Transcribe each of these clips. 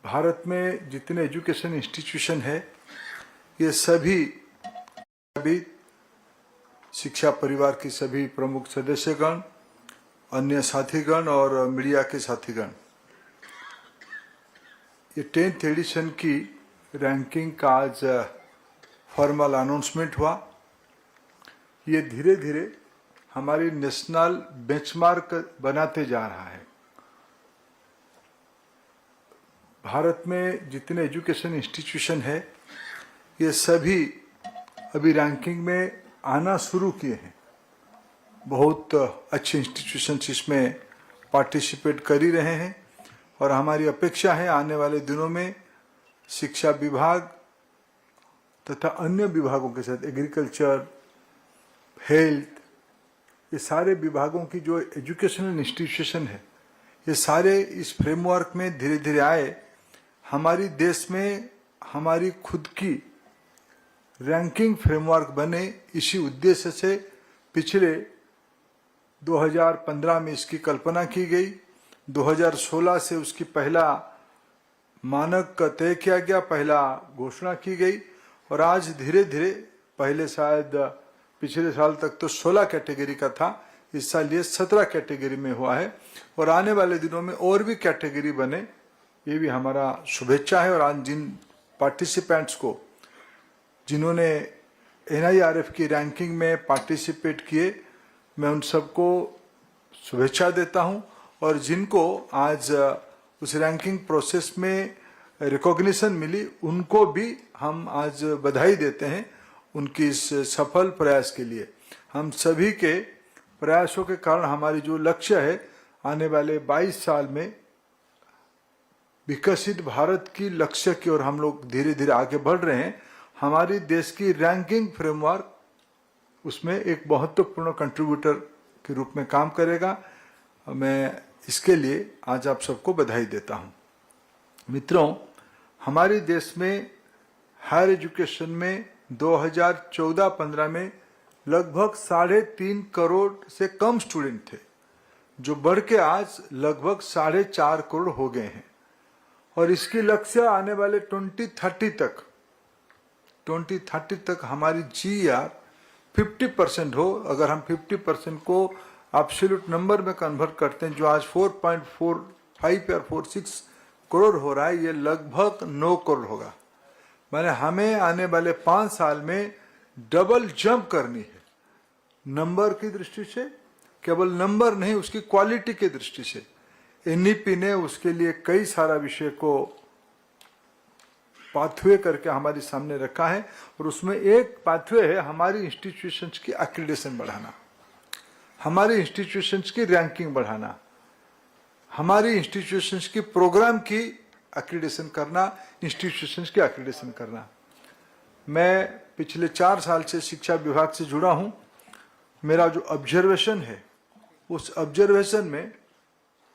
भारत में जितने education institution है ये सभी शिक्षा परिवार की सभी प्रमुख सदस्यगण, अन्य साथीगण और मीडिया के साथीगण, ये 10th एडिशन की रैंकिंग का आज फॉर्मल अनाउंसमेंट हुआ। ये धीरे धीरे हमारी नेशनल बेंचमार्क बनाते जा रहा है। भारत में जितने एजुकेशन इंस्टीट्यूशन है ये सभी अभी रैंकिंग में आना शुरू किए हैं। बहुत अच्छे इंस्टीट्यूशंस इसमें पार्टिसिपेट कर ही रहे हैं और हमारी अपेक्षा है आने वाले दिनों में शिक्षा विभाग तथा अन्य विभागों के साथ एग्रीकल्चर, हेल्थ, ये सारे विभागों की जो एजुकेशनल इंस्टीट्यूशन है ये सारे इस फ्रेमवर्क में धीरे धीरे आए। हमारी देश में हमारी खुद की रैंकिंग फ्रेमवर्क बने, इसी उद्देश्य से पिछले 2015 में इसकी कल्पना की गई। 2016 से उसकी पहला मानक तय किया गया, पहला घोषणा की गई और आज धीरे धीरे, पहले शायद पिछले साल तक तो 16 कैटेगरी का था, इस साल ये 17 कैटेगरी में हुआ है और आने वाले दिनों में और भी कैटेगरी बने, ये भी हमारा शुभेच्छा है। और आज जिन पार्टिसिपेंट्स को, जिन्होंने NIRF की रैंकिंग में पार्टिसिपेट किए, मैं उन सबको शुभेच्छा देता हूं और जिनको आज उस रैंकिंग प्रोसेस में रिकॉग्निशन मिली उनको भी हम आज बधाई देते हैं उनकी इस सफल प्रयास के लिए। हम सभी के प्रयासों के कारण हमारी जो लक्ष्य है आने वाले 22 साल में विकसित भारत की लक्ष्य की ओर हम लोग धीरे धीरे आगे बढ़ रहे हैं। हमारी देश की रैंकिंग फ्रेमवर्क उसमें एक महत्वपूर्ण कंट्रीब्यूटर के रूप में काम करेगा। मैं इसके लिए आज आप सबको बधाई देता हूं। मित्रों, हमारे देश में हायर एजुकेशन में 2014-15 में लगभग 3.5 करोड़ से कम स्टूडेंट थे, जो बढ़ के आज लगभग 4.5 करोड़ हो गए हैं और इसकी लक्ष्य आने वाले 2030 तक हमारी GR 50% हो। अगर हम 50% को एब्सोल्यूट नंबर में कन्वर्ट करते हैं, जो आज 4.45 या 46 करोड़ हो रहा है, ये लगभग 9 करोड़ होगा। माने हमें आने वाले 5 साल में डबल जंप करनी है, नंबर की दृष्टि से, केवल नंबर नहीं, उसकी क्वालिटी की दृष्टि से। NEP ने उसके लिए कई सारा विषय को पाथवे करके हमारे सामने रखा है और उसमें एक पाथवे है हमारी इंस्टीट्यूशंस की एक्रीडेशन बढ़ाना, हमारी इंस्टीट्यूशंस की रैंकिंग बढ़ाना, हमारी इंस्टीट्यूशंस की प्रोग्राम की एक्रीडेशन करना, इंस्टीट्यूशंस की एक्रीडेशन करना। मैं पिछले 4 साल से शिक्षा विभाग से जुड़ा हूं। मेरा जो ऑब्जर्वेशन है, उस ऑब्जर्वेशन में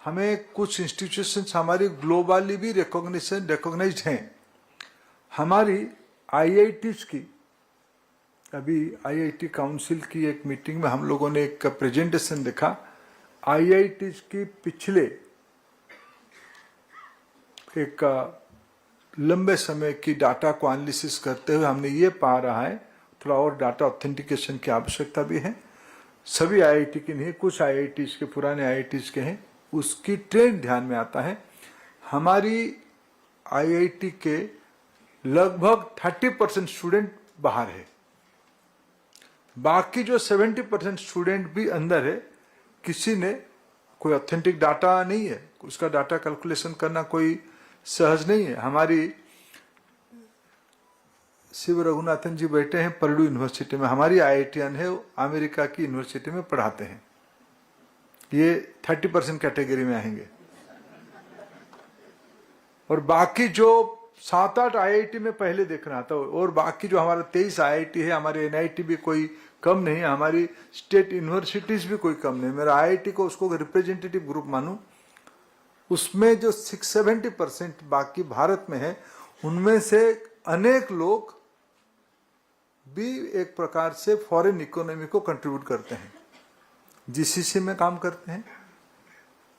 हमें कुछ इंस्टीट्यूशंस हमारी ग्लोबली भी रिकॉग्नाइज्ड हैं। हमारी IITs की, अभी IIT काउंसिल की एक मीटिंग में हम लोगों ने एक प्रेजेंटेशन देखा। IITs की पिछले एक लंबे समय की डाटा को एनालिसिस करते हुए हमने ये पा रहा है, थोड़ा और डाटा ऑथेंटिकेशन की आवश्यकता भी है। सभी IIT की नहीं, कुछ IITs के, पुराने IITs के हैं, उसकी ट्रेंड ध्यान में आता है। हमारी IIT के लगभग 30% स्टूडेंट बाहर है, बाकी जो 70% स्टूडेंट भी अंदर है। किसी ने कोई ऑथेंटिक डाटा नहीं है, उसका डाटा कैलकुलेशन करना कोई सहज नहीं है। हमारी शिव रघुनाथन जी बैठे हैं पर्डू यूनिवर्सिटी में, हमारी IITian है, अमेरिका की यूनिवर्सिटी में पढ़ाते हैं, ये 30% कैटेगरी में आएंगे। और बाकी जो 7-8 IIT में पहले देखना था, और बाकी जो हमारा 23 IIT है, हमारे NIT भी कोई कम नहीं है, हमारी स्टेट यूनिवर्सिटीज भी कोई कम नहीं। मेरा IIT को उसको रिप्रेजेंटेटिव ग्रुप मानूं, उसमें जो 670% बाकी भारत में है, उनमें से अनेक लोग भी एक प्रकार से फॉरेन इकोनॉमी को कंट्रीब्यूट करते हैं। GCC में काम करते हैं,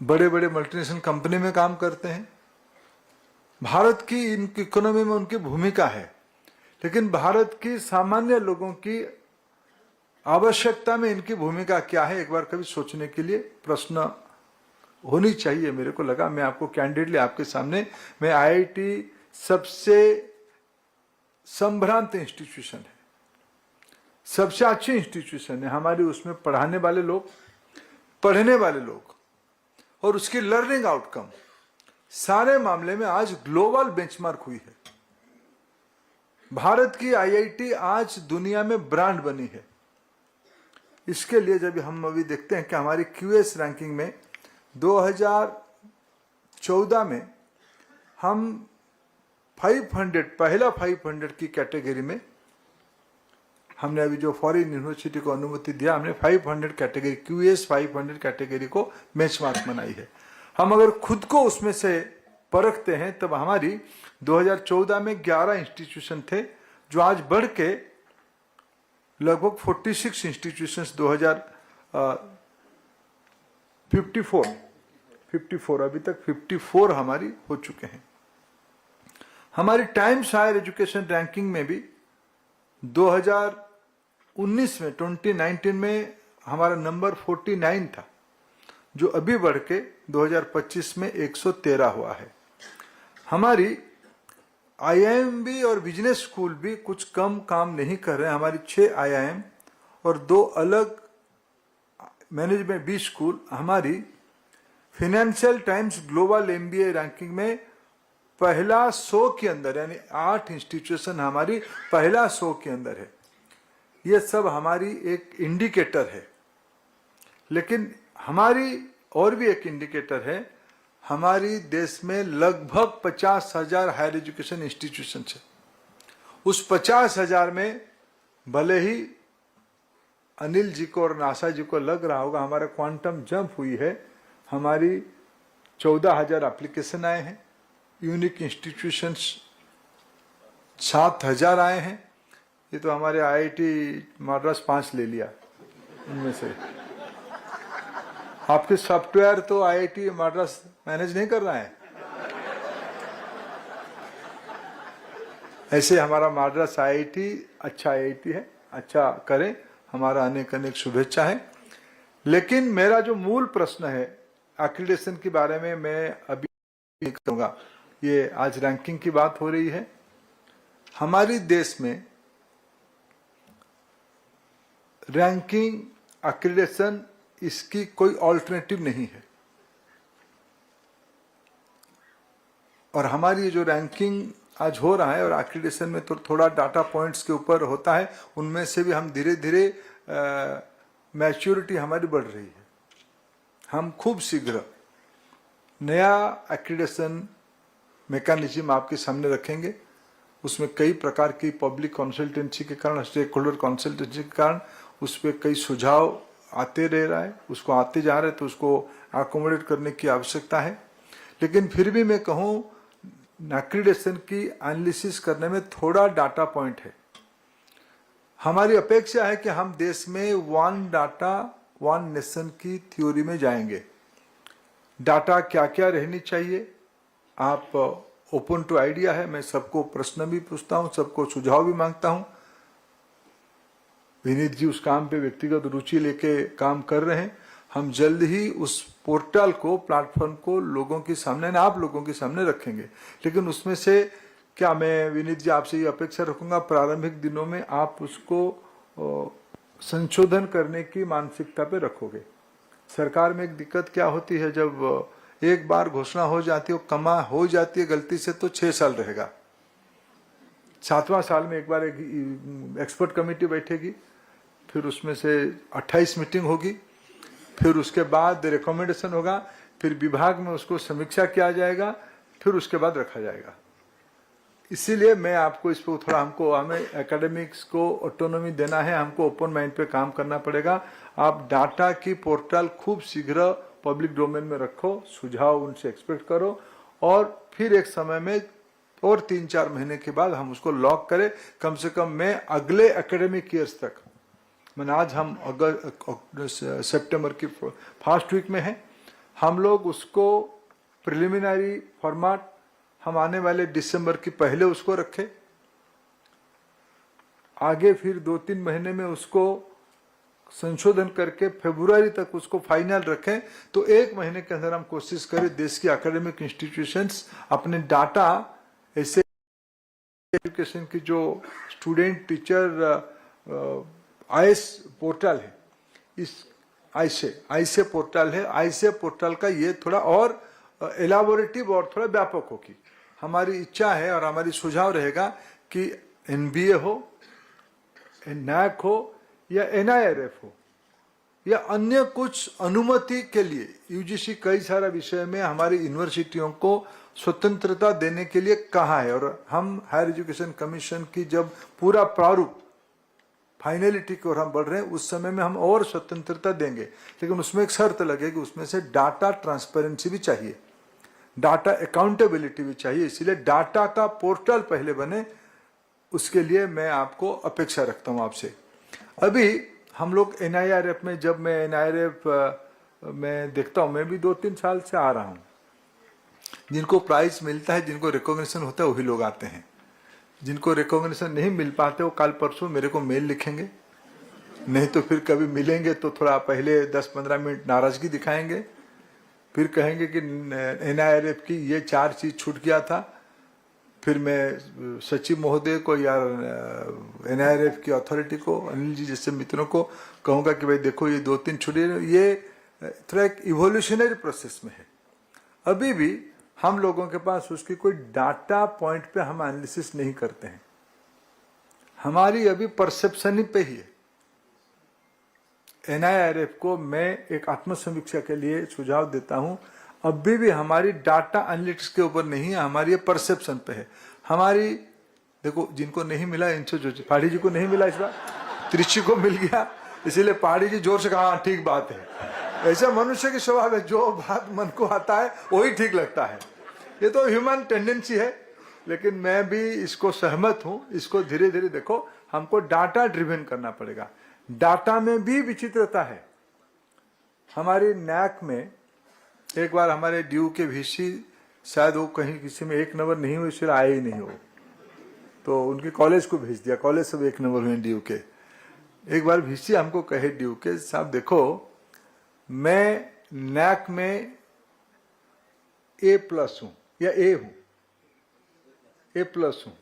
बड़े बड़े मल्टीनेशनल कंपनी में काम करते हैं, भारत की इनकी इकोनॉमी में उनकी भूमिका है, लेकिन भारत की सामान्य लोगों की आवश्यकता में इनकी भूमिका क्या है, एक बार कभी सोचने के लिए प्रश्न होनी चाहिए। मेरे को लगा, मैं आपको कैंडिडेटली आपके सामने, मैं आईआईटी सबसे संभ्रांत इंस्टीट्यूशन है, सबसे अच्छी इंस्टीट्यूशन है हमारी। उसमें पढ़ाने वाले लोग, पढ़ने वाले लोग और उसकी लर्निंग आउटकम सारे मामले में आज ग्लोबल बेंचमार्क हुई है। भारत की आईआईटी आज दुनिया में ब्रांड बनी है। इसके लिए जब हम अभी देखते हैं कि हमारी क्यूएस रैंकिंग में 2014 में हम 500 पहला 500 की कैटेगरी में, हमने अभी जो फॉरेन यूनिवर्सिटी को अनुमति दिया, हमने 500 कैटेगरी, क्यूएस 500 कैटेगरी को बेंचमार्क बनाई है। हम अगर खुद को उसमें से परखते हैं तब हमारी 2014 में 11 इंस्टीट्यूशन थे, जो आज बढ़ के लगभग 46 इंस्टीट्यूशंस 54 अभी तक 54 हमारी हो चुके हैं। हमारी टाइम्स हायर एजुकेशन रैंकिंग में भी 2019 में 2019 में हमारा नंबर 49 था, जो अभी बढ़ के 2025 में 113 हुआ है। हमारी आईआईएम भी और बिजनेस स्कूल भी कुछ कम काम नहीं कर रहे हैं। हमारी 6 आईआईएम और 2 अलग मैनेजमेंट बी स्कूल हमारी financial times global MBA ranking में पहला 100 के अंदर, यानी 8 इंस्टीट्यूशन हमारी पहला 100 के अंदर है। ये सब हमारी एक इंडिकेटर है, लेकिन हमारी और भी एक इंडिकेटर है। हमारी देश में लगभग 50,000 हायर एजुकेशन इंस्टीट्यूशन है। उस 50,000 में भले ही अनिल जी को और नासा जी को लग रहा होगा हमारा क्वांटम जंप हुई है, हमारी 14,000 एप्लीकेशन आए हैं, यूनिक इंस्टीट्यूशंस 7,000 आए हैं। ये तो हमारे आईआईटी मद्रास 5 ले लिया उनमें से। आपके सॉफ्टवेयर तो आईआईटी मद्रास मैनेज नहीं कर रहा है। ऐसे हमारा मद्रास आईआईटी अच्छा आईआईटी है, अच्छा करें, हमारा अनेक अनेक शुभेच्छा है। लेकिन मेरा जो मूल प्रश्न है एक्रीडिटेशन के बारे में, मैं अभी नहीं करूंगा। ये आज रैंकिंग की बात हो रही है। हमारी देश में रैंकिंग, एक्रीडिटेशन, इसकी कोई ऑल्टरनेटिव नहीं है। और हमारी ये जो रैंकिंग आज हो रहा है, और एक्रीडिटेशन में तो थोड़ा डाटा पॉइंट्स के ऊपर होता है, उनमें से भी हम धीरे धीरे मैच्योरिटी हमारी बढ़ रही है। हम खूब शीघ्र नया एक्रीडिटेशन मैकेनिज्म आपके सामने रखेंगे। उसमें कई प्रकार की पब्लिक कंसल्टेंसी के कारण, स्टेक होल्डर कंसल्टेंसी के कारण उस पर कई सुझाव आते रह रहा है, उसको आते जा रहे, तो उसको अकोमोडेट करने की आवश्यकता है। लेकिन फिर भी मैं कहूँ, एक्रीडिटेशन की एनालिसिस करने में थोड़ा डाटा पॉइंट है। हमारी अपेक्षा है कि हम देश में वन डाटा वन नेशन की थ्योरी में जाएंगे। डाटा क्या क्या रहनी चाहिए, आप ओपन टू आइडिया है। मैं सबको प्रश्न भी पूछता हूँ, सबको सुझाव भी मांगता हूँ। विनीत जी उस काम पे व्यक्तिगत रुचि लेके काम कर रहे हैं। हम जल्द ही उस पोर्टल को, प्लेटफॉर्म को लोगों के सामने, आप लोगों के सामने रखेंगे। लेकिन उसमें से क्या, मैं विनीत जी आपसे ये अपेक्षा रखूंगा, प्रारंभिक दिनों में आप उसको संशोधन करने की मानसिकता पे रखोगे। सरकार में एक दिक्कत क्या होती है, जब एक बार घोषणा हो जाती है, कमा हो जाती है गलती से, तो 6 साल रहेगा। 7वां साल में एक बार एक एक्सपर्ट कमेटी बैठेगी, फिर उसमें से 28 मीटिंग होगी, फिर उसके बाद रिकमेंडेशन होगा, फिर विभाग में उसको समीक्षा किया जाएगा, फिर उसके बाद रखा जाएगा। इसीलिए मैं आपको इस पर थोड़ा, हमें एकेडमिक्स को ऑटोनॉमी देना है, हमको ओपन माइंड पे काम करना पड़ेगा। आप डाटा की पोर्टल खूब शीघ्र पब्लिक डोमेन में रखो, सुझाव उनसे एक्सपेक्ट करो, और फिर एक समय में और 3-4 महीने के बाद हम उसको लॉक करें। कम से कम मैं अगले एकेडमिक ईयर्स तक, मैंने आज हम सितंबर की फर्स्ट वीक में है, हम लोग उसको प्रिलिमिनरी फॉर्मेट हम आने वाले दिसंबर की पहले उसको रखें, आगे फिर 2-3 महीने में उसको संशोधन करके फरवरी तक उसको फाइनल रखें, तो 1 महीने के अंदर हम कोशिश करें देश की एकेडमिक इंस्टीट्यूशंस अपने डाटा ऐसे एजुकेशन की जो स्टूडेंट टीचर आईएस पोर्टल है, इस आईसे पोर्टल है, आईसे पोर्टल का ये थोड़ा और एलाबोरेटिव और थोड़ा व्यापक होगी। हमारी इच्छा है और हमारी सुझाव रहेगा कि एनबीए हो, नैक हो या एनआईआरएफ हो या अन्य कुछ अनुमति के लिए यूजीसी कई सारा विषय में हमारी यूनिवर्सिटियों को स्वतंत्रता देने के लिए कहा है, और हम हायर एजुकेशन कमीशन की जब पूरा प्रारूप फाइनलिटी की ओर हम बढ़ रहे हैं उस समय में हम और स्वतंत्रता देंगे, लेकिन उसमें एक शर्त लगेगी, उसमें से डाटा ट्रांसपेरेंसी भी चाहिए, डाटा अकाउंटेबिलिटी भी चाहिए। इसलिए डाटा का पोर्टल पहले बने, उसके लिए मैं आपको अपेक्षा रखता हूं आपसे। अभी हम लोग एनआईआरएफ में, जब मैं एनआईआरएफ में देखता हूं, मैं भी 2-3 साल से आ रहा हूं, जिनको प्राइज मिलता है, जिनको रिकॉग्निशन होता है वही लोग आते हैं, जिनको रिकॉग्निशन नहीं मिल पाते वो कल परसों मेरे को मेल लिखेंगे, नहीं तो फिर कभी मिलेंगे तो थोड़ा पहले 10-15 मिनट नाराजगी दिखाएंगे, फिर कहेंगे कि एनआईआरएफ की ये 4 चीज छूट गया था। फिर मैं सचिव महोदय को या एनआईआरएफ की अथॉरिटी को, अनिल जी जैसे मित्रों को कहूंगा कि भाई देखो ये 2-3 छुट्टी, ये थोड़ा एक इवोल्यूशनरी प्रोसेस में है। अभी भी हम लोगों के पास उसकी कोई डाटा पॉइंट पे हम एनालिसिस नहीं करते हैं, हमारी अभी परसेप्शन ही पे ही है। एनआईआरएफ को मैं एक आत्मसमीक्षा के लिए सुझाव देता हूं, अभी भी हमारी डाटा एनालिटिक्स के ऊपर नहीं है, हमारी ये परसेप्शन पे है। हमारी देखो, जिनको नहीं मिला इनसे, जो पहाड़ी जी को नहीं मिला इस बार, त्रिची को मिल गया, इसीलिए पहाड़ी जी जोर से कहा ठीक बात है। ऐसा मनुष्य की स्वभाव है, जो बात मन को आता है वही ठीक लगता है, ये तो ह्यूमन टेंडेंसी है। लेकिन मैं भी इसको सहमत हूं, इसको धीरे धीरे देखो, हमको डाटा ड्रिवन करना पड़ेगा। डाटा में भी विचित्रता है। हमारी नैक में एक बार हमारे ड्यू के वीसी, शायद वो कहीं किसी में 1 नंबर नहीं हुए, इसलिए आए ही नहीं हो, तो उनके कॉलेज को भेज दिया, कॉलेज सब 1 नंबर हुए ड्यू के। एक बार वीसी हमको कहे ड्यू के, साहब देखो मैं नैक में A+ हूं या A हूं, A+ हूं,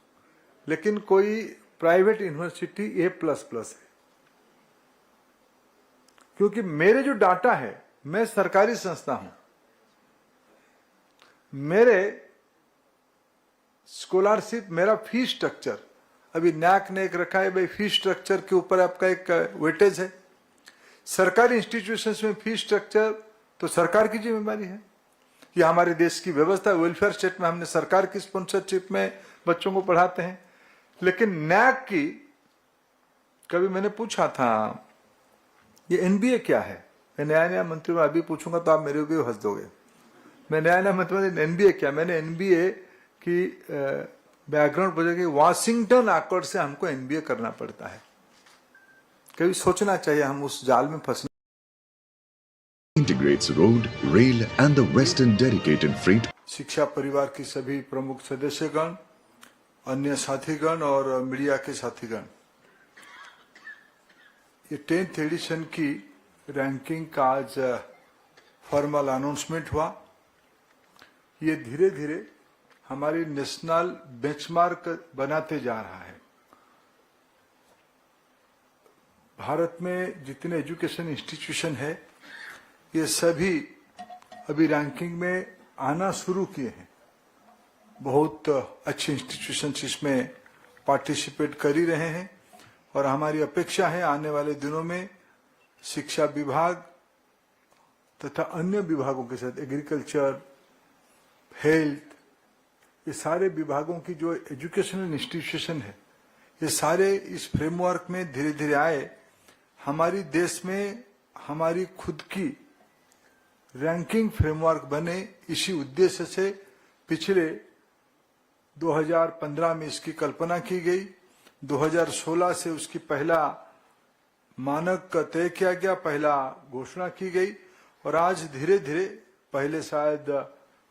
लेकिन कोई प्राइवेट यूनिवर्सिटी A++ है, क्योंकि मेरे जो डाटा है, मैं सरकारी संस्था हूं, मेरे स्कॉलरशिप, मेरा फीस स्ट्रक्चर, अभी नैक ने एक रखा है भाई फीस स्ट्रक्चर के ऊपर आपका एक वेटेज है। सरकारी इंस्टीट्यूशंस में फीस स्ट्रक्चर तो सरकार की जिम्मेदारी है, ये हमारे देश की व्यवस्था, वेलफेयर स्टेट में हमने सरकार की स्पॉन्सरशिप में बच्चों को पढ़ाते हैं। लेकिन नैक की, कभी मैंने पूछा था ये एनबीए क्या है, मैं नया मंत्री में अभी पूछूंगा तो आप मेरे भी हंस दोगे। मैं नया मंत्री, एनबीए क्या, मैंने एनबीए की बैकग्राउंड पूछा कि वाशिंगटन अकॉर्ड से हमको एनबीए करना पड़ता है। कभी सोचना चाहिए हम उस जाल में फंसना। Integrates road, rail and the western dedicated freight. शिक्षा परिवार की सभी प्रमुख सदस्यगण, अन्य साथीगण और मीडिया के साथीगण, ये 10th एडिशन की रैंकिंग का आज फॉर्मल अनाउंसमेंट हुआ। ये धीरे धीरे हमारी नेशनल बेंचमार्क बनाते जा रहा है। भारत में जितने एजुकेशन इंस्टीट्यूशन है, ये सभी अभी रैंकिंग में आना शुरू किए हैं। बहुत अच्छे इंस्टीट्यूशन इसमें पार्टिसिपेट कर ही रहे हैं, और हमारी अपेक्षा है आने वाले दिनों में शिक्षा विभाग तथा अन्य विभागों के साथ, एग्रीकल्चर, हेल्थ, ये सारे विभागों की जो एजुकेशनल इंस्टीट्यूशन है, ये सारे इस फ्रेमवर्क में धीरे धीरे आए। हमारी देश में हमारी खुद की रैंकिंग फ्रेमवर्क बने, इसी उद्देश्य से पिछले 2015 में इसकी कल्पना की गई। 2016 से उसकी पहला मानक तय किया गया, पहला घोषणा की गई, और आज धीरे धीरे, पहले शायद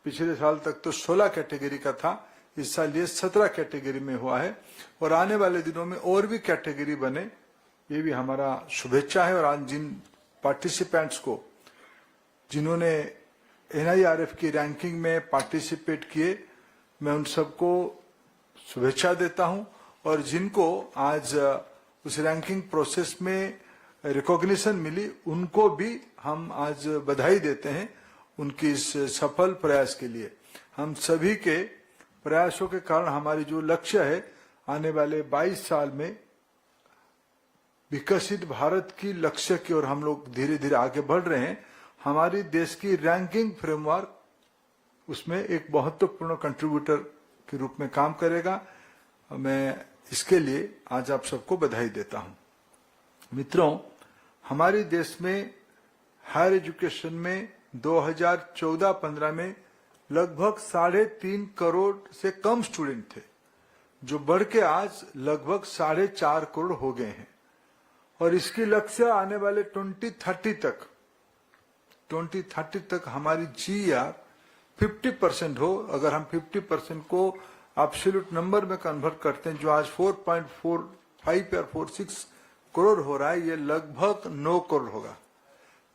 पिछले साल तक तो 16 कैटेगरी का था, इस साल ये 17 कैटेगरी में हुआ है और आने वाले दिनों में और भी कैटेगरी बने, ये भी हमारा शुभेच्छा है। और आज जिन पार्टिसिपेंट्स को, जिन्होंने NIRF की रैंकिंग में पार्टिसिपेट किए, मैं उन सबको शुभेच्छा देता हूं और जिनको आज उस रैंकिंग प्रोसेस में रिकॉग्निशन मिली, उनको भी हम आज बधाई देते हैं उनकी इस सफल प्रयास के लिए। हम सभी के प्रयासों के कारण हमारी जो लक्ष्य है आने वाले 22 साल में विकसित भारत की लक्ष्य की ओर हम लोग धीरे धीरे आगे बढ़ रहे हैं। हमारी देश की रैंकिंग फ्रेमवर्क उसमें एक महत्वपूर्ण कंट्रीब्यूटर के रूप में काम करेगा। मैं इसके लिए आज आप सबको बधाई देता हूं। मित्रों, हमारे देश में हायर एजुकेशन में 2014-15 में लगभग 3.5 करोड़ से कम स्टूडेंट थे, जो बढ़ के आज लगभग 4.5 करोड़ हो गए हैं। और इसकी लक्ष्य आने वाले 2030 तक हमारी GR 50% हो। अगर हम 50% को एब्सोल्यूट नंबर में कन्वर्ट करते हैं, जो आज 4.45 या 46 करोड़ हो रहा है, ये लगभग 9 करोड़ होगा।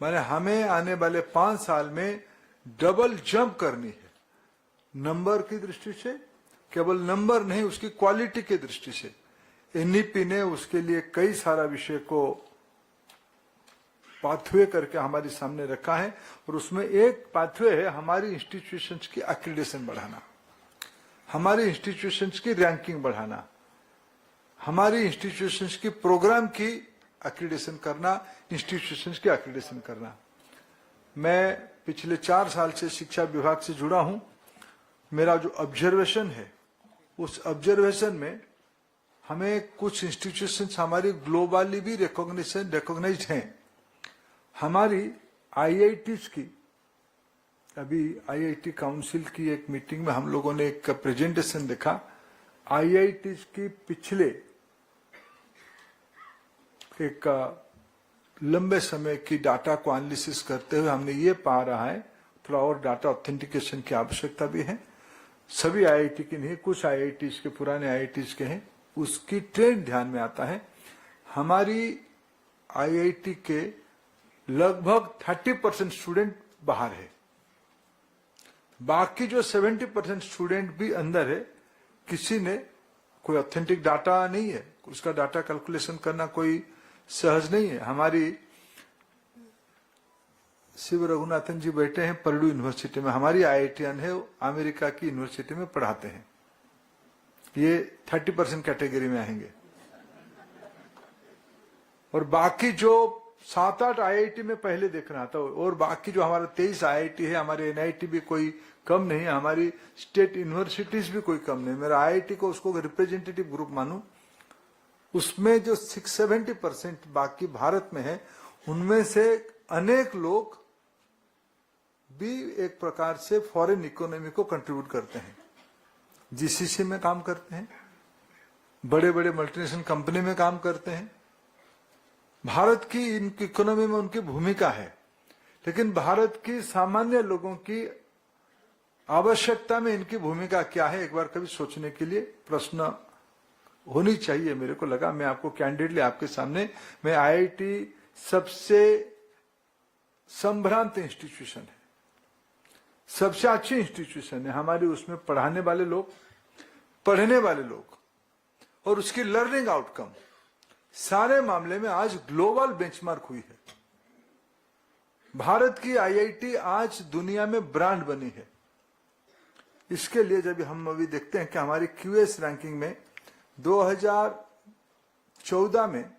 माने हमें आने वाले 5 साल में डबल जंप करनी है, नंबर की दृष्टि से, केवल नंबर नहीं, उसकी क्वालिटी की दृष्टि से। NEP ने उसके लिए कई सारा विषय को पाथवे करके हमारे सामने रखा है और उसमें एक पाथवे है हमारी इंस्टीट्यूशंस की एक्रीडेशन बढ़ाना, हमारी इंस्टीट्यूशंस की रैंकिंग बढ़ाना, हमारी इंस्टीट्यूशंस की प्रोग्राम की एक्रीडेशन करना, इंस्टीट्यूशंस की एक्रीडेशन करना। मैं पिछले 4 साल से शिक्षा विभाग से जुड़ा हूं। मेरा जो ऑब्जर्वेशन है, उस ऑब्जर्वेशन में हमें कुछ इंस्टीट्यूशंस हमारी ग्लोबली भी रिकॉग्नाइज्ड हैं। हमारी IITs की, अभी IIT काउंसिल की एक मीटिंग में हम लोगों ने एक प्रेजेंटेशन देखा। IITs की पिछले एक लंबे समय की डाटा को एनालिसिस करते हुए हमने ये पा रहा है, थोड़ा और डाटा ऑथेंटिकेशन की आवश्यकता भी है। सभी IIT की नहीं, कुछ IITs के, पुराने IITs के हैं, उसकी ट्रेंड ध्यान में आता है। हमारी IIT के लगभग 30% स्टूडेंट बाहर है, बाकी जो 70% स्टूडेंट भी अंदर है। किसी ने कोई ऑथेंटिक डाटा नहीं है, उसका डाटा कैलकुलेशन करना कोई सहज नहीं है। हमारी शिव रघुनाथन जी बैठे हैं पर्डू यूनिवर्सिटी में, हमारी IITian है, अमेरिका की यूनिवर्सिटी में पढ़ाते हैं। ये 30% कैटेगरी में आएंगे। और बाकी जो 7-8 IIT में पहले देखना था, और बाकी जो हमारा 23 IIT है, हमारे NIT भी कोई कम नहीं है, हमारी स्टेट यूनिवर्सिटीज भी कोई कम नहीं। मेरा IIT को उसको रिप्रेजेंटेटिव ग्रुप मानूं, उसमें जो 670% बाकी भारत में है, उनमें से अनेक लोग भी एक प्रकार से फॉरेन इकोनॉमी को कंट्रीब्यूट करते हैं। GCC में काम करते हैं, बड़े बड़े मल्टीनेशनल कंपनी में काम करते हैं। भारत की इनकी इकोनॉमी में उनकी भूमिका है, लेकिन भारत की सामान्य लोगों की आवश्यकता में इनकी भूमिका क्या है, एक बार कभी सोचने के लिए प्रश्न होनी चाहिए। मेरे को लगा मैं आपको कैंडिडेटली आपके सामने, मैं IIT सबसे संभ्रांत इंस्टीट्यूशन है, सबसे अच्छी इंस्टीट्यूशन है हमारी। उसमें पढ़ाने वाले लोग, पढ़ने वाले लोग और उसकी लर्निंग आउटकम, सारे मामले में आज ग्लोबल बेंचमार्क हुई है। भारत की IIT आज दुनिया में ब्रांड बनी है। इसके लिए जब हम अभी देखते हैं कि हमारी QS रैंकिंग में 2014 में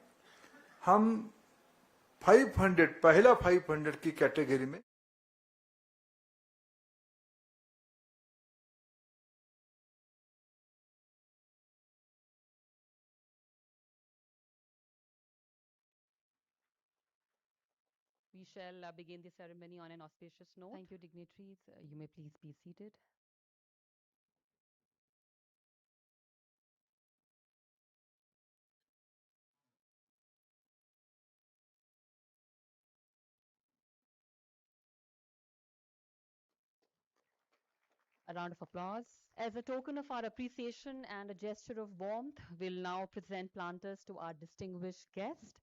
हम 500, पहला 500 की कैटेगरी में We shall begin the ceremony on an auspicious note. Thank you, dignitaries. You may please be seated. A round of applause. As a token of our appreciation and a gesture of warmth, we'll now present planters to our distinguished guest.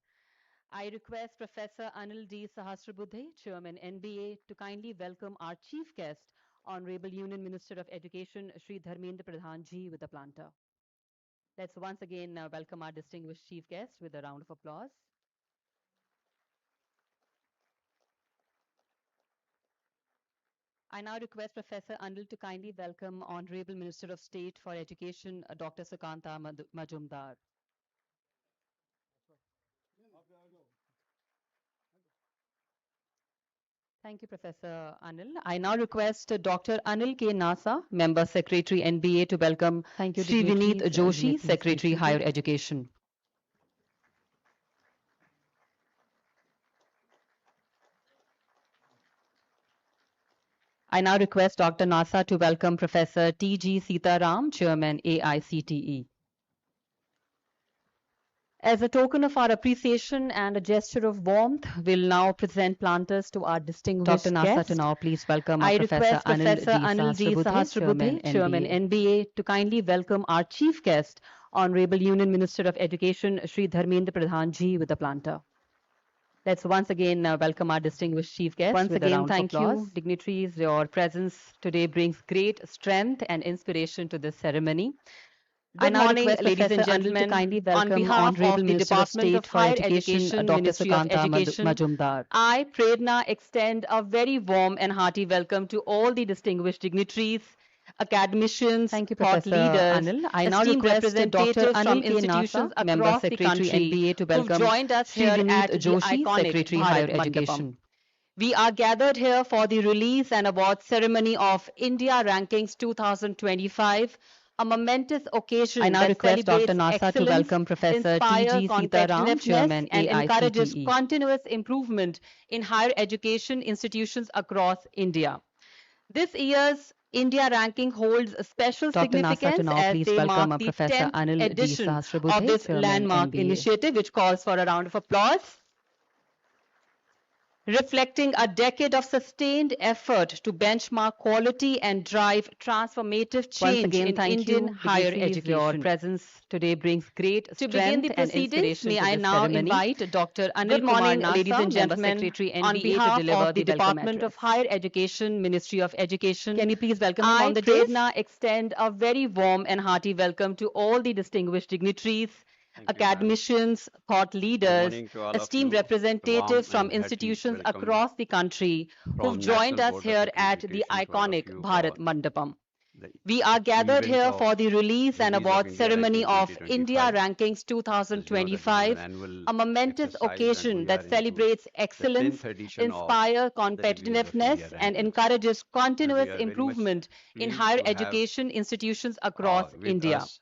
I request Professor Anil D. Sahasrabudhe, Chairman NBA, to kindly welcome our chief guest, Honorable Union Minister of Education, Shri Dharmendra Pradhan ji, with a planter. Let's once again welcome our distinguished chief guest with a round of applause. I now request Professor Anil to kindly welcome Honorable Minister of State for Education, Dr. Sukanta Majumdar. Thank you, Professor Anil. I now request Dr. Anil K. Nasa, Member Secretary NBA, to welcome Shri Vineet Joshi, Secretary Higher Education. I now request Dr. Nasa to welcome Professor T.G. Sitaram, Chairman AICTE. As a token of our appreciation and a gesture of warmth, we'll now present planters to our distinguished Dr. Nasa guest. to now please welcome I Professor request Professor Anil D. Sahasrabudhe, Chairman NBA, to kindly welcome our chief guest, Honorable Union Minister of Education, Shri Dharmendra Pradhan ji, with a planter. Let's once again welcome our distinguished chief guest. Once with a again, round of thank applause. you, dignitaries. Your presence today brings great strength and inspiration to this ceremony. Good morning, ladies and gentlemen. kindly On welcome behalf Honorable of the Minister of Department of State for Higher Education, Education, Dr. Ministry of Sukanta Education, Majumdar. I, Predna, extend a very warm and hearty welcome to all the distinguished dignitaries, academicians, Thank you, thought Professor leaders, Anil. I now esteemed request Dr. representatives Anil from K. institutions Nasa, Member across the Secretary country NBA, to who've welcome joined us Shri here Vineet at the Joshi, iconic Secretary Bharat Higher Mandapam. Education. We are gathered here for the release and award ceremony of India Rankings 2025, a momentous occasion I now that request Dr. celebrates Nasa to excellence, welcome Professor inspire T.G. Sitaram, competitiveness, Chairman and encourages AICTE. continuous improvement in higher education institutions across India. This year's India ranking holds a special Dr. Nasa to significance now as please they welcome mark the Professor 10th Anil D. edition Sahasrabudhe, of this Chairman landmark NBA. initiative, which calls for a round of applause. Reflecting a decade of sustained effort to benchmark quality and drive transformative Once change again, in thank Indian you, higher dignitaries. Your education. presence today brings great To begin the strength and proceedings, inspiration may to I this now ceremony. invite Dr. Anil Good morning, Kumar Nasa, ladies and Member gentlemen. Secretary On NBA, behalf to deliver of the the Department welcome of Higher Education, Ministry of Education. Can you please welcome him I, on the dais? Predna, extend a very warm and hearty welcome to all the distinguished dignitaries, academicians, thought leaders, morning to all of esteemed you. representatives Warm from and hearty institutions welcome across the country who've from joined National us Board of here at the Accreditation to all of iconic you Bharat for Mandapam. the We are gathered event here of for the release and release of award India ceremony Ranking of India 2025. Rankings As you know that this is an 2025, annual a momentous exercise and occasion we that are into celebrates the excellence, 10th edition of inspire the release of India competitiveness, and Rankings. encourages And we continuous are very much improvement in pleased higher to have education institutions across with India. us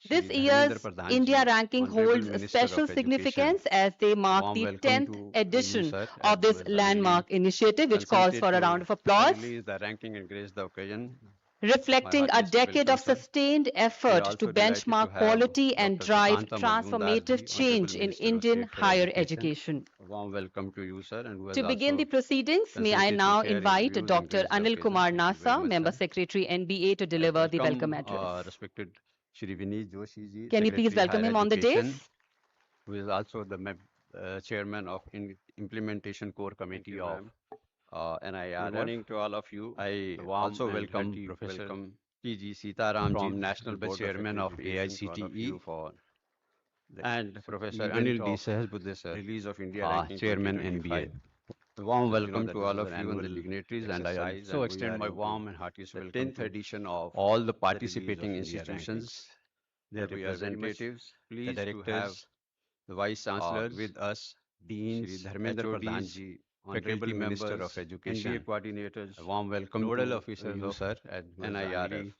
This Shri year's Dharmendra Pradhan India ji, ranking Honorable holds a Minister special of Education. significance as they mark Warm the welcome 10th to you, edition sir, of this as well as landmark really initiative, which calls consented for a round to of applause. release the ranking and grace the occasion. Reflecting a heartiest decade of welcome, sir. sustained We are effort to also delighted to benchmark have quality and Dr. drive Sukanta transformative Majumdar ji, change Honorable in Minister of Indian State for higher Education. education. A warm welcome to you, sir, and who has To begin the also proceedings, may I consented to now share his invite views and Dr. grace the Anil occasion. Kumar Thank you very Nasa, much, Member sir. Secretary NBA, to I deliver the welcome welcome address. respected Shri Vineet Joshi ji, Can you please Secretary welcome Higher him on the Education, dais? who is also the chairman of Implementation Core Committee of NIRF. Good morning to all of you. I also welcome Professor T.G. Sitaram from National Board Chairman of AICTE and Professor Anil D. Sahasrabudhe sir, release of India Ranking Chairman NBA. A warm welcome to all of you and the dignitaries, and I also extend my warm and heartiest welcome 10th edition of all the participating institutions, their representatives, the directors, the vice chancellors with us, deans, Shri Dharmendra Pradhan ji, faculty Minister of Education, NBA coordinators, a warm welcome nodal officers of sir at NIRF.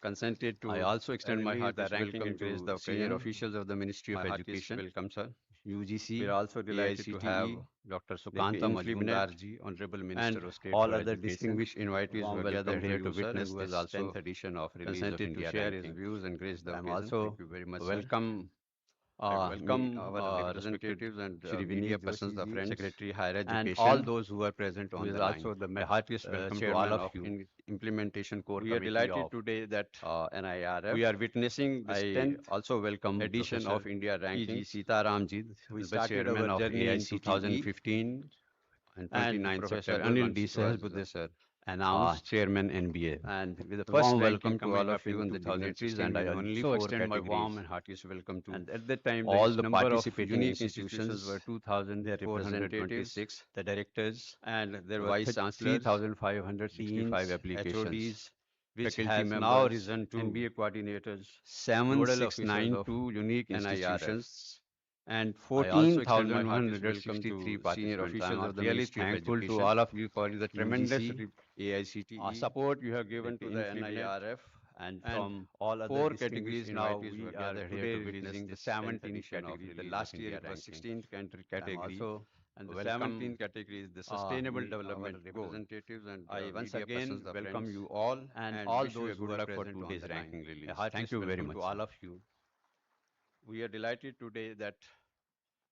Consented to. I also extend my heartiest welcome to senior officials of the Ministry of Education. Welcome, sir. UGC. We are also delighted to have Dr. Sukanta Majumdar ji, Honorable Minister of State all other distinguished invitees who are gathered here to witness this 10th edition of release of India to share his views and grace the occasion. Thank you very much, welcome welcome our representatives and media persons, the French Secretary Higher Education, and all those who are present on the line. Also, the heartiest welcome to all of you. Implementation Core Committee. We are delighted today that NIRF. We are witnessing the 10th also welcome edition of India Rankings. PG Sitaramji, who is the chairman of AIIMS in 2015 and 29th Professor Anil D. Sahasbuddhe sir announced chairman NBA. And with the first welcome to all of you in the dignitaries, and I also extend my warm and heartiest welcome to. And at that time, all the participating unique institutions were 2,426. The directors and there were vice chancellors, 3,565 applications. Which has now risen to NBA coordinators, 7,692 unique institutions, and 14,163 senior officials of the really thankful to all of you for the tremendous AICTE support you have given to the NIRF, and from all other 4 categories now we are today releasing the 17th category. The last year it was 16th category. And the 17th category is the Sustainable Development Representatives, and I once again welcome you all and all those who are present for today's ranking release. Thank you very much to all of you. We are delighted today that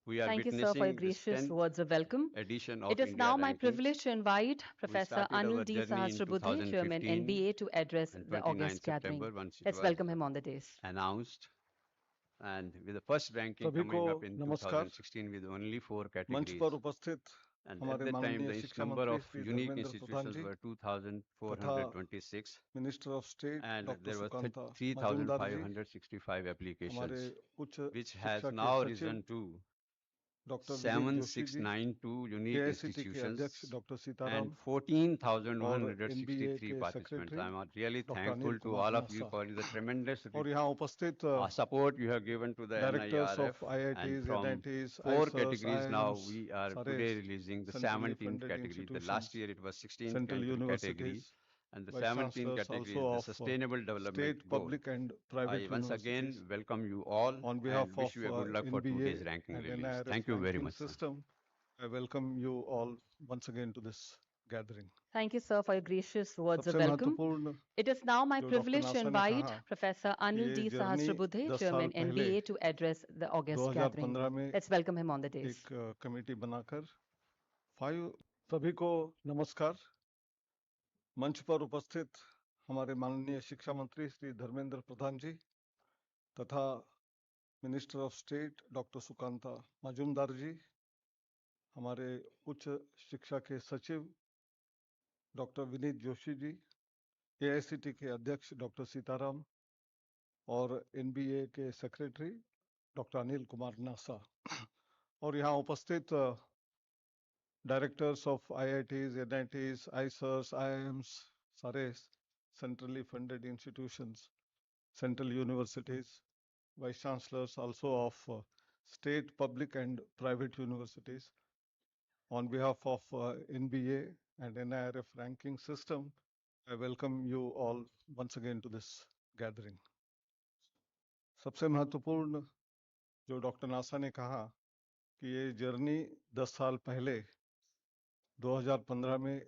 we are Thank you, sir, for your witnessing this gracious 10th words of welcome. edition of It is India now my Rankings. privilege to invite Professor started our Anil D. journey in Sahasrabudhe, Chairman 2015 NBA, to address and the 29th August gathering. September once it Let's was welcome him on the dais. announced, and with the first ranking सभी coming को up in नमस्कार। 2016 with only 4 मंच categories. पर उपस्थित And at हमारे that time, माननीय the शिक्षा number मंत्री of Shri unique Dharmendra Pradhan institutions ji were 2,426, minister of state and doctor there were Sukanta Majumdar ji 3,565 हमारे applications, उच्च which शिक्षा has के now सचिव risen to doctor Vineet Joshi ji 7,692 unique AICTE के अध्यक्ष institutions डॉक्टर and सीताराम और NBA 14,163 के participants. Secretary I'm really doctor thankful Anil to Kumar all of you NASA for the tremendous और यहाँ उपस्थित support you have given to the directors NIRF. Of And IITs, from NITs, 4 ISRs, categories now, AIIMS, we are सारे today releasing the centrally 17th funded category. The last institutions, year it was 16th central category, universities, and the vice 17th chancellors category also is the of Sustainable Development state, Goal. public and private I once again universities. welcome you all On behalf and wish of you a good luck for NBA today's ranking and release. NIRF Thank you very ranking much, sir. system, I welcome you all once again to this gathering. Thank you, sir, for your gracious words of सबसे welcome. महत्वपूर्ण It is now my जो privilege doctor to NASA ने invite कहा Professor Anil ये D. Journey Sahasrabudhe, 10 साल Chairman पहले NBA, to address the August gathering. 2015 में Let's welcome him on the dais. एक कमेटी बनाकर 5 सभी को नमस्कार। मंच पर उपस्थित हमारे माननीय शिक्षा मंत्री श्री धर्मेंद्र प्रधान जी तथा minister of state doctor Sukanta Majumdar ji, हमारे उच्च शिक्षा के सचिव डॉक्टर विनीत जोशी जी, AICTE के अध्यक्ष डॉक्टर सीताराम और NBA के सेक्रेटरी डॉक्टर अनिल कुमार नासा और यहाँ उपस्थित directors of IITs, NITs, ISRs, AIIMS, सारे centrally funded institutions, central universities, vice chancellors also of state, public and private universities. On behalf of NBA and NIRF ranking system, I welcome you all once again to this gathering. सबसे महत्वपूर्ण जो doctor NASA ने कहा कि ये journey 10 साल पहले 2015 में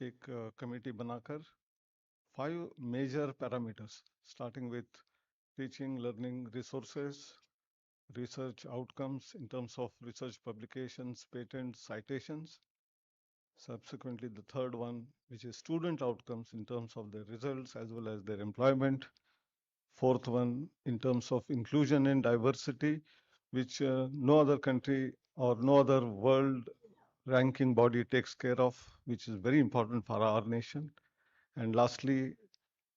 एक कमेटी बनाकर 5 major parameters starting with teaching, learning, resources, research outcomes in terms of research publications, patents, citations. Subsequently, the third one, which is student outcomes in terms of their results as well as their employment. Fourth one, in terms of inclusion and diversity, which no other country or no other world ranking body takes care of, which is very important for our nation. And lastly,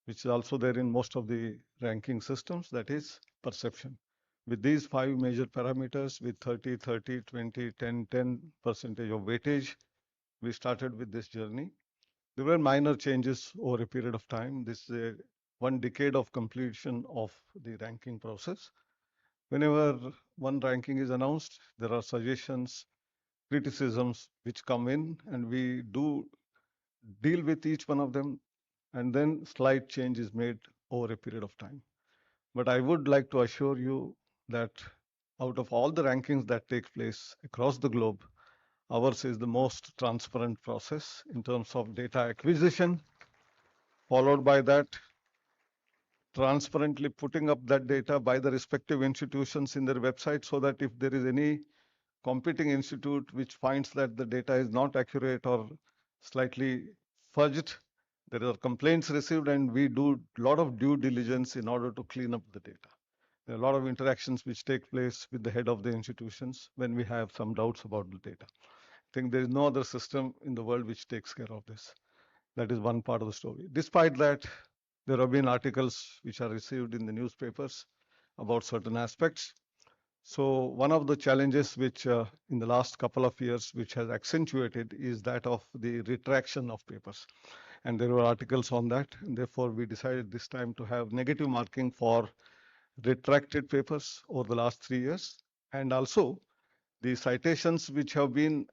which is also there in most of the ranking systems, that is perception. With these 5 major parameters, with 30, 30, 20, 10, 10% of weightage, we started with this journey. There were minor changes over a period of time. This is one decade of completion of the ranking process. Whenever one ranking is announced, there are suggestions, criticisms which come in, and we do deal with each one of them, and then slight change is made over a period of time. But I would like to assure you that out of all the rankings that take place across the globe, ours is the most transparent process in terms of data acquisition, followed by that transparently putting up that data by the respective institutions in their website, so that if there is any competing institute which finds that the data is not accurate or slightly fudged, there are complaints received, and we do a lot of due diligence in order to clean up the data. There are a lot of interactions which take place with the head of the institutions when we have some doubts about the data. I think there is no other system in the world which takes care of this. That is one part of the story. Despite that, there have been articles which are received in the newspapers about certain aspects. So one of the challenges which in the last couple of years which has accentuated is that of the retraction of papers. And there were articles on that. And therefore, we decided this time to have negative marking for retracted papers over the last 3 years. And also the citations which have been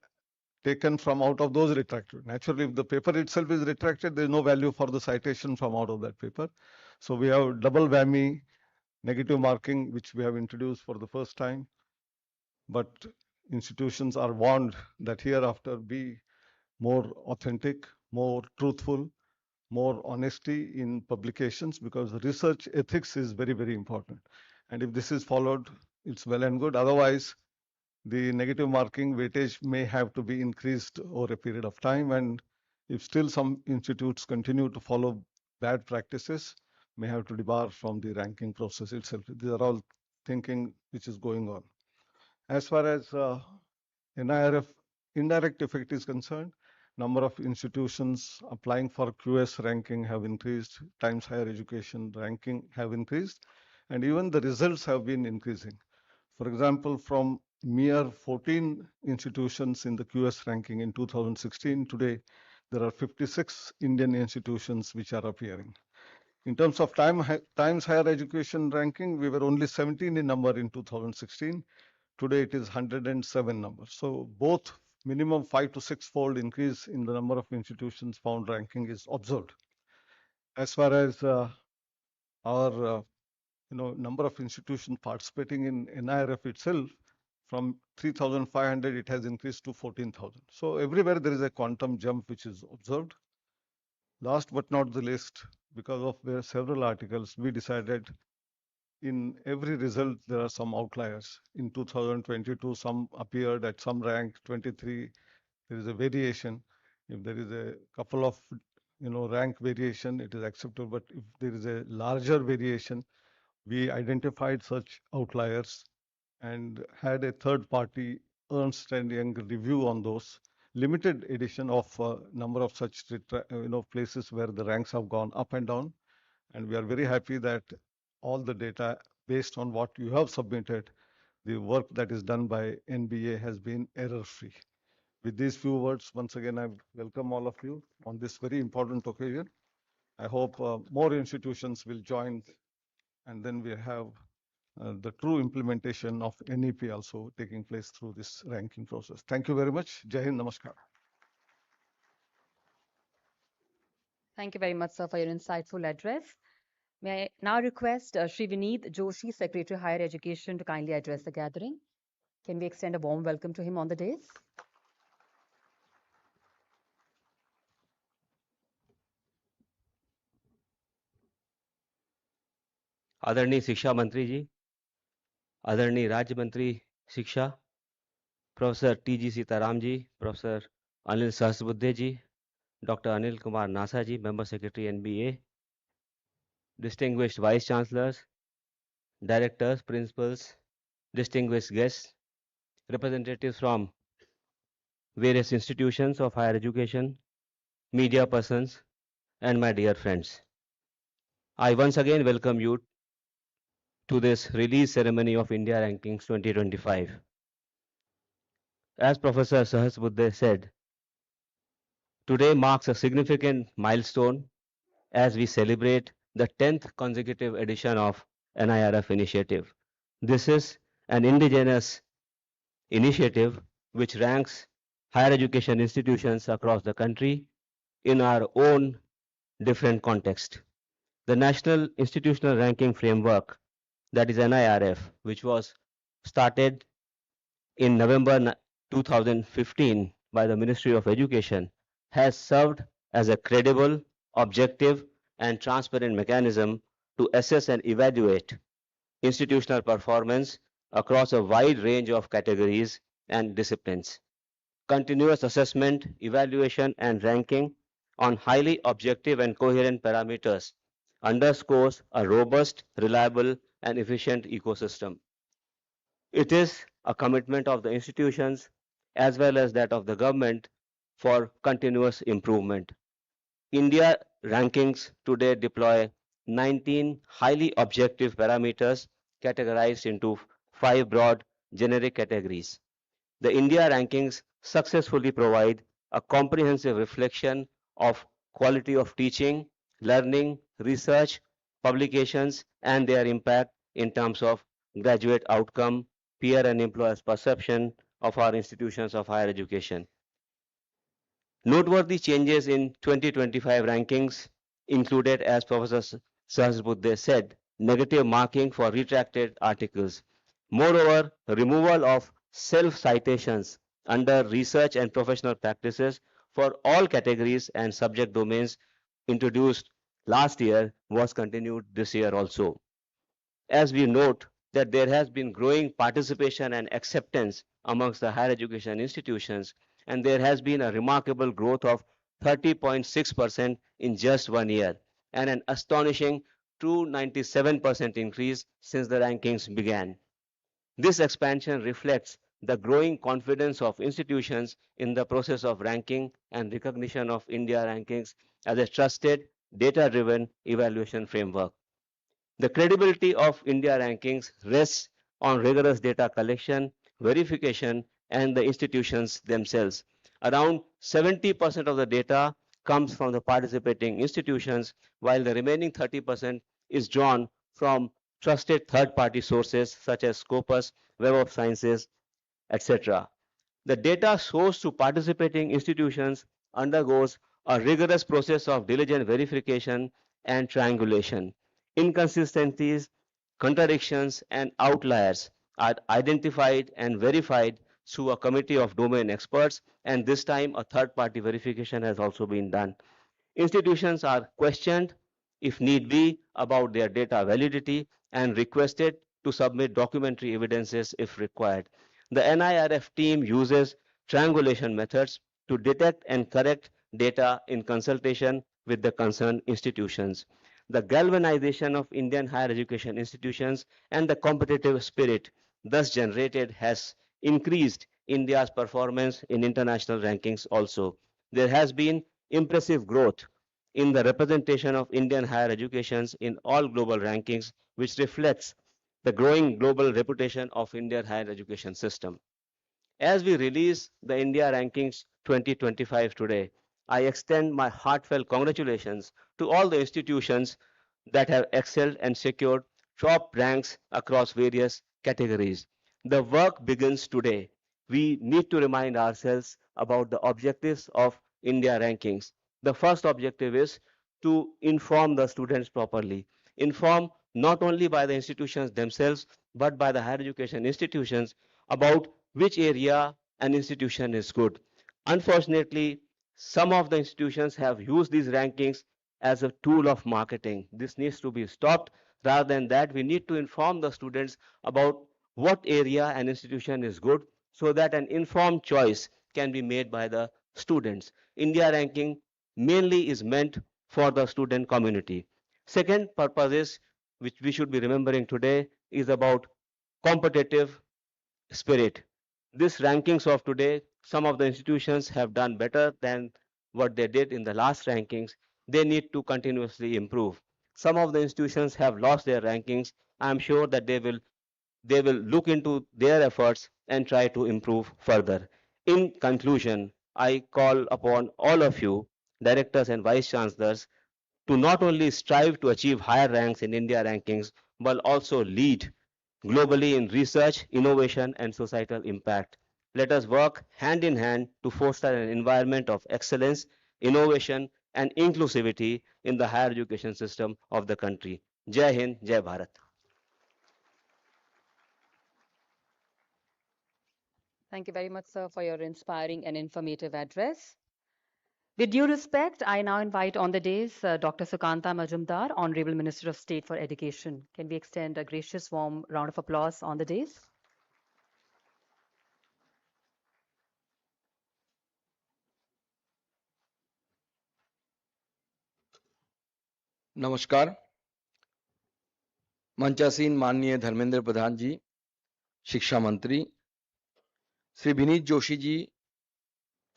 taken from out of those retracted. Naturally, if the paper itself is retracted, there is no value for the citation from out of that paper. So we have double whammy negative marking, which we have introduced for the first time. But institutions are warned that hereafter be more authentic, more truthful, more honesty in publications, because research ethics is very, very important. And if this is followed, it's well and good. Otherwise, the negative marking weightage may have to be increased over a period of time. And if still some institutes continue to follow bad practices, may have to debar from the ranking process itself. These are all thinking which is going on. As far as NIRF indirect effect is concerned, number of institutions applying for QS ranking have increased, Times Higher Education ranking have increased, and even the results have been increasing. For example, from mere 14 institutions in the QS ranking in 2016, today there are 56 Indian institutions which are appearing. In terms of Times Higher Education ranking, we were only 17 in number in 2016. Today it is 107 numbers. So both minimum 5 to 6-fold increase in the number of institutions found ranking is observed. As far as our number of institutions participating in NIRF itself, from 3,500 it has increased to 14,000. So everywhere there is a quantum jump which is observed. Last but not the least, because of the several articles, we decided in every result there are some outliers. In 2022, some appeared at some rank, 23, there is a variation. If there is a couple of rank variation, it is acceptable. But if there is a larger variation, we identified such outliers and had a third party Ernst & Young review on those. Limited edition of number of such places where the ranks have gone up and down. And we are very happy that all the data based on what you have submitted, the work that is done by NBA has been error-free. With these few words, once again, I welcome all of you on this very important occasion. I hope more institutions will join, and then we have the true implementation of NEP also taking place through this ranking process. Thank you very much. Jai Hind, Namaskar. Thank you very much, sir, for your insightful address. May I now request Shri Vineet Joshi, Secretary Higher Education, to kindly address the gathering. Can we extend a warm welcome to him on the dais? आदरणीय शिक्षा मंत्री जी, आदरणीय राज्य मंत्री शिक्षा professor T G. Sitaram ji, professor Anil Sahasrabudhe ji, doctor Anil Kumar Nasa ji, member secretary NBA, distinguished vice chancellors, directors, principals, distinguished guests, representatives from various institutions of higher education, media persons, and my dear friends. I once again welcome you to this release ceremony of India Rankings 2025. As Professor Sahasbuddhe said, today marks a significant milestone as we celebrate the 10th consecutive edition of NIRF initiative. This is an indigenous initiative which ranks higher education institutions across the country in our own different context. The National Institutional Ranking Framework, that is NIRF, which was started in November 2015 by the Ministry of Education, has served as a credible, objective, and transparent mechanism to assess and evaluate institutional performance across a wide range of categories and disciplines. Continuous assessment, evaluation, and ranking on highly objective and coherent parameters underscores a robust, reliable, and efficient ecosystem. It is a commitment of the institutions as well as that of the government for continuous improvement. India rankings today deploy 19 highly objective parameters categorized into 5 broad generic categories. The India rankings successfully provide a comprehensive reflection of quality of teaching, learning, research, publications, and their impact in terms of graduate outcome, peer and employers' perception of our institutions of higher education. Noteworthy changes in 2025 rankings included, as Professor Sahasrabudhe said, negative marking for retracted articles. Moreover, removal of self-citations under research and professional practices for all categories and subject domains introduced last year was continued this year also. As we note that there has been growing participation and acceptance amongst the higher education institutions, and there has been a remarkable growth of 30.6% in just 1 year, and an astonishing 297% increase since the rankings began. This expansion reflects the growing confidence of institutions in the process of ranking and recognition of India rankings as a trusted, data-driven evaluation framework. The credibility of India rankings rests on rigorous data collection, verification, and the institutions themselves. Around 70% of the data comes from the participating institutions, while the remaining 30% is drawn from trusted third-party sources such as Scopus, Web of Sciences, etc. The data sourced to participating institutions undergoes a rigorous process of diligent verification and triangulation. Inconsistencies, contradictions, and outliers are identified and verified through a committee of domain experts, and this time a third party verification has also been done. Institutions are questioned, if need be, about their data validity and requested to submit documentary evidences if required. The NIRF team uses triangulation methods to detect and correct data in consultation with the concerned institutions. The galvanization of Indian higher education institutions and the competitive spirit thus generated has increased India's performance in international rankings also. There has been impressive growth in the representation of Indian higher educations in all global rankings, which reflects the growing global reputation of Indian higher education system. As we release the India Rankings 2025 today, I extend my heartfelt congratulations to all the institutions that have excelled and secured top ranks across various categories. The work begins today. We need to remind ourselves about the objectives of India rankings. The first objective is to inform the students properly. Inform not only by the institutions themselves, but by the higher education institutions about which area an institution is good. Unfortunately, some of the institutions have used these rankings as a tool of marketing. This needs to be stopped. Rather than that, we need to inform the students about what area an institution is good so that an informed choice can be made by the students. India ranking mainly is meant for the student community. Second purpose is, which we should be remembering today, is about competitive spirit. This rankings of today, some of the institutions have done better than what they did in the last rankings. They need to continuously improve. Some of the institutions have lost their rankings. I am sure that they will look into their efforts and try to improve further. In conclusion, I call upon all of you, directors and vice chancellors, to not only strive to achieve higher ranks in India rankings, but also lead globally in research, innovation, and societal impact. Let us work hand in hand to foster an environment of excellence, innovation, and inclusivity in the higher education system of the country. Jai Hind, Jai Bharat. Thank you very much, sir, for your inspiring and informative address. With due respect, I now invite on the dais Dr. Sukanta Majumdar, Honorable Minister of State for Education. Can we extend a gracious warm round of applause on the dais? नमस्कार। मंचासीन माननीय धर्मेंद्र प्रधान जी, शिक्षा मंत्री, श्री विनीत जोशी जी,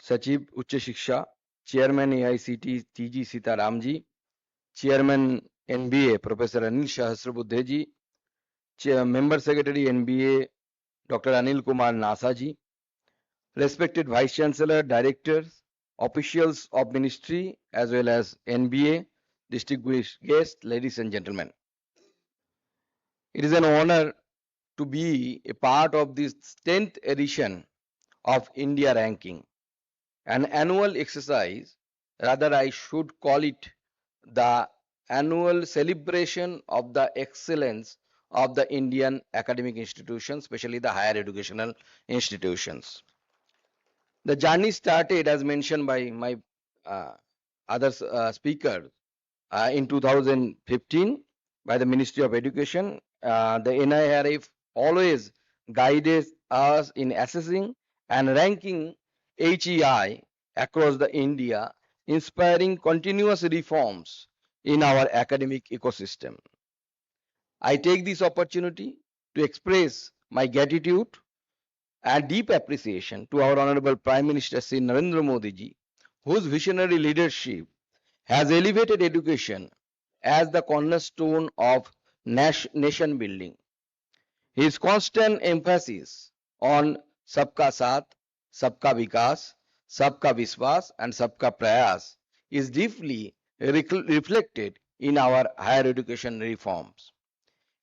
सचिव उच्च शिक्षा, chairman AICT TG Sitaram ji, chairman NBA professor Anil Sahasrabudhe ji, member secretary NBA Dr. Anil Kumar Nasa ji, respected Vice Chancellor, Directors, officials of Ministry as well as NBA, distinguished guests, ladies and gentlemen. It is an honor to be a part of this 10th edition of India Ranking, an annual exercise, rather I should call it the annual celebration of the excellence of the Indian academic institutions, especially the higher educational institutions. The journey started, as mentioned by my other speakers, in 2015 by the Ministry of Education. The NIRF always guided us in assessing and ranking HEI across the India, inspiring continuous reforms in our academic ecosystem. I take this opportunity to express my gratitude and deep appreciation to our Honorable Prime Minister Sri Narendra Modi ji, whose visionary leadership has elevated education as the cornerstone of nation building. His constant emphasis on Sabka Saath, Sabka Vikas, Sabka Viswas and Sabka Prayas is deeply reflected in our higher education reforms.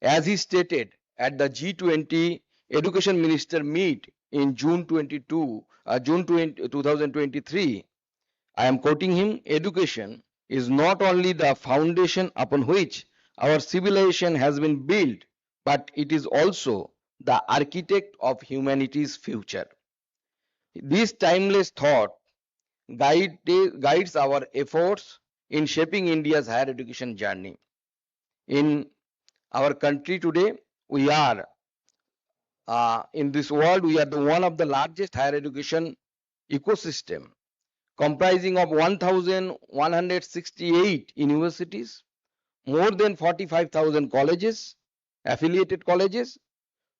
As he stated at the G20 Education Minister meet in June 2023, I am quoting him, education is not only the foundation upon which our civilization has been built, but it is also the architect of humanity's future. This timeless thought guides our efforts in shaping India's higher education journey. In our country today, we are in this world, we are the one of the largest higher education ecosystem, comprising of 1,168 universities, more than 45,000 colleges, affiliated colleges,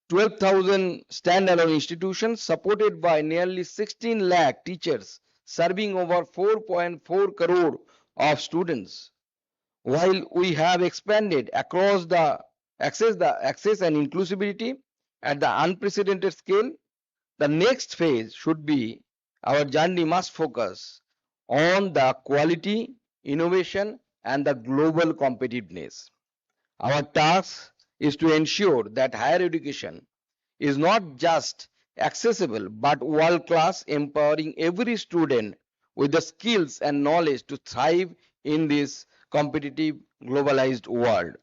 12,000 standalone institutions supported by nearly 16 lakh teachers serving over 4.4 crore of students. While we have expanded across the access and inclusivity at the unprecedented scale, the next phase should be our journey must focus on the quality, innovation, and the global competitiveness. Our task is to ensure that higher education is not just accessible but world class, empowering every student with the skills and knowledge to thrive in this competitive globalized world.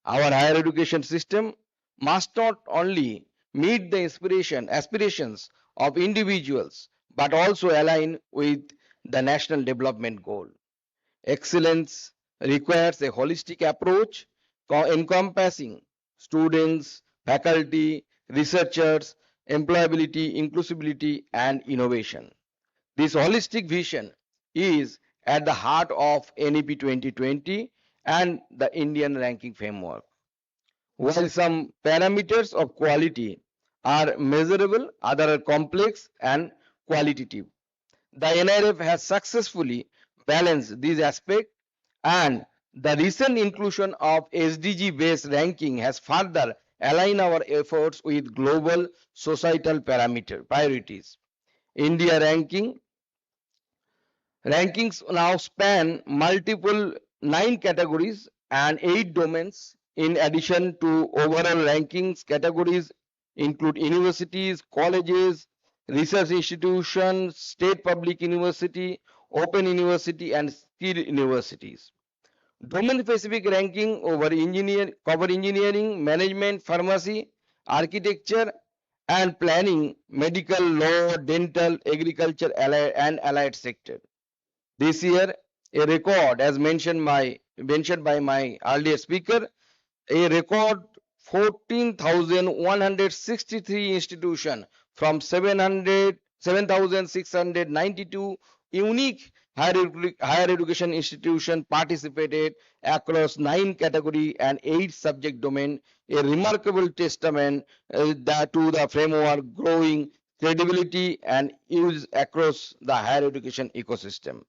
Our higher education system must not only meet the aspirations of individuals but also align with the national development goal. Excellence requires a holistic approach encompassing students, faculty, researchers, employability, inclusivity, and innovation. This holistic vision is at the heart of NEP 2020 and the Indian ranking framework. While some parameters of quality are measurable, others are complex and qualitative. The NIRF has successfully balanced these aspects, and the recent inclusion of SDG-based ranking has further aligned our efforts with global societal priorities. India rankings now span multiple 9 categories and 8 domains. In addition to overall rankings, categories include universities, colleges, research institutions, state public university, open university, and skill universities. Domain-specific ranking cover engineering, management, pharmacy, architecture, and planning, medical, law, dental, agriculture, and allied sector. This year, a record, as mentioned by my earlier speaker, a record 14,163 institutions from 7,692 unique higher education institutions participated across 9 category and 8 subject domain, a remarkable testament to the framework growing credibility and use across the higher education ecosystem.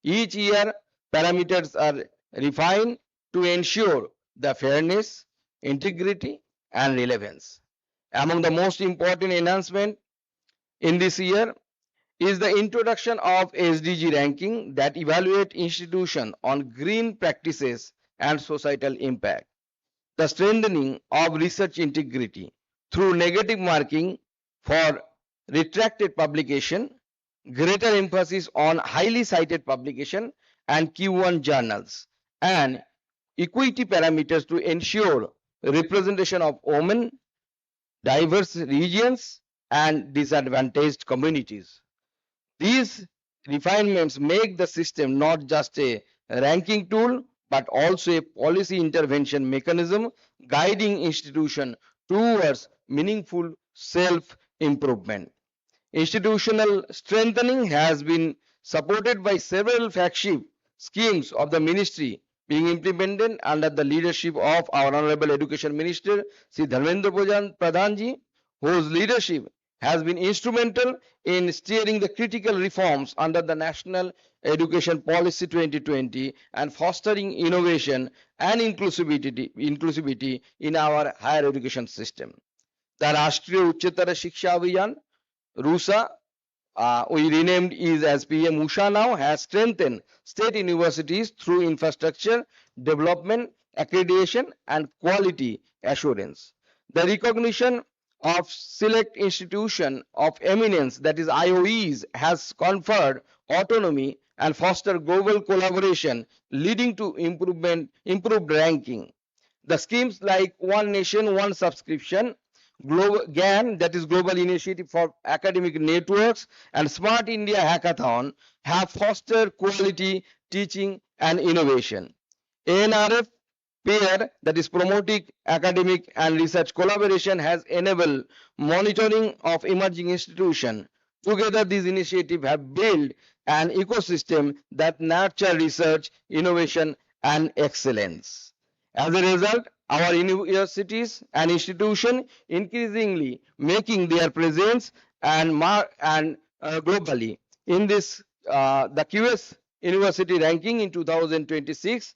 Each year, parameters are refined to ensure the fairness, integrity, and relevance. Among the most important enhancements in this year is the introduction of SDG ranking that evaluate institutions on green practices and societal impact. The strengthening of research integrity through negative marking for retracted publication, greater emphasis on highly cited publication and Q1 journals, and equity parameters to ensure representation of women, diverse regions, and disadvantaged communities. These refinements make the system not just a ranking tool, but also a policy intervention mechanism guiding institutions towards meaningful self-improvement. Institutional strengthening has been supported by several flagship schemes of the ministry being implemented under the leadership of our Honorable Education Minister, Sri Dharmendra Pradhan ji, whose leadership has been instrumental in steering the critical reforms under the National Education Policy 2020 and fostering innovation and inclusivity in our higher education system. The Rashtriya Uchchatar Shiksha Abhiyan, RUSA, we renamed is as PM Usha now, has strengthened state universities through infrastructure, development, accreditation, and quality assurance. The recognition of select institution of eminence, that is IOEs, has conferred autonomy and foster global collaboration, leading to improved ranking. The schemes like One Nation, One Subscription, GAN, that is Global Initiative for Academic Networks, and Smart India Hackathon have fostered quality teaching and innovation. NRF PAIR, that is Promoting Academic and Research Collaboration, has enabled monitoring of emerging institutions. Together, these initiatives have built an ecosystem that nurtures research, innovation, and excellence. As a result, our universities and institutions increasingly making their presence and globally. In this, the QS University ranking in 2026,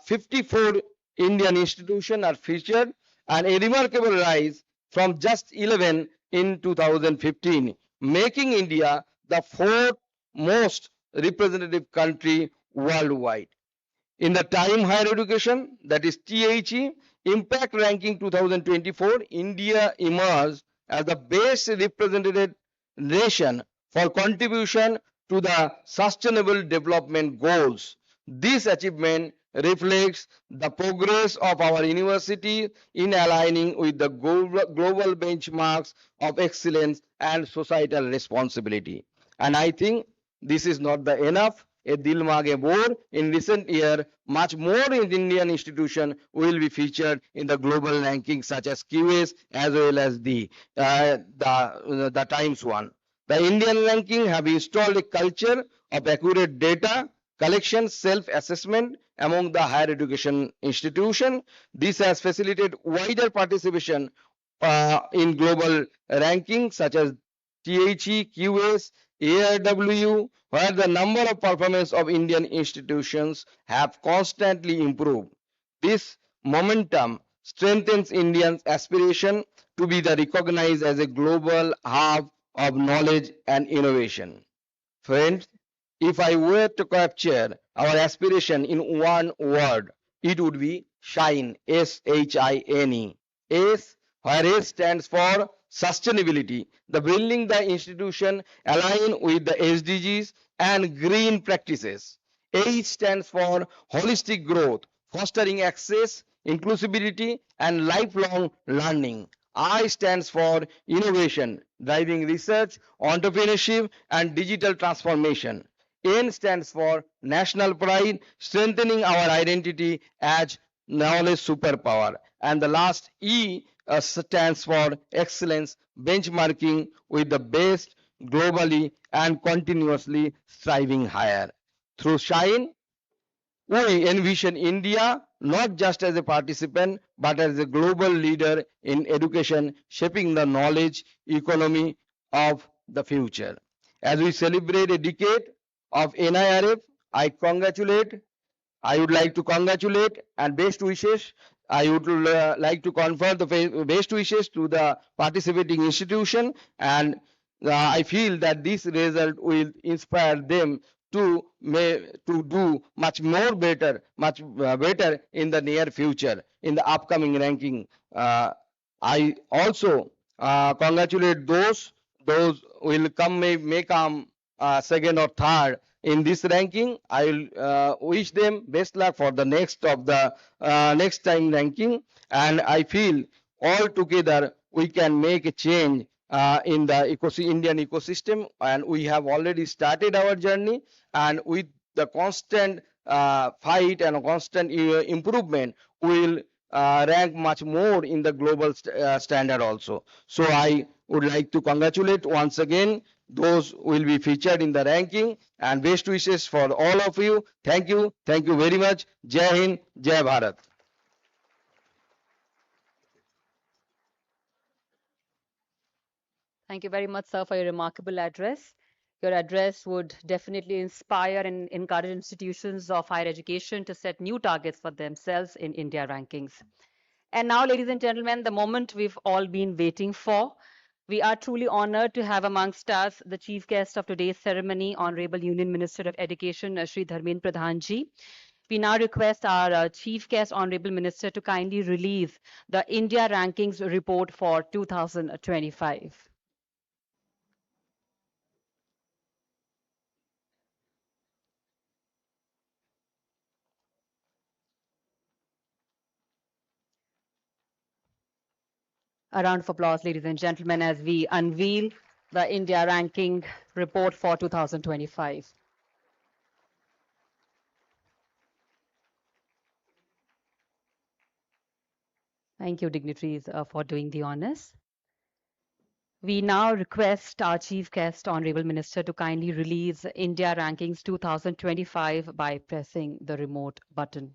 54 Indian institutions are featured, and a remarkable rise from just 11 in 2015, making India the fourth most representative country worldwide. In the Time Higher Education, that is THE, Impact Ranking 2024, India emerged as the best represented nation for contribution to the Sustainable Development Goals. This achievement reflects the progress of our university in aligning with the global benchmarks of excellence and societal responsibility. And I think this is not the enough. A Dil Maage Bor, in recent year, much more Indian institution will be featured in the global rankings such as QS as well as the Times one. The Indian ranking have installed a culture of accurate data collection, self-assessment among the higher education institution. This has facilitated wider participation in global rankings such as THE, QS, AIW, where the number of performance of Indian institutions have constantly improved. This momentum strengthens India's aspiration to be recognized as a global hub of knowledge and innovation. Friends, if I were to capture our aspiration in one word, it would be SHINE, S-H-I-N-E. S, where S stands for sustainability, the building the institution align with the SDGs and green practices. H stands for holistic growth, fostering access, inclusivity, and lifelong learning. I stands for innovation, driving research, entrepreneurship, and digital transformation. N stands for national pride, strengthening our identity as knowledge superpower. And the last E stands for excellence, benchmarking with the best globally and continuously striving higher. Through Shine, we envision India not just as a participant but as a global leader in education, shaping the knowledge economy of the future. As we celebrate a decade of NIRF, I would like to congratulate and best wishes. I would like to confer the best wishes to the participating institution, and I feel that this result will inspire them to do much more better, much better in the near future in the upcoming ranking. I also congratulate those will come may come second or third in this ranking. I will wish them best luck for the next next time ranking, and I feel all together we can make a change in the Indian ecosystem, and we have already started our journey, and with the constant fight and constant improvement, we will rank much more in the global standard also. So I would like to congratulate once again those will be featured in the ranking, and best wishes for all of you. Thank you very much. Jai Hind, Jai Bharat. Thank you very much, sir, for your remarkable address. Your address would definitely inspire and encourage institutions of higher education to set new targets for themselves in India rankings. And now, ladies and gentlemen, the moment we've all been waiting for. We are truly honored to have amongst us the chief guest of today's ceremony, Honorable Union Minister of Education, Shri Dharmendra Pradhan ji. We now request our chief guest, Honorable Minister, to kindly release the India Rankings report for 2025. A round of applause, ladies and gentlemen, as we unveil the India Ranking report for 2025. Thank you, dignitaries, for doing the honors. We now request our chief guest, Honorable Minister, to kindly release India Rankings 2025 by pressing the remote button.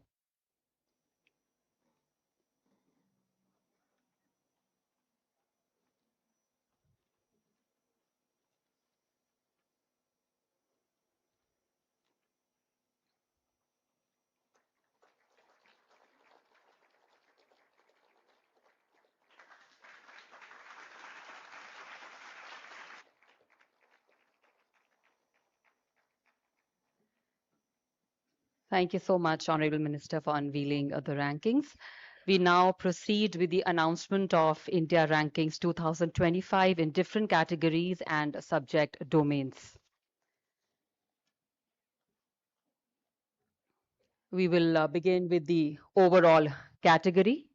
Thank you so much, Honorable Minister, for unveiling the rankings. We now proceed with the announcement of India Rankings 2025 in different categories and subject domains. We will begin with the overall category.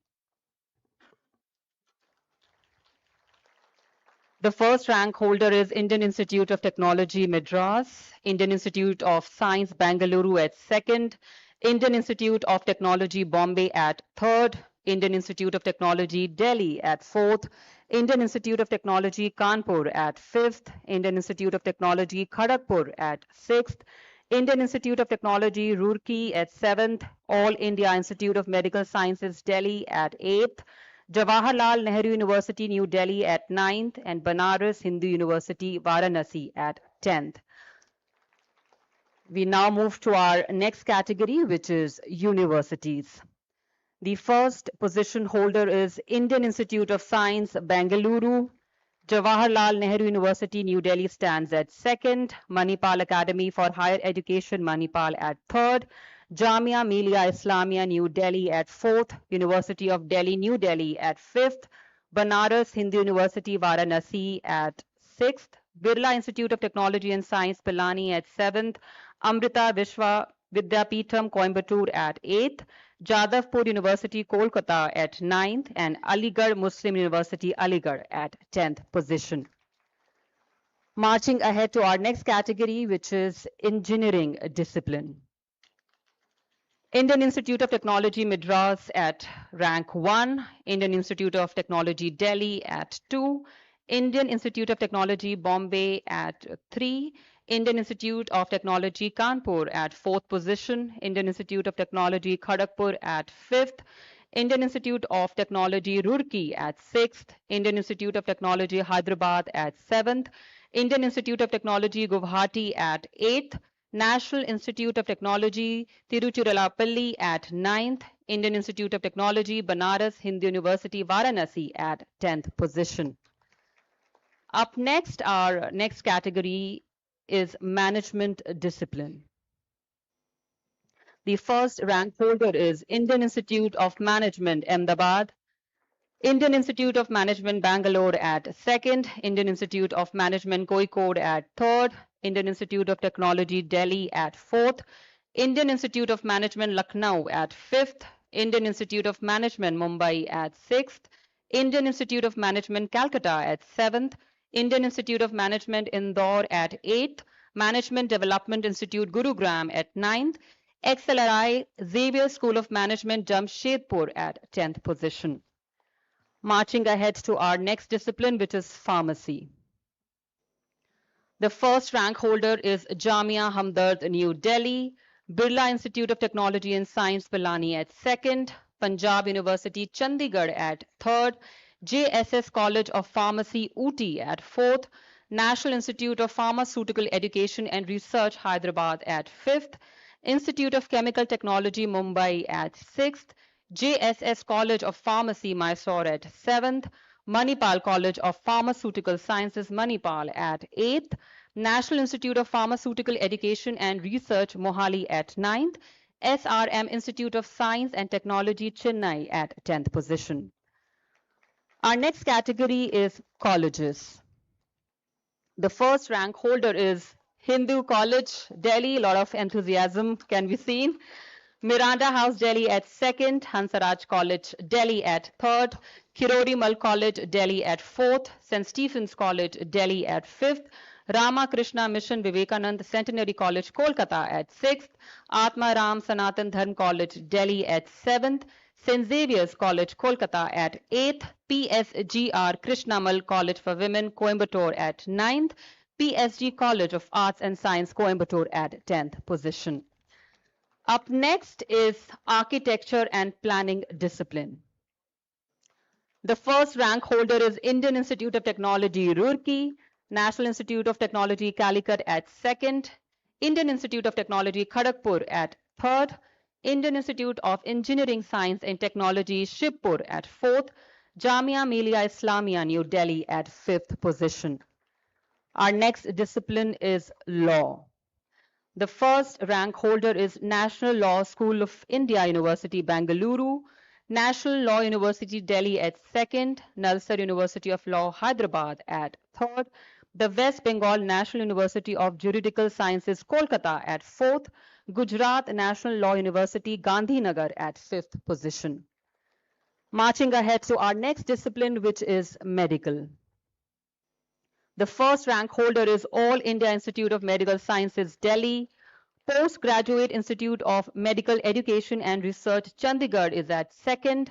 The first rank holder is Indian Institute of Technology, Madras, Indian Institute of Science, Bangalore at second, Indian Institute of Technology, Bombay at third, Indian Institute of Technology, Delhi at fourth, Indian Institute of Technology, Kanpur at fifth, Indian Institute of Technology, Kharagpur at sixth, Indian Institute of Technology, Roorkee at seventh, All India Institute of Medical Sciences, Delhi at eighth, Jawaharlal Nehru University, New Delhi at 9th, and Banaras Hindu University, Varanasi at 10th. We now move to our next category, which is universities. The first position holder is Indian Institute of Science, Bangalore. Jawaharlal Nehru University, New Delhi stands at second. Manipal Academy for Higher Education, Manipal at third. Jamia Millia Islamia, New Delhi at fourth, University of Delhi, New Delhi at fifth, Banaras Hindu University, Varanasi at sixth, Birla Institute of Technology and Science, Pilani at seventh, Amrita Vishwa Vidyapeetham, Coimbatore at eighth, Jadavpur University, Kolkata at ninth, and Aligarh Muslim University, Aligarh at 10th position. Marching ahead to our next category, which is engineering discipline. Indian Institute of Technology Madras at rank 1, Indian Institute of Technology Delhi at 2, Indian Institute of Technology Bombay at 3, Indian Institute of Technology Kanpur at 4th position, Indian Institute of Technology Kharagpur at 5th, Indian Institute of Technology Roorkee at 6th, Indian Institute of Technology Hyderabad at 7th, Indian Institute of Technology Guwahati at 8th, National Institute of Technology Tiruchirappalli at 9th, Indian Institute of Technology Banaras Hindu University Varanasi at 10th position. Up next, our next category is management discipline. The first rank holder is Indian Institute of Management Ahmedabad, Indian Institute of Management Bangalore at 2nd, Indian Institute of Management Kozhikode at 3rd, Indian Institute of Technology Delhi at 4th, Indian Institute of Management Lucknow at 5th, Indian Institute of Management Mumbai at 6th, Indian Institute of Management Calcutta at 7th, Indian Institute of Management Indore at 8th, Management Development Institute Gurugram at 9th, XLRI Xavier School of Management Jamshedpur at 10th position. Marching ahead to our next discipline, which is pharmacy. The first rank holder is Jamia Hamdard, New Delhi, Birla Institute of Technology and Science, Pilani at 2nd, Punjab University, Chandigarh at 3rd, JSS College of Pharmacy, Ooty at 4th, National Institute of Pharmaceutical Education and Research, Hyderabad at 5th, Institute of Chemical Technology, Mumbai at 6th, JSS College of Pharmacy, Mysore at 7th, Manipal College of Pharmaceutical Sciences, Manipal at 8th, National Institute of Pharmaceutical Education and Research, Mohali at 9th, SRM Institute of Science and Technology, Chennai at 10th position. Our next category is colleges. The first rank holder is Hindu College, Delhi. A lot of enthusiasm can be seen. Miranda House, Delhi at 2nd, Hansaraj College, Delhi at 3rd, Kirori Mal College, Delhi at 4th, St. Stephen's College, Delhi at 5th, Ramakrishna Mission Vivekanand Centenary College, Kolkata at 6th, Atma Ram Sanatan Dharm College, Delhi at 7th, St. Xavier's College, Kolkata at 8th, PSGR Krishnamal College for Women, Coimbatore at 9th, PSG College of Arts and Science, Coimbatore at 10th position. Up next is architecture and planning discipline. The first rank holder is Indian Institute of Technology, Roorkee, National Institute of Technology, Calicut at 2nd, Indian Institute of Technology, Kharagpur at 3rd, Indian Institute of Engineering, Science and Technology, Shibpur at 4th, Jamia Millia Islamia, New Delhi at 5th position. Our next discipline is law. The first rank holder is National Law School of India, University, Bengaluru, National Law University, Delhi at 2nd, Nalsar University of Law, Hyderabad at 3rd, the West Bengal National University of Juridical Sciences, Kolkata at 4th, Gujarat National Law University, Gandhinagar at 5th position. Marching ahead to our next discipline, which is medical. The first rank holder is All India Institute of Medical Sciences, Delhi. Postgraduate Institute of Medical Education and Research, Chandigarh is at 2nd.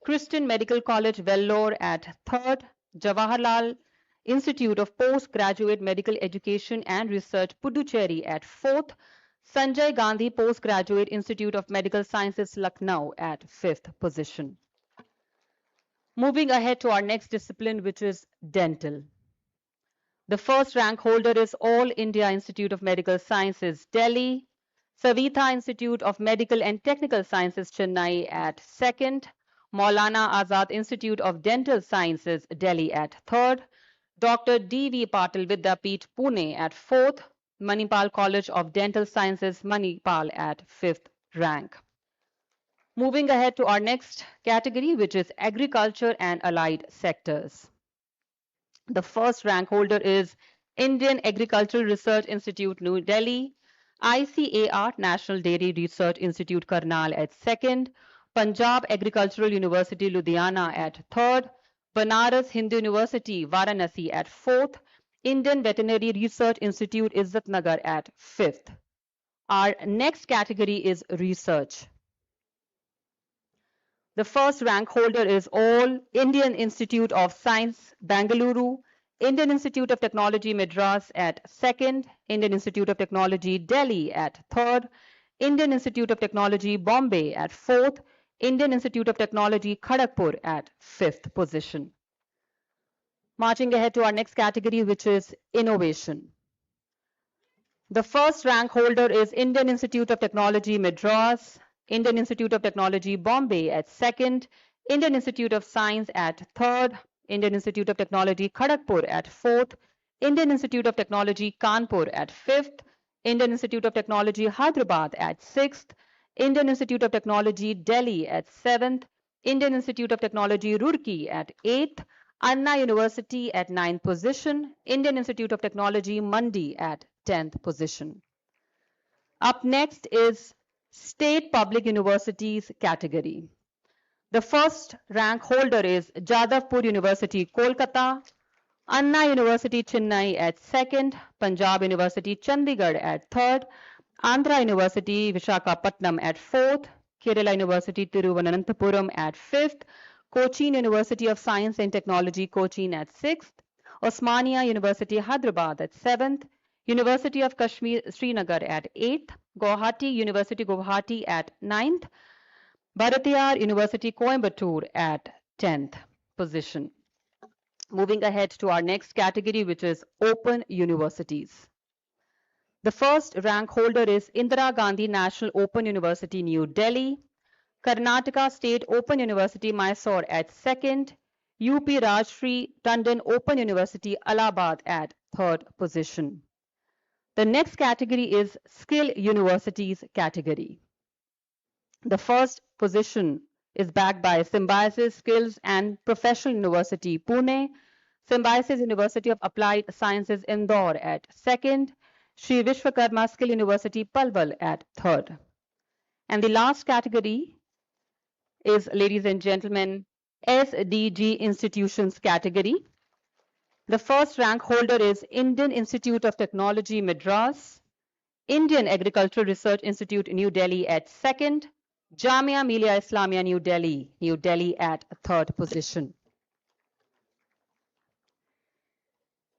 Christian Medical College, Vellore at 3rd. Jawaharlal Institute of Postgraduate Medical Education and Research, Puducherry at 4th. Sanjay Gandhi Postgraduate Institute of Medical Sciences, Lucknow at 5th position. Moving ahead to our next discipline, which is dental. The first rank holder is All India Institute of Medical Sciences, Delhi, Savitha Institute of Medical and Technical Sciences, Chennai at 2nd, Maulana Azad Institute of Dental Sciences, Delhi at 3rd, Dr. D.V. Patil Vidyapeeth, Pune at 4th, Manipal College of Dental Sciences, Manipal at 5th rank. Moving ahead to our next category, which is agriculture and allied sectors. The first rank holder is Indian Agricultural Research Institute, New Delhi, ICAR National Dairy Research Institute, Karnal at 2nd, Punjab Agricultural University, Ludhiana at 3rd, Banaras Hindu University, Varanasi at 4th, Indian Veterinary Research Institute, Izzatnagar at 5th. Our next category is research. The first rank holder is All Indian Institute of Science, Bangalore, Indian Institute of Technology, Madras at 2nd, Indian Institute of Technology, Delhi at 3rd, Indian Institute of Technology, Bombay at 4th, Indian Institute of Technology, Kharagpur at 5th position. Marching ahead to our next category, which is innovation. The first rank holder is Indian Institute of Technology, Madras, Indian Institute of Technology, Bombay at 2nd, Indian Institute of Science at 3rd, Indian Institute of Technology, Kharagpur at 4th, Indian Institute of Technology, Kanpur at 5th, Indian Institute of Technology, Hyderabad at 6th, Indian Institute of Technology, Delhi at 7th, Indian Institute of Technology, Roorkee at 8th, Anna University at 9th position, Indian Institute of Technology, Mandi at 10th position. Up next is State Public Universities category. The first rank holder is Jadavpur University, Kolkata, Anna University, Chennai at 2nd, Punjab University, Chandigarh at 3rd, Andhra University, Visakhapatnam at 4th, Kerala University, Tiruvananthapuram at 5th, Cochin University of Science and Technology, Cochin at 6th, Osmania University, Hyderabad at 7th, University of Kashmir, Srinagar at 8th, Guwahati University, Guwahati at 9th, Bharatiyar University, Coimbatore at 10th position. Moving ahead to our next category, which is open universities. The first rank holder is Indira Gandhi National Open University, New Delhi, Karnataka State Open University, Mysore at 2nd, UP Rajshri Tandon Open University, Allahabad at 3rd position. The next category is Skill Universities category. The first position is backed by Symbiosis Skills and Professional University, Pune, Symbiosis University of Applied Sciences, Indore at 2nd, Sri Vishwakarma Skill University, Palwal at 3rd. And the last category is, ladies and gentlemen, SDG institutions category. The first rank holder is Indian Institute of Technology, Madras, Indian Agricultural Research Institute, New Delhi at 2nd, Jamia Millia Islamia, New Delhi at 3rd position.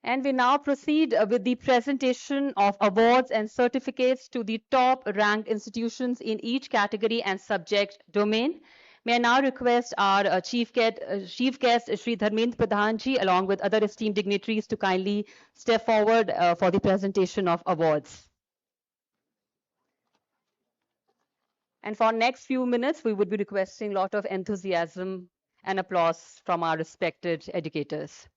And we now proceed with the presentation of awards and certificates to the top ranked institutions in each category and subject domain. May I now request our chief guest, Shri Dharmendra Pradhan ji, along with other esteemed dignitaries, to kindly step forward for the presentation of awards. And for next few minutes, we would be requesting a lot of enthusiasm and applause from our respected educators.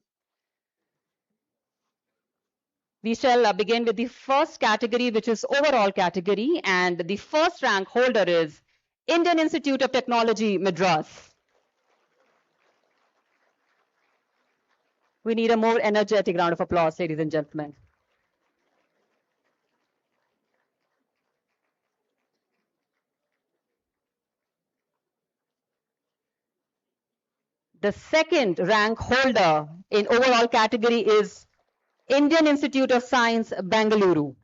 We shall begin with the first category, which is overall category, and the first rank holder is Indian Institute of Technology, Madras. We need a more energetic round of applause, ladies and gentlemen. The second rank holder in overall category is Indian Institute of Science, Bangalore.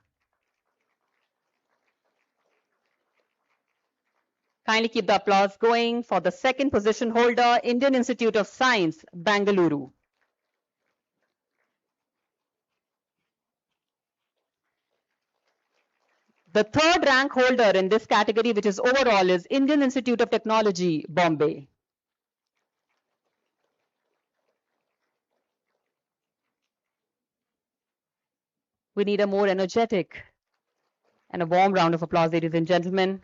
Kindly keep the applause going for the second position holder, Indian Institute of Science, Bangalore. The third rank holder in this category, which is overall, is Indian Institute of Technology, Bombay. We need a more energetic and a warm round of applause, ladies and gentlemen.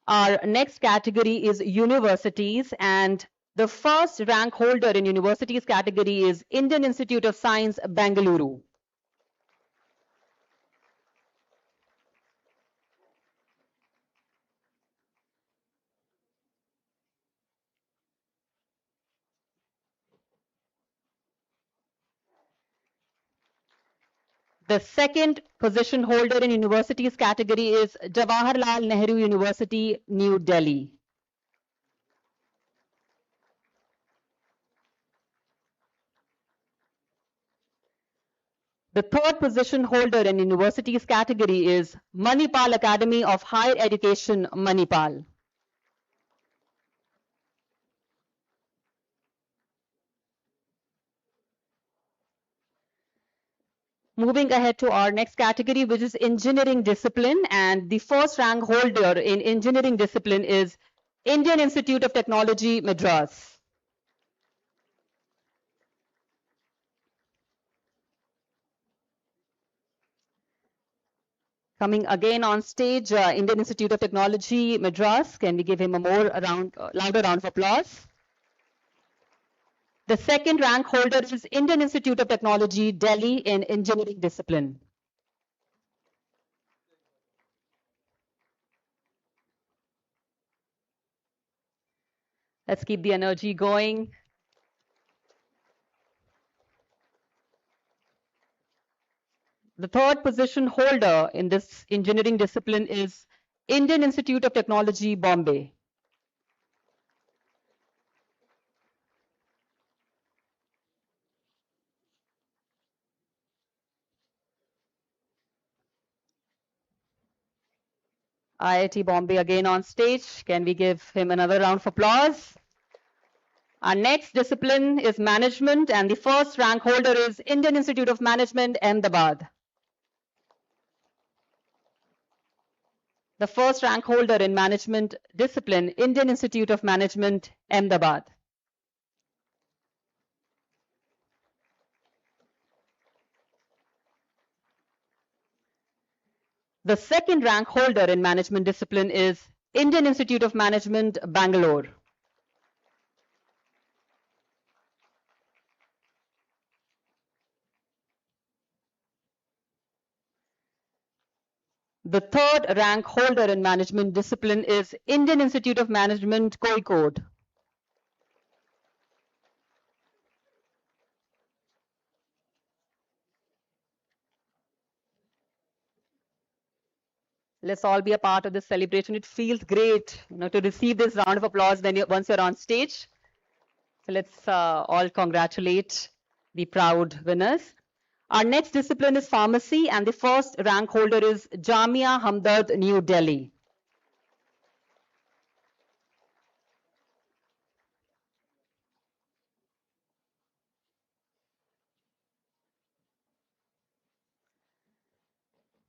Our next category is universities, and the first rank holder in universities category is Indian Institute of Science, Bangalore. The second position holder in universities category is Jawaharlal Nehru University, New Delhi. The third position holder in universities category is Manipal Academy of Higher Education, Manipal. Moving ahead to our next category, which is engineering discipline, and the first rank holder in engineering discipline is Indian Institute of Technology, Madras. Coming again on stage, Indian Institute of Technology, Madras. Can we give him a louder round of applause? The second rank holder is Indian Institute of Technology, Delhi, in engineering discipline. Let's keep the energy going. The third position holder in this engineering discipline is Indian Institute of Technology, Bombay. IIT Bombay again on stage. Can we give him another round of applause? Our next discipline is management, and the first rank holder is Indian Institute of Management, Ahmedabad. The first rank holder in management discipline, Indian Institute of Management, Ahmedabad. The second rank holder in management discipline is Indian Institute of Management, Bangalore. The third rank holder in management discipline is Indian Institute of Management, Kozhikode. Let's all be a part of this celebration. It feels great, to receive this round of applause once you're on stage. So let's all congratulate the proud winners. Our next discipline is pharmacy, and the first rank holder is Jamia Hamdard, New Delhi.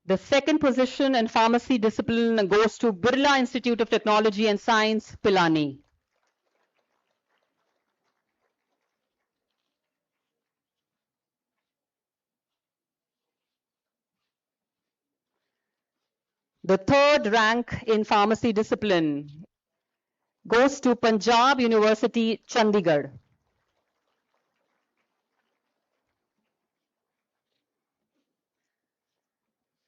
The second position in pharmacy discipline goes to Birla Institute of Technology and Science, Pilani. The third rank in pharmacy discipline goes to Punjab University, Chandigarh.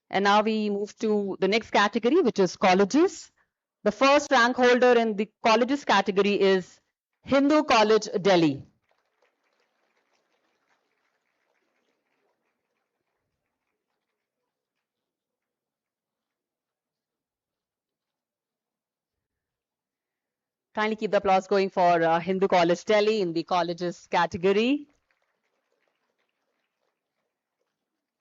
And now we move to the next category, which is colleges. The first rank holder in the colleges category is Hindu College, Delhi. Kindly keep the applause going for Hindu College, Delhi in the colleges category.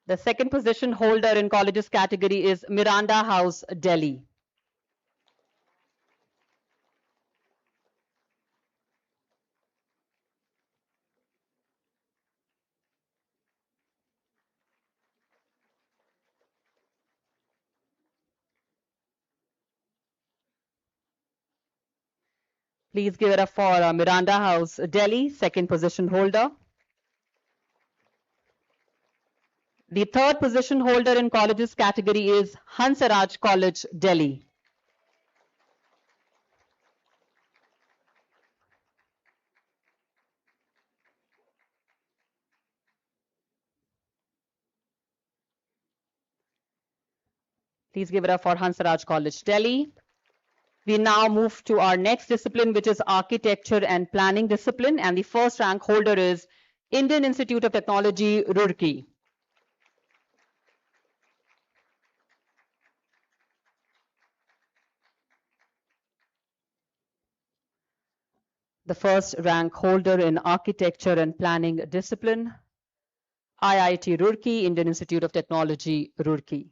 The second position holder in colleges category is Miranda House, Delhi. Please give it up for Miranda House, Delhi, second position holder. The third position holder in colleges category is Hansaraj College, Delhi. Please give it up for Hansaraj College, Delhi. We now move to our next discipline, which is architecture and planning discipline, and the first rank holder is Indian Institute of Technology, Roorkee. The first rank holder in architecture and planning discipline. IIT Roorkee, Indian Institute of Technology, Roorkee.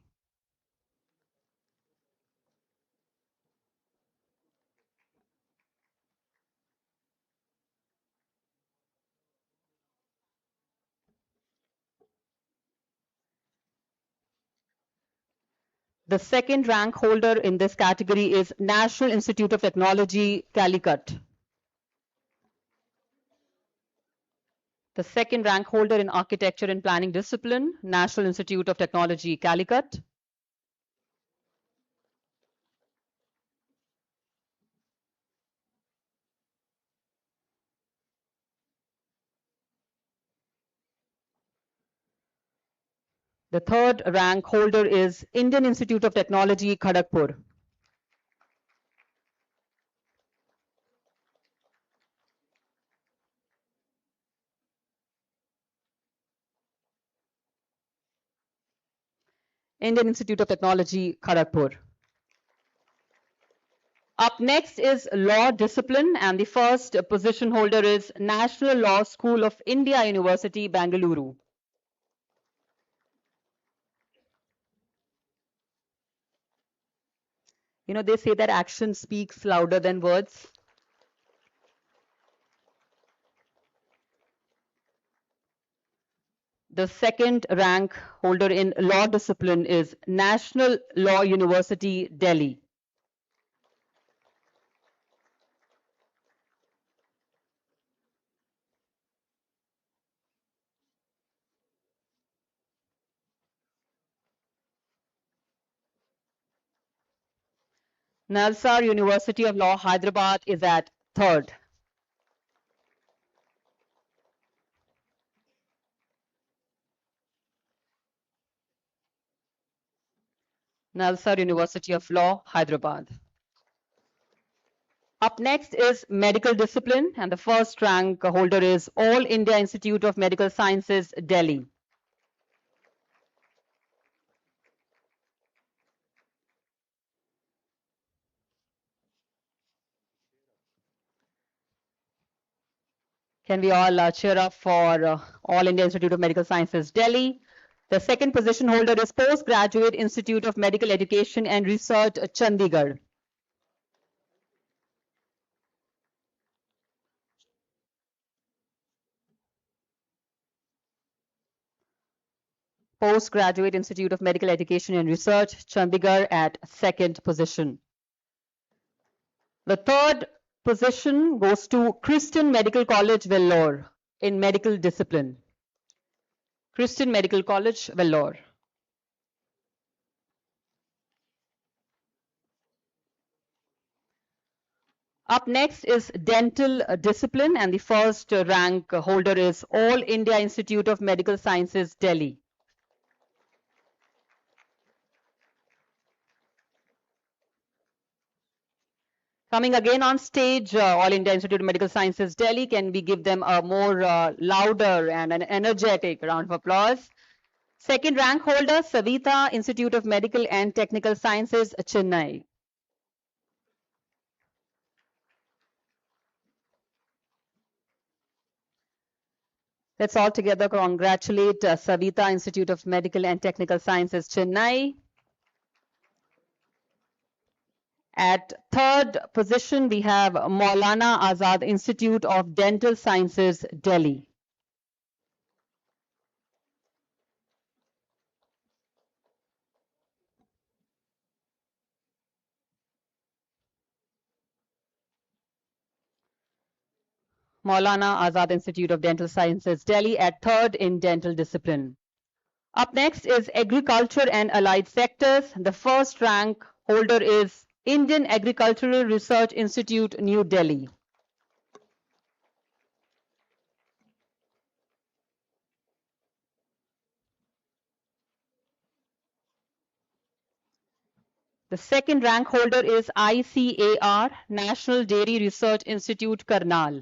The second rank holder in this category is National Institute of Technology, Calicut. The second rank holder in Architecture and Planning discipline, National Institute of Technology, Calicut. The third rank holder is Indian Institute of Technology, Kharagpur. Indian Institute of Technology, Kharagpur. Up next is law discipline, and the first position holder is National Law School of India University, Bangalore. You know, they say that action speaks louder than words. The second rank holder in law discipline is National Law University, Delhi. Nalsar University of Law, Hyderabad is at third. Nalsar University of Law, Hyderabad. Up next is medical discipline, and the first rank holder is All India Institute of Medical Sciences, Delhi. Can we all cheer up for All India Institute of Medical Sciences, Delhi? The second position holder is Postgraduate Institute of Medical Education and Research, Chandigarh. Postgraduate Institute of Medical Education and Research, Chandigarh at second position. The third position goes to Christian Medical College, Vellore in medical discipline. Christian Medical College, Vellore. Up next is dental discipline, and the first rank holder is All India Institute of Medical Sciences, Delhi. Coming again on stage, All India Institute of Medical Sciences, Delhi. Can we give them a more louder and an energetic round of applause? Second rank holder, Savita Institute of Medical and Technical Sciences, Chennai. Let's all together congratulate Savita Institute of Medical and Technical Sciences, Chennai. At third position, we have Maulana Azad Institute of Dental Sciences, Delhi. Maulana Azad Institute of Dental Sciences, Delhi at third in dental discipline. Up next is agriculture and allied sectors. The first rank holder is Indian Agricultural Research Institute, New Delhi. The second rank holder is ICAR, National Dairy Research Institute, Karnal.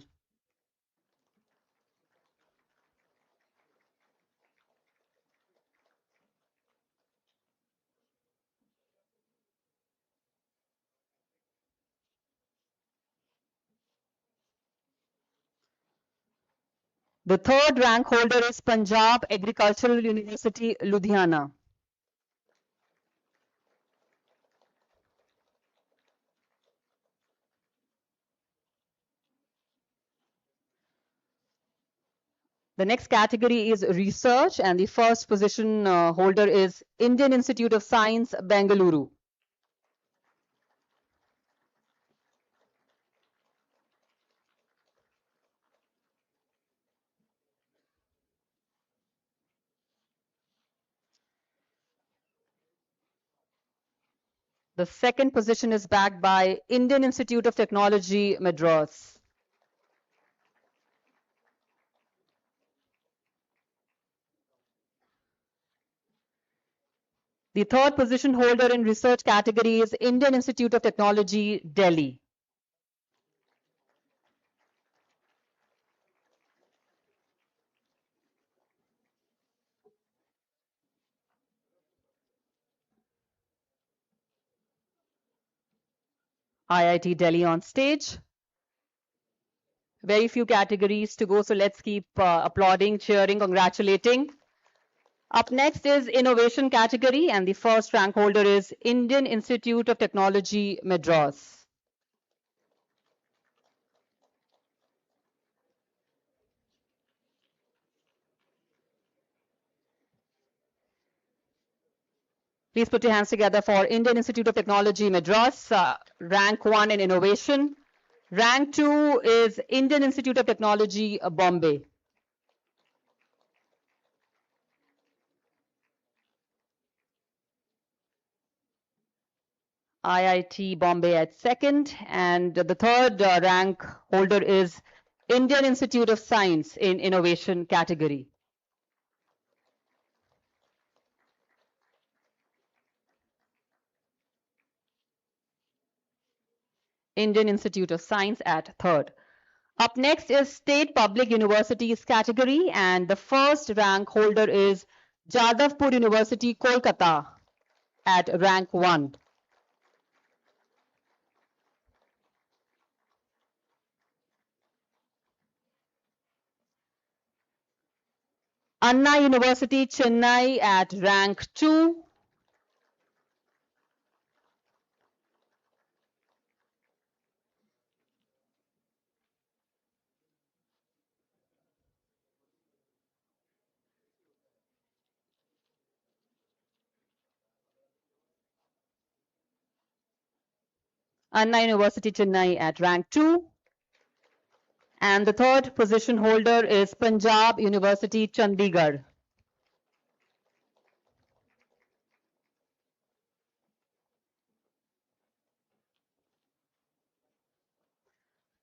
The third rank holder is Punjab Agricultural University, Ludhiana. The next category is research, and the first position holder is Indian Institute of Science, Bengaluru. The second position is backed by Indian Institute of Technology, Madras. The third position holder in research category is Indian Institute of Technology, Delhi. IIT Delhi on stage. Very few categories to go, so let's keep applauding, cheering, congratulating. Up next is innovation category, and the first rank holder is Indian Institute of Technology, Madras. Please put your hands together for Indian Institute of Technology, Madras, rank 1 in innovation. Rank 2 is Indian Institute of Technology, Bombay. IIT Bombay at second, and the third rank holder is Indian Institute of Science in innovation category. Indian Institute of Science at third. Up next is State Public Universities category, and the first rank holder is Jadavpur University, Kolkata at rank 1. Anna University, Chennai at rank 2. Anna University, Chennai at rank 2. And the third position holder is Punjab University, Chandigarh.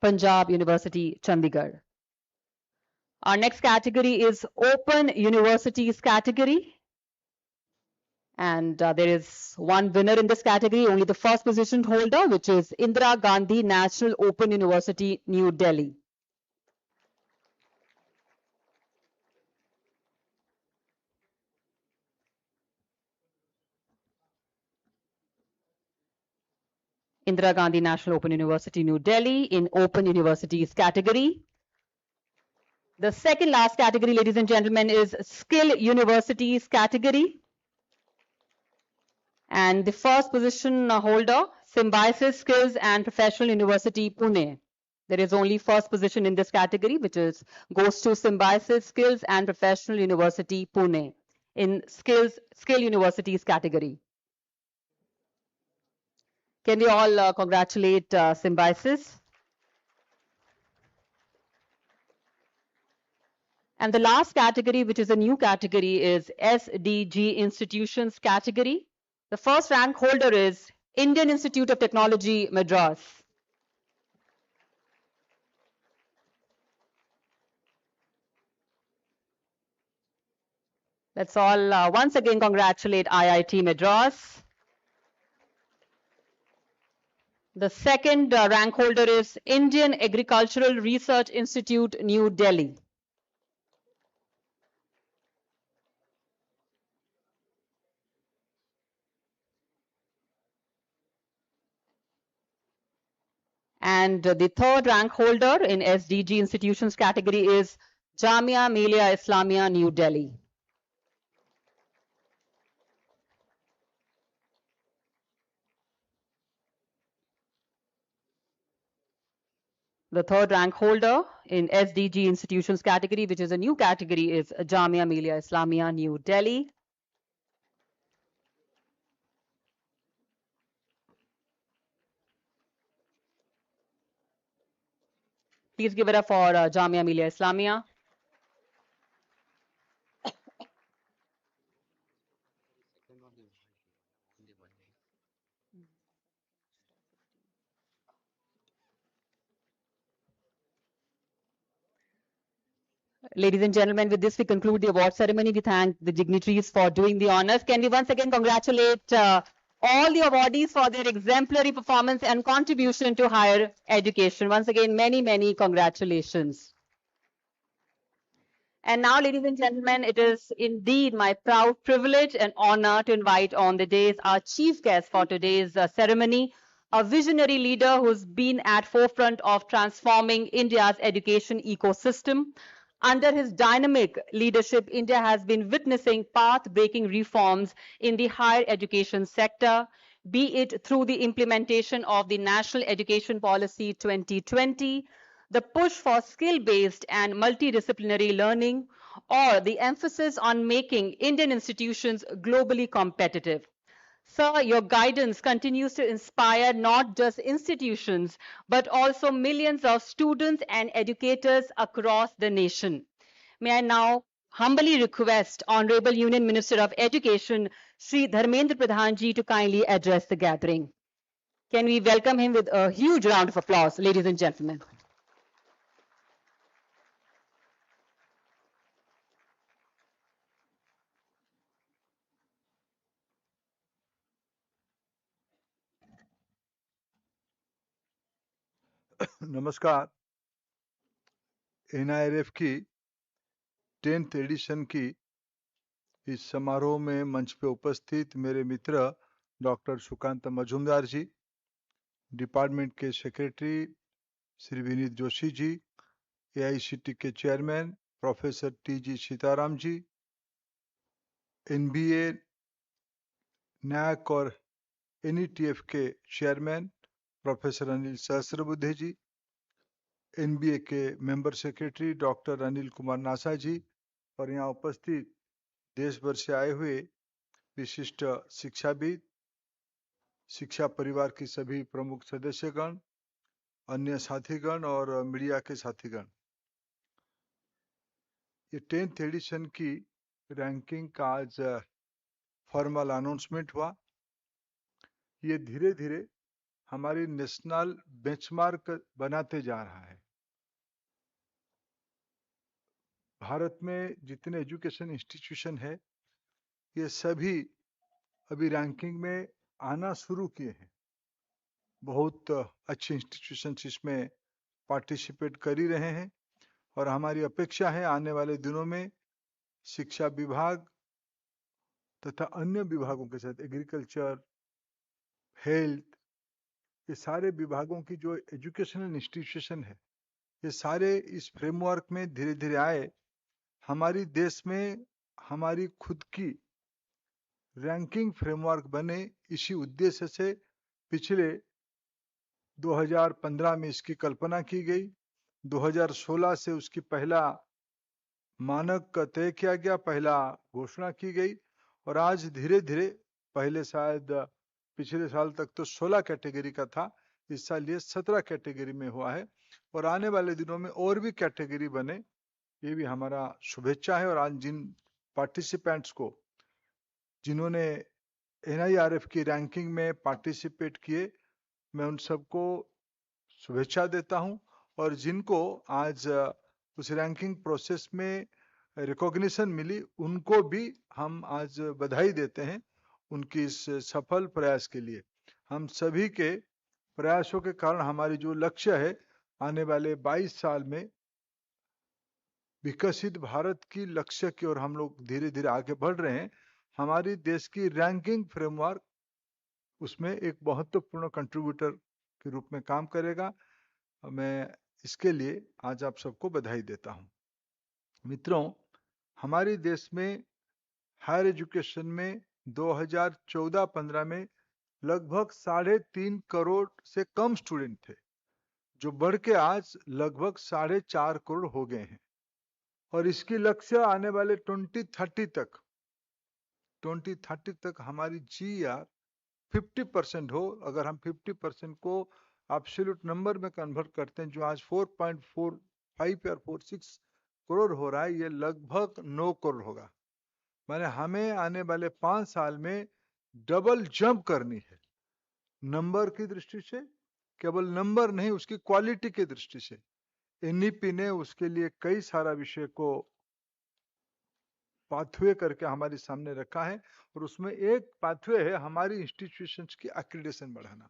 Punjab University, Chandigarh. Our next category is Open Universities category. And there is one winner in this category, only the first position holder, which is Indira Gandhi National Open University, New Delhi. Indira Gandhi National Open University, New Delhi in Open Universities category. The second last category, ladies and gentlemen, is Skill Universities category. And the first position holder, Symbiosis Skills and Professional University, Pune. There is only first position in this category, which goes to Symbiosis Skills and Professional University, Pune in Skill Universities category. Can we all congratulate Symbiosis? And the last category, which is a new category, is SDG Institutions category. The first rank holder is Indian Institute of Technology, Madras. Let's all once again congratulate IIT Madras. The second rank holder is Indian Agricultural Research Institute, New Delhi. And the third rank holder in SDG Institutions category is Jamia Millia Islamia, New Delhi. The third rank holder in SDG institutions category, which is a new category, is Jamia Millia Islamia, New Delhi. Please give it up for Jamia Millia Islamia. Ladies and gentlemen, with this we conclude the award ceremony. We thank the dignitaries for doing the honors. Can we once again congratulate all the awardees for their exemplary performance and contribution to higher education. Once again, many, many congratulations. And now, ladies and gentlemen, it is indeed my proud privilege and honor to invite on the dais our chief guest for today's ceremony, a visionary leader who's been at forefront of transforming India's education ecosystem. Under his dynamic leadership, India has been witnessing path-breaking reforms in the higher education sector, be it through the implementation of the National Education Policy 2020, the push for skill-based and multidisciplinary learning, or the emphasis on making Indian institutions globally competitive. Sir, your guidance continues to inspire not just institutions, but also millions of students and educators across the nation. May I now humbly request Honorable Union Minister of Education, Shri Dharmendra Pradhan ji, to kindly address the gathering. Can we welcome him with a huge round of applause, ladies and gentlemen. नमस्कार। NIRF की 10th addition की इस समारोह में मंच पे उपस्थित मेरे मित्र डॉक्टर सुकांत मजूमदार जी, डिपार्टमेंट के सेक्रेटरी श्री विनीत जोशी जी, AICT के chairman professor TG Sitaram ji, NBA, NAC और NETF के chairman professor Anil Sahasrabudhe ji, NBA के member secretary doctor Anil Kumar Nasa ji और यहाँ उपस्थित देश भर से आए हुए विशिष्ट शिक्षाविद, शिक्षा परिवार की सभी प्रमुख सदस्यगण, अन्य साथीगण और मीडिया के साथीगण। ये 10th एडिशन की रैंकिंग का आज फॉर्मल अनाउंसमेंट हुआ। ये धीरे धीरे हमारी नेशनल बेंचमार्क बनाते जा रहा है। भारत में जितने एजुकेशन इंस्टीट्यूशन है, ये सभी अभी रैंकिंग में आना शुरू किए हैं। बहुत अच्छे इंस्टीट्यूशंस इसमें पार्टिसिपेट कर ही रहे हैं और हमारी अपेक्षा है आने वाले दिनों में शिक्षा विभाग तथा अन्य विभागों के साथ एग्रीकल्चर, हेल्थ, ये सारे विभागों की जो एजुकेशनल इंस्टीट्यूशन है, ये सारे इस फ्रेमवर्क में धीरे धीरे आए। हमारी देश में हमारी खुद की रैंकिंग फ्रेमवर्क बने, इसी उद्देश्य से पिछले 2015 में इसकी कल्पना की गई। 2016 से उसकी पहला मानक तय किया गया, पहला घोषणा की गई और आज धीरे धीरे, पहले शायद पिछले साल तक तो 16 कैटेगरी का था, इस साल ये 17 कैटेगरी में हुआ है और आने वाले दिनों में और भी कैटेगरी बने, ये भी हमारा शुभेच्छा है। और आज जिन पार्टिसिपेंट्स को, जिन्होंने NIRF की रैंकिंग में पार्टिसिपेट किए, मैं उन सबको शुभेच्छा देता हूं और जिनको आज उस रैंकिंग प्रोसेस में रिकॉग्निशन मिली, उनको भी हम आज बधाई देते हैं उनकी इस सफल प्रयास के लिए। हम सभी के प्रयासों के कारण हमारी जो लक्ष्य है, आने वाले 22 साल में विकसित भारत की लक्ष्य की ओर हम लोग धीरे धीरे आगे बढ़ रहे हैं। हमारी देश की रैंकिंग फ्रेमवर्क उसमें एक महत्वपूर्ण कंट्रीब्यूटर के रूप में काम करेगा। मैं इसके लिए आज आप सबको बधाई देता हूं। मित्रों, हमारे देश में हायर एजुकेशन में 2014-15 में लगभग 3.5 करोड़ से कम स्टूडेंट थे, जो बढ़ के आज लगभग 4.5 करोड़ हो गए हैं। और इसकी लक्ष्य आने वाले 2030 तक हमारी GR 50% हो। अगर हम 50% को एब्सोल्यूट नंबर में कन्वर्ट करते हैं, जो आज 4.45 या 46 करोड़ हो रहा है, ये लगभग 9 करोड़ होगा। माने हमें आने वाले 5 साल में डबल जंप करनी है, नंबर की दृष्टि से, केवल नंबर नहीं, उसकी क्वालिटी की दृष्टि से। NEP ने उसके लिए कई सारा विषय को पाथवे करके हमारे सामने रखा है, और उसमें एक पाथवे है हमारी इंस्टीट्यूशंस की एक्रीडेशन बढ़ाना,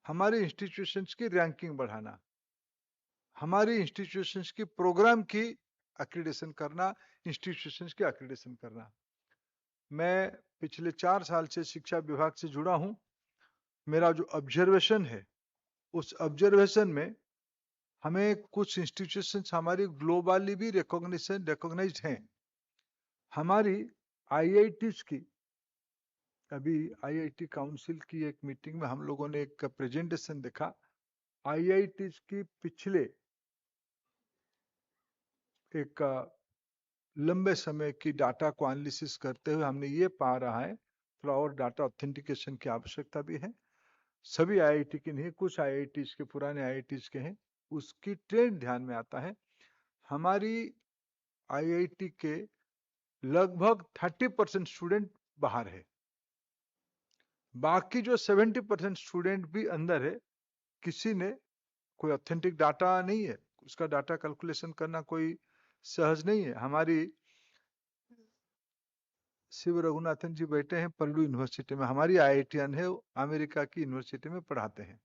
हमारी इंस्टीट्यूशंस की रैंकिंग बढ़ाना, हमारी इंस्टीट्यूशंस की प्रोग्राम की एक्रीडेशन करना, इंस्टीट्यूशंस की एक्रीडेशन करना। मैं पिछले 4 साल से शिक्षा विभाग से जुड़ा हूं। मेरा जो ऑब्जर्वेशन है, उस ऑब्जर्वेशन में हमें कुछ इंस्टीट्यूशंस हमारी ग्लोबली भी रिकॉग्नाइज्ड हैं। हमारी IITs की, अभी IIT काउंसिल की एक मीटिंग में हम लोगों ने एक प्रेजेंटेशन देखा। IITs की पिछले एक लंबे समय की डाटा को एनालिसिस करते हुए हमने ये पा रहा है, थोड़ा और डाटा ऑथेंटिकेशन की आवश्यकता भी है। सभी IIT के नहीं, कुछ IITs के, पुराने IITs के हैं, उसकी ट्रेंड ध्यान में आता है। हमारी IIT के लगभग 30% स्टूडेंट बाहर है, बाकी जो 70% स्टूडेंट भी अंदर है। किसी ने कोई ऑथेंटिक डाटा नहीं है, उसका डाटा कैलकुलेशन करना कोई सहज नहीं है। हमारी शिव रघुनाथन जी बैठे हैं पर्डू यूनिवर्सिटी में, हमारी IITian है, अमेरिका की यूनिवर्सिटी में पढ़ाते हैं।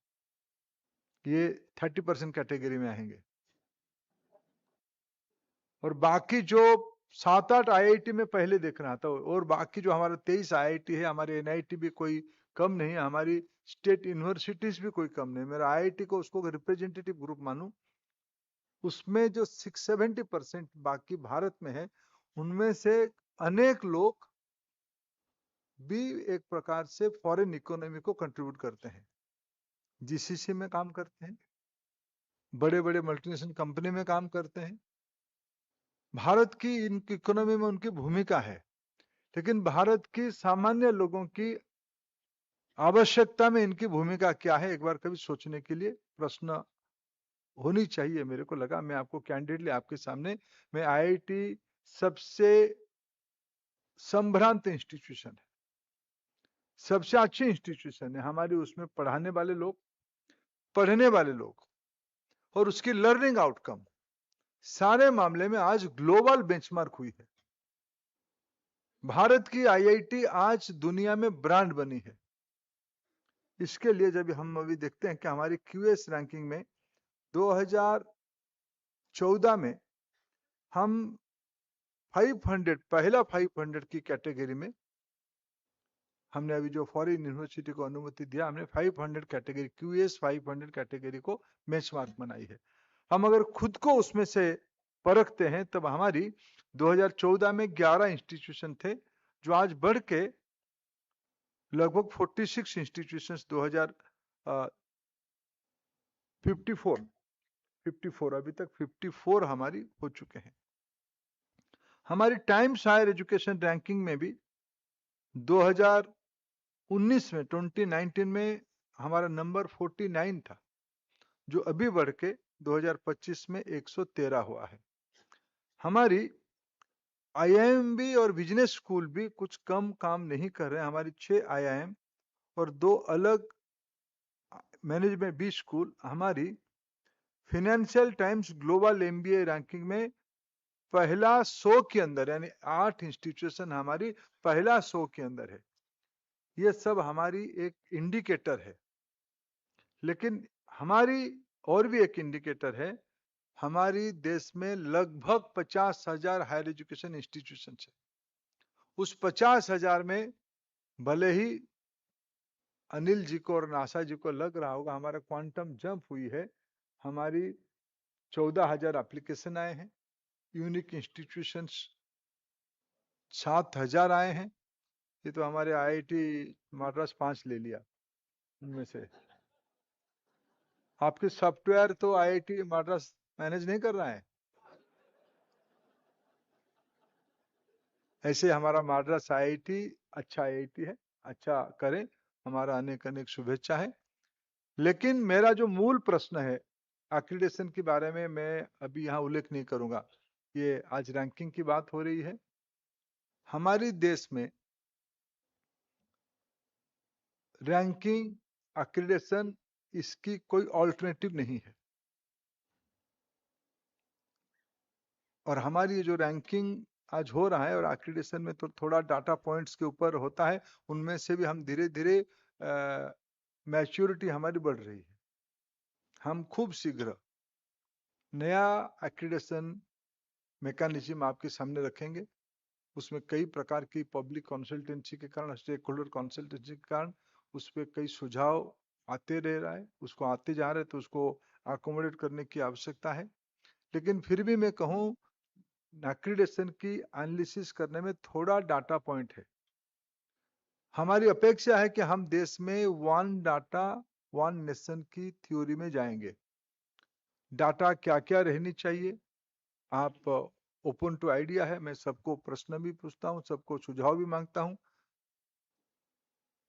ये 30% कैटेगरी में आएंगे। और बाकी जो 7-8 IIT में पहले देख रहा था, और बाकी जो हमारा 23 IIT है, हमारे NIT भी कोई कम नहीं है, हमारी स्टेट यूनिवर्सिटीज भी कोई कम नहीं। मेरा IIT को उसको रिप्रेजेंटेटिव ग्रुप मानूं, उसमें जो 670% बाकी भारत में है, उनमें से अनेक लोग भी एक प्रकार से फॉरेन इकोनॉमी को कंट्रीब्यूट करते हैं। GCC में काम करते हैं, बड़े बड़े मल्टीनेशनल कंपनी में काम करते हैं। भारत की इनकी इकोनॉमी में उनकी भूमिका है, लेकिन भारत की सामान्य लोगों की आवश्यकता में इनकी भूमिका क्या है, एक बार कभी सोचने के लिए प्रश्न होनी चाहिए। मेरे को लगा मैं आपको कैंडिडेटली आपके सामने, मैं IIT सबसे संभ्रांत इंस्टीट्यूशन है, सबसे अच्छी इंस्टीट्यूशन है हमारी। उसमें पढ़ाने वाले लोग, पढ़ने वाले लोग और उसकी लर्निंग आउटकम, सारे मामले में आज ग्लोबल बेंचमार्क हुई है। भारत की IIT आज दुनिया में ब्रांड बनी है। इसके लिए जब हम अभी देखते हैं कि हमारी QS रैंकिंग में 2014 में हम 500, पहला 500 की कैटेगरी में, हमने अभी जो फॉरेन यूनिवर्सिटी को अनुमति दिया, हमने 500 कैटेगरी, QS 500 कैटेगरी को बेंचमार्क बनाई है। हम अगर खुद को उसमें से परखते हैं, तब हमारी 2014 में 11 इंस्टीट्यूशन थे, जो आज बढ़ के लगभग 46 इंस्टीट्यूशंस 54 अभी तक 54 हमारी हो चुके हैं। हमारी टाइम्स हायर एजुकेशन रैंकिंग में भी 2019 में 2019 में हमारा नंबर 49 था, जो अभी बढ़ के 2025 में 113 हुआ है। हमारी IIM और बिजनेस स्कूल भी कुछ कम काम नहीं कर रहे हैं। हमारी 6 IIM और 2 अलग मैनेजमेंट B स्कूल हमारी financial times global MBA ranking में पहला 100 के अंदर, यानी 8 इंस्टीट्यूशन हमारी पहला 100 के अंदर है। ये सब हमारी एक इंडिकेटर है। लेकिन हमारी और भी एक इंडिकेटर है, हमारी देश में लगभग 50,000 हायर एजुकेशन इंस्टीट्यूशन है। उस 50,000 में भले ही अनिल जी को और नासा जी को लग रहा होगा हमारा क्वांटम जंप हुई है, हमारी 14,000 एप्लीकेशन आए हैं। यूनिक इंस्टीट्यूशंस 7,000 आए हैं। ये तो हमारे आईआईटी मद्रास 5 ले लिया उनमें से। आपके सॉफ्टवेयर तो आईआईटी मद्रास मैनेज नहीं कर रहा है। ऐसे हमारा मद्रास आईआईटी अच्छा आईआईटी है, अच्छा करे, हमारा अनेक अनेक शुभेच्छा है। लेकिन मेरा जो मूल प्रश्न है एक्रीडेशन के बारे में मैं अभी यहाँ उल्लेख नहीं करूंगा। ये आज रैंकिंग की बात हो रही है। हमारे देश में रैंकिंग एक्रीडेशन इसकी कोई ऑल्टरनेटिव नहीं है। और हमारी जो रैंकिंग आज हो रहा है और एक्रीडेशन में तो थोड़ा डाटा पॉइंट्स के ऊपर होता है, उनमें से भी हम धीरे धीरे मैच्योरिटी हमारी बढ़ रही है। हम खूब शीघ्र नया एक्रीडेशन मैकेनिज्म आपके सामने रखेंगे। उसमें कई प्रकार की पब्लिक कंसल्टेंसी के कारण, स्टेक होल्डर कंसल्टेंसी के कारण उस पर कई सुझाव आते रह रहा है, उसको आते जा रहे, तो उसको अकोमोडेट करने की आवश्यकता है। लेकिन फिर भी मैं कहूँ एक्रीडेशन की एनालिसिस करने में थोड़ा डाटा पॉइंट है। हमारी अपेक्षा है कि हम देश में वन डाटा वन नेशन की थ्योरी में जाएंगे। डाटा क्या क्या रहनी चाहिए, आप ओपन टू आइडिया है। मैं सबको प्रश्न भी पूछता हूँ, सबको सुझाव भी मांगता हूँ।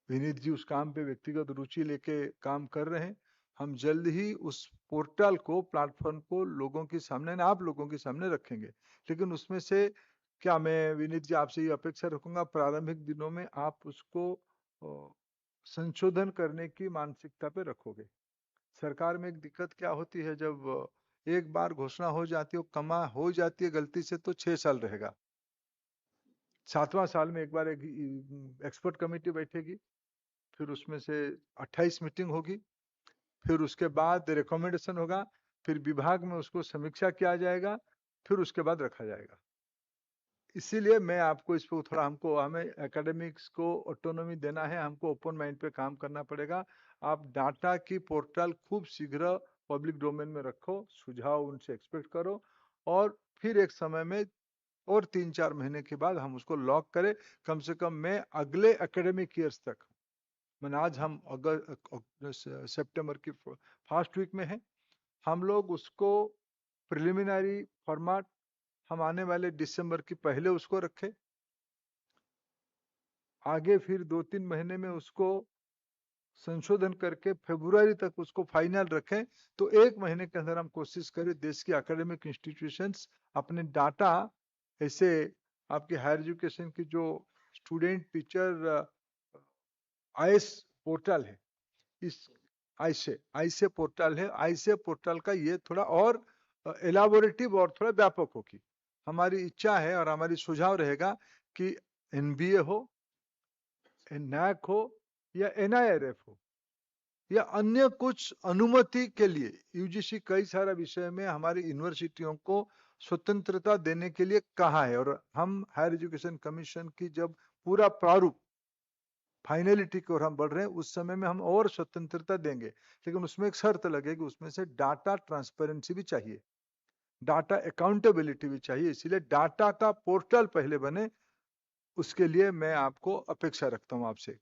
विनीत जी उस काम पे व्यक्तिगत रुचि लेके काम कर रहे हैं। हम जल्द ही उस पोर्टल को, प्लेटफॉर्म को लोगों के सामने, ना आप लोगों के सामने रखेंगे। लेकिन उसमें से क्या मैं विनीत जी आपसे ये अपेक्षा रखूंगा, प्रारंभिक दिनों में आप उसको संशोधन करने की मानसिकता पे रखोगे। सरकार में एक दिक्कत क्या होती है, जब एक बार घोषणा हो जाती है, कमा हो जाती है गलती से, तो 6 साल रहेगा। 7वां साल में एक बार एक एक्सपर्ट कमेटी बैठेगी, फिर उसमें से 28 मीटिंग होगी, फिर उसके बाद रिकमेंडेशन होगा, फिर विभाग में उसको समीक्षा किया जाएगा, फिर उसके बाद रखा जाएगा। इसीलिए मैं आपको इस पर थोड़ा, हमें एकेडमिक्स को ऑटोनॉमी देना है, हमको ओपन माइंड पे काम करना पड़ेगा। आप डाटा की पोर्टल खूब शीघ्र पब्लिक डोमेन में रखो, सुझाव उनसे एक्सपेक्ट करो, और फिर एक समय में और 3-4 महीने के बाद हम उसको लॉक करें। कम से कम मैं अगले एकेडमिक ईयर्स तक, मैंने आज हम सितंबर की फर्स्ट वीक में है, हम लोग उसको प्रिलिमिनरी फॉर्मेट हम आने वाले दिसंबर की पहले उसको रखें, आगे फिर 2-3 महीने में उसको संशोधन करके फरवरी तक उसको फाइनल रखें। तो 1 महीने के अंदर हम कोशिश करें देश की एकेडमिक इंस्टीट्यूशंस अपने डाटा, ऐसे आपके हायर एजुकेशन की जो स्टूडेंट टीचर आईएस पोर्टल है, इस आईसे पोर्टल है, आईसे पोर्टल का ये थोड़ा और एलाबोरेटिव और थोड़ा व्यापक होगी। हमारी इच्छा है और हमारी सुझाव रहेगा कि एनबीए हो, नैक हो या एनआईआरएफ हो या अन्य कुछ अनुमति के लिए, यूजीसी कई सारा विषय में हमारी यूनिवर्सिटियों को स्वतंत्रता देने के लिए कहा है। और हम हायर एजुकेशन कमीशन की जब पूरा प्रारूप फाइनलिटी की ओर हम बढ़ रहे हैं, उस समय में हम और स्वतंत्रता देंगे। लेकिन उसमें एक शर्त लगेगी, उसमें से डाटा ट्रांसपेरेंसी भी चाहिए, डाटा अकाउंटेबिलिटी भी चाहिए। इसीलिए डाटा का पोर्टल पहले बने, उसके लिए मैं आपको अपेक्षा रखता हूं आपसे।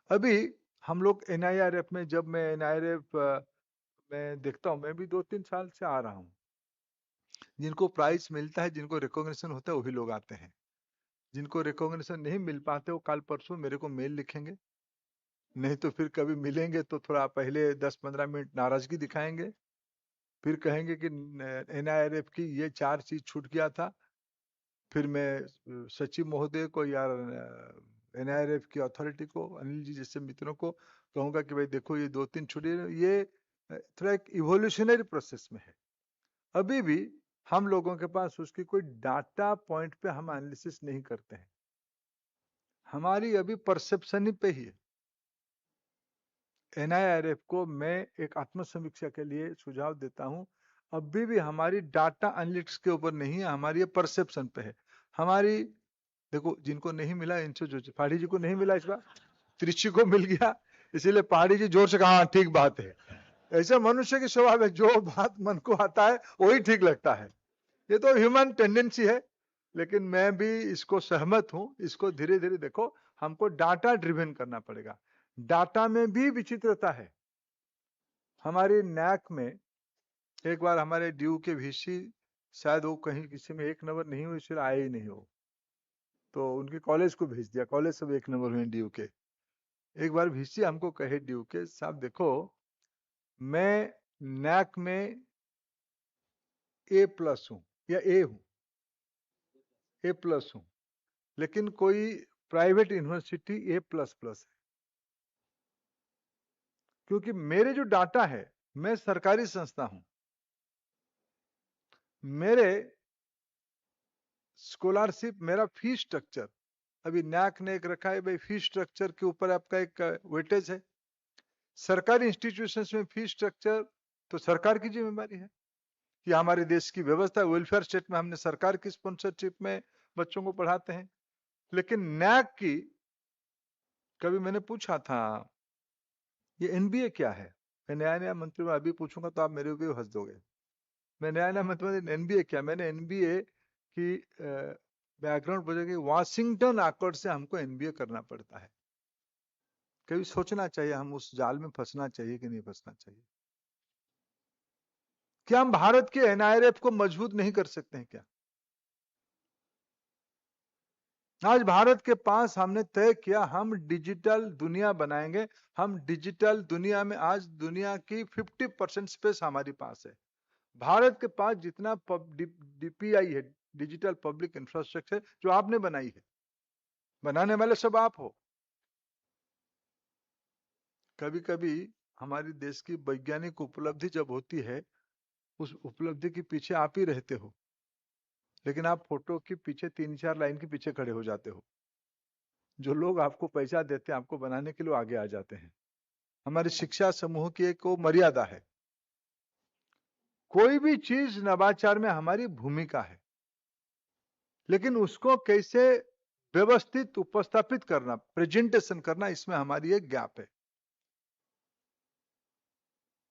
अभी हम लोग एनआईआरएफ में, जब मैं एनआईआरएफ में देखता हूं, मैं भी 2-3 साल से आ रहा हूं, जिनको प्राइज मिलता है, जिनको रिकॉग्निशन होता है, वही लोग आते हैं। जिनको रिकॉग्निशन नहीं मिल पाते, वो कल परसों मेरे को मेल लिखेंगे, नहीं तो फिर कभी मिलेंगे तो थोड़ा पहले 10-15 मिनट नाराजगी दिखाएंगे, फिर कहेंगे कि एनआईआरएफ की ये 4 चीज छूट गया था। फिर मैं सचिव महोदय को या एनआईआरएफ की अथॉरिटी को, अनिल जी जैसे मित्रों को कहूंगा कि भाई देखो ये 2-3 छूटे, ये थोड़ा एक इवोल्यूशनरी प्रोसेस में है। अभी भी हम लोगों के पास उसकी कोई डाटा पॉइंट पे हम एनालिसिस नहीं करते हैं, हमारी अभी परसेप्शन ही पे ही है। एनआईआरएफ को मैं एक आत्मसमीक्षा के लिए सुझाव देता हूं, अभी भी हमारी डाटा एनालिटिक्स के ऊपर नहीं है, हमारी ये परसेप्शन पे है। हमारी देखो, जिनको नहीं मिला इनसे, जो पहाड़ी जी को नहीं मिला इस बार, त्रिची को मिल गया, इसीलिए पहाड़ी जी जोर से कहा ठीक बात है। ऐसा मनुष्य की स्वभाव है, जो बात मन को आता है वही ठीक लगता है। ये तो ह्यूमन टेंडेंसी है, लेकिन मैं भी इसको सहमत हूं। इसको धीरे धीरे देखो, हमको डाटा ड्रिवन करना पड़ेगा। डाटा में भी विचित्रता है। हमारी नैक में एक बार हमारे ड्यू के वीसी, शायद वो कहीं किसी में 1 नंबर नहीं हुई, इसलिए आए ही नहीं हो, तो उनके कॉलेज को भेज दिया। कॉलेज सब 1 नंबर हुए ड्यू के। एक बार वीसी हमको कहे ड्यू के, साहब देखो मैं नैक में A+ हूं या A हूं, A+ हूं, लेकिन कोई प्राइवेट यूनिवर्सिटी A++ है। क्योंकि मेरे जो डाटा है, मैं सरकारी संस्था हूं, मेरे स्कॉलरशिप, मेरा फीस स्ट्रक्चर, अभी नैक ने एक रखा है भाई, फीस स्ट्रक्चर के ऊपर आपका एक वेटेज है। सरकारी इंस्टीट्यूशंस में फीस स्ट्रक्चर तो सरकार की जिम्मेदारी है कि हमारे देश की व्यवस्था, वेलफेयर स्टेट में हमने सरकार की स्पॉन्सरशिप में बच्चों को पढ़ाते हैं। लेकिन नैक की, कभी मैंने पूछा था ये एनबीए क्या है, मैं नया नया मंत्री में अभी पूछूंगा तो आप मेरे ऊपर हंस दोगे। मैं नया नया मंत्री, एनबीए क्या, मैंने एनबीए की बैकग्राउंड पूछा कि वाशिंगटन अकॉर्ड से हमको एनबीए करना पड़ता है। कभी सोचना चाहिए हम उस जाल में फंसना चाहिए कि नहीं फंसना चाहिए। क्या हम भारत के एनआईआरएफ को मजबूत नहीं कर सकते हैं क्या? आज भारत के पास हमने तय किया हम डिजिटल दुनिया बनाएंगे। हम डिजिटल दुनिया में, आज दुनिया की 50% स्पेस हमारे पास है। भारत के पास जितना डीपीआई है, डिजिटल पब्लिक इंफ्रास्ट्रक्चर, जो आपने बनाई है, बनाने वाले सब आप हो। कभी कभी हमारी देश की वैज्ञानिक उपलब्धि जब होती है, उस उपलब्धि के पीछे आप ही रहते हो, लेकिन आप फोटो के पीछे 3-4 लाइन के पीछे खड़े हो जाते हो। जो लोग आपको पैसा देते हैं आपको बनाने के लिए आगे आ जाते हैं। हमारी शिक्षा समूह की एक वो मर्यादा है। कोई भी चीज नवाचार में हमारी भूमिका है, लेकिन उसको कैसे व्यवस्थित उपस्थापित करना, प्रेजेंटेशन करना, इसमें हमारी एक गैप है।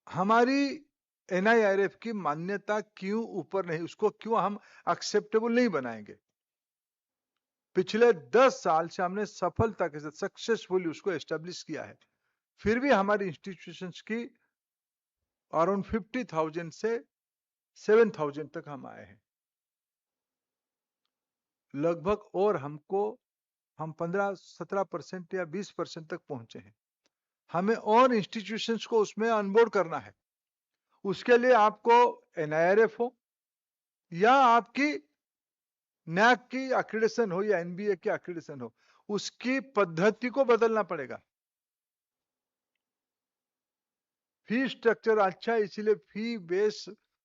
हमारी एनआईआरएफ की मान्यता क्यों ऊपर नहीं, उसको क्यों हम एक्सेप्टेबल नहीं बनाएंगे? पिछले 10 साल से हमने सफलता के साथ सक्सेसफुली उसको एस्टेब्लिश किया है, फिर भी हमारी इंस्टीट्यूशंस की अराउंड 50,000 से 7,000 तक हम आए हैं लगभग, और हमको हम 15-17% या 20% तक पहुंचे हैं। हमें और इंस्टीट्यूशंस को उसमें अनबोर्ड करना है। उसके लिए आपको एनआईआरएफ हो या आपकी नैक की एक्रेडिटेशन हो या एनबीए की एक्रेडिटेशन हो, उसकी पद्धति को बदलना पड़ेगा। फी स्ट्रक्चर अच्छा है, इसलिए फी बेस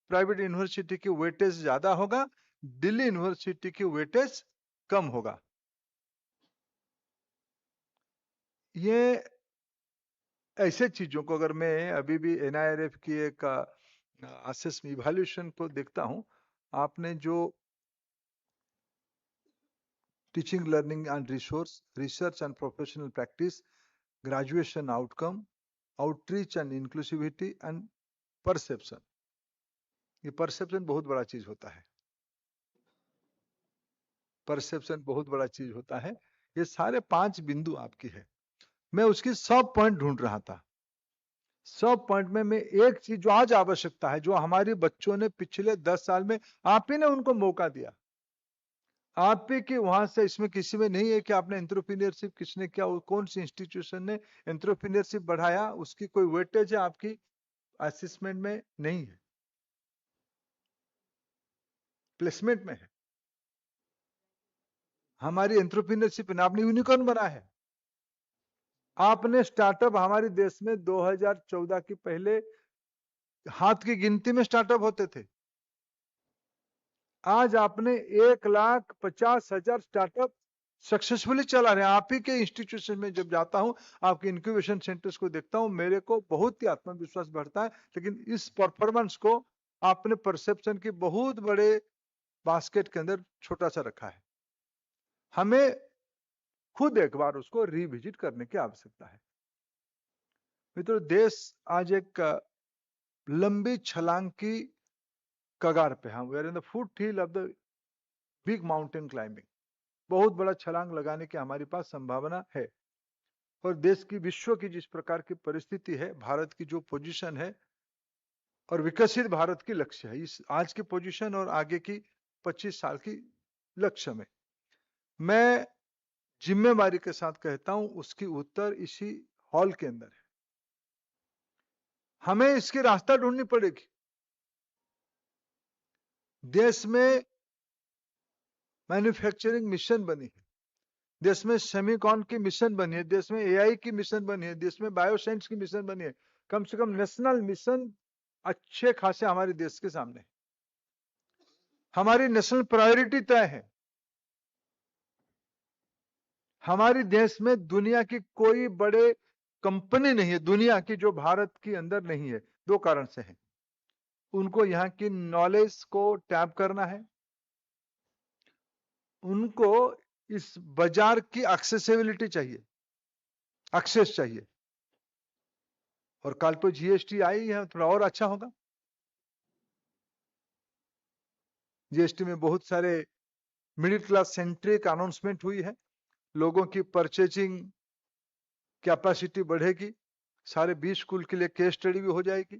प्राइवेट यूनिवर्सिटी की वेटेज ज्यादा होगा, दिल्ली यूनिवर्सिटी की वेटेज कम होगा। ये ऐसे चीजों को अगर मैं अभी भी एनआईआरएफ की एक असेसमेंट इवैल्यूएशन को देखता हूं, आपने जो teaching learning and resource, research and professional practice, graduation outcome, outreach and inclusivity and perception, ये परसेप्शन बहुत बड़ा चीज होता है। परसेप्शन बहुत बड़ा चीज होता है। ये सारे 5 बिंदु आपकी है। मैं उसकी सब पॉइंट ढूंढ रहा था। सब पॉइंट में मैं एक चीज जो आज आवश्यकता है, जो हमारे बच्चों ने पिछले 10 साल में, आप ही ने उनको मौका दिया, आप ही की वहां से, इसमें किसी में नहीं है कि आपने एंटरप्रेन्योरशिप किसने किया, कौन सी इंस्टीट्यूशन ने एंटरप्रेन्योरशिप बढ़ाया, उसकी कोई वेटेज है आपकी असेसमेंट में? नहीं है, प्लेसमेंट में है। हमारी एंटरप्रेन्योरशिप ने, आपने यूनिकॉर्न बना है। आपने स्टार्टअप, हमारे देश में 2014 की पहले हाथ की गिनती में स्टार्टअप होते थे। आज आपने 1,50,000 स्टार्टअप सक्सेसफुली चला रहे हैं। आप ही के इंस्टीट्यूशन में जब जाता हूं, आपके इंक्यूबेशन सेंटर्स को देखता हूं, मेरे को बहुत ही आत्मविश्वास बढ़ता है। लेकिन इस परफॉर्मेंस को आपने परसेप्शन की बहुत बड़े बास्केट के अंदर छोटा सा रखा है। हमें खुद एक बार उसको रिविजिट करने की आवश्यकता है। मित्रों, देश आज एक लंबी छलांग की कगार पे, हम we are in the foot hill of the big mountain climbing. बहुत बड़ा छलांग लगाने की हमारे पास संभावना है। और देश की, विश्व की जिस प्रकार की परिस्थिति है, भारत की जो पोजीशन है और विकसित भारत की लक्ष्य है, इस आज की पोजीशन और आगे की 25 साल की लक्ष्य में मैं जिम्मेवारी के साथ कहता हूं, उसकी उत्तर इसी हॉल के अंदर है। हमें इसकी रास्ता ढूंढनी पड़ेगी। देश में मैन्युफैक्चरिंग मिशन बनी है, देश में सेमीकॉन की मिशन बनी है, देश में एआई की मिशन बनी है, देश में बायोसाइंस की मिशन बनी है। कम से कम नेशनल मिशन अच्छे खासे हमारे देश के सामने है। हमारी नेशनल प्रायोरिटी तय है। हमारी देश में दुनिया की कोई बड़े कंपनी नहीं है दुनिया की जो भारत के अंदर नहीं है। दो कारण से है। उनको यहाँ की नॉलेज को टैप करना है, उनको इस बाजार की एक्सेसिबिलिटी चाहिए, एक्सेस चाहिए। और कल तो जीएसटी आई है, थोड़ा और अच्छा होगा। जीएसटी में बहुत सारे मिडिल क्लास सेंट्रिक अनाउंसमेंट हुई है, लोगों की परचेजिंग कैपेसिटी बढ़ेगी, सारे 20 स्कूल के लिए केस स्टडी भी हो जाएगी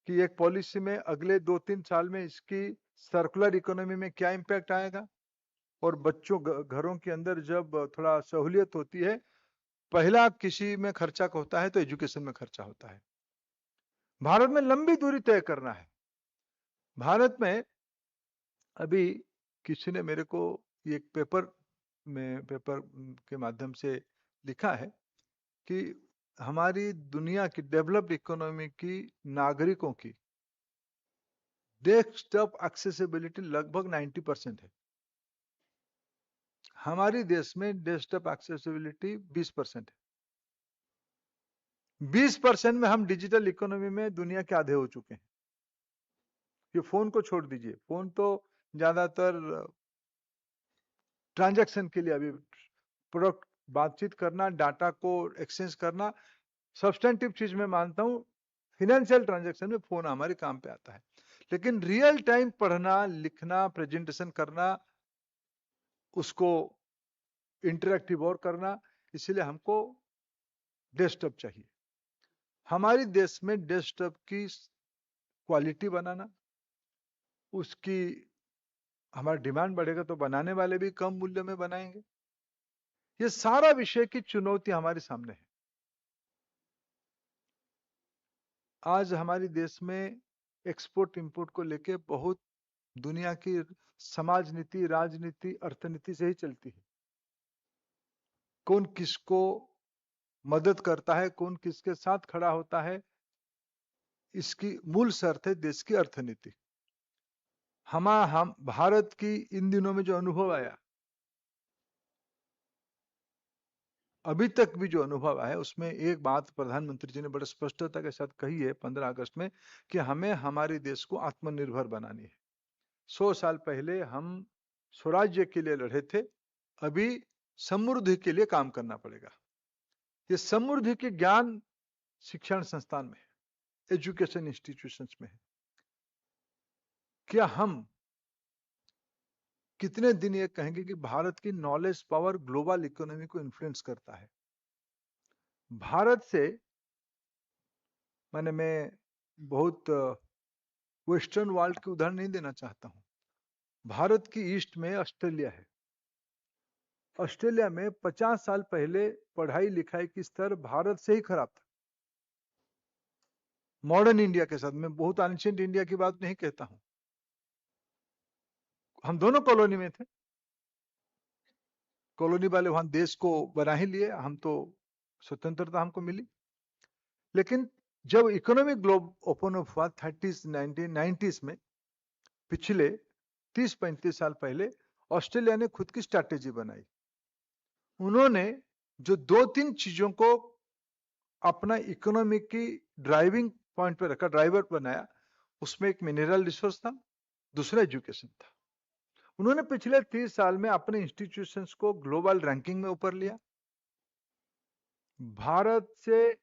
कि एक पॉलिसी में अगले 2-3 साल में इसकी सर्कुलर इकोनॉमी में क्या इम्पैक्ट आएगा। और बच्चों घरों के अंदर जब थोड़ा सहूलियत होती है, पहला किसी में खर्चा होता है तो एजुकेशन में खर्चा होता है। भारत में लंबी दूरी तय करना है। भारत में अभी किसी ने मेरे को एक पेपर के माध्यम से लिखा है कि हमारी दुनिया की डेवलप्ड इकोनॉमी की नागरिकों की डेस्कटॉप एक्सेसिबिलिटी लगभग 90% है। हमारी देश में डेस्कटॉप एक्सेसिबिलिटी 20% है। 20% में हम डिजिटल इकोनॉमी में दुनिया के आधे हो चुके हैं। ये फोन को छोड़ दीजिए, फोन तो ज्यादातर ट्रांजैक्शन के लिए, अभी प्रोडक्ट बातचीत करना, डाटा को एक्सचेंज करना, सब्सटेंटिव चीज में मानता हूं। फाइनेंशियल ट्रांजैक्शन में फोन हमारे काम पे आता है, लेकिन रियल टाइम पढ़ना, लिखना, प्रेजेंटेशन करना, उसको इंटरेक्टिव और करना, इसलिए हमको डेस्कटॉप चाहिए। हमारे देश में डेस्कटॉप की क्वालिटी बनाना, उसकी हमारा डिमांड बढ़ेगा तो बनाने वाले भी कम मूल्य में बनाएंगे। ये सारा विषय की चुनौती हमारे सामने है। आज हमारे देश में एक्सपोर्ट इंपोर्ट को लेके बहुत दुनिया की समाज नीति, राजनीति, अर्थनीति से ही चलती है। कौन किसको मदद करता है, कौन किसके साथ खड़ा होता है, इसकी मूल शर्त है देश की अर्थनीति। हम भारत की इन दिनों में जो अनुभव आया, अभी तक भी जो अनुभव आया, उसमें एक बात प्रधानमंत्री जी ने बड़े स्पष्टता के साथ कही है 15 अगस्त में कि हमें हमारे देश को आत्मनिर्भर बनानी है। 100 साल पहले हम स्वराज्य के लिए लड़े थे, अभी समृद्धि के लिए काम करना पड़ेगा। ये समृद्धि के ज्ञान शिक्षण संस्थान में है, एजुकेशन इंस्टीट्यूशंस में है। क्या हम कितने दिन ये कहेंगे कि भारत की नॉलेज पावर ग्लोबल इकोनॉमी को इन्फ्लुएंस करता है। भारत से मैं बहुत वेस्टर्न वर्ल्ड के उदाहरण नहीं देना चाहता हूं। भारत की ईस्ट में ऑस्ट्रेलिया है। ऑस्ट्रेलिया में 50 साल पहले पढ़ाई लिखाई की स्तर भारत से ही खराब था, मॉडर्न इंडिया के साथ। मैं बहुत एंशिएंट इंडिया की बात नहीं कहता हूं, हम दोनों कॉलोनी में थे। कॉलोनी वाले वहां देश को बना ही लिए, हम तो स्वतंत्रता हमको मिली। लेकिन जब इकोनॉमिक ग्लोब ओपन अप हुआ 1990s में, पिछले 30-35 साल पहले, ऑस्ट्रेलिया ने खुद की स्ट्रैटेजी बनाई। उन्होंने जो 2-3 चीजों को अपना इकोनॉमी की ड्राइविंग पॉइंट पे रखा, ड्राइवर बनाया, उसमें एक मिनरल रिसोर्स था, दूसरा एजुकेशन था। उन्होंने पिछले 30 साल में अपने इंस्टीट्यूशंस को ग्लोबल रैंकिंग में ऊपर लिया। भारत से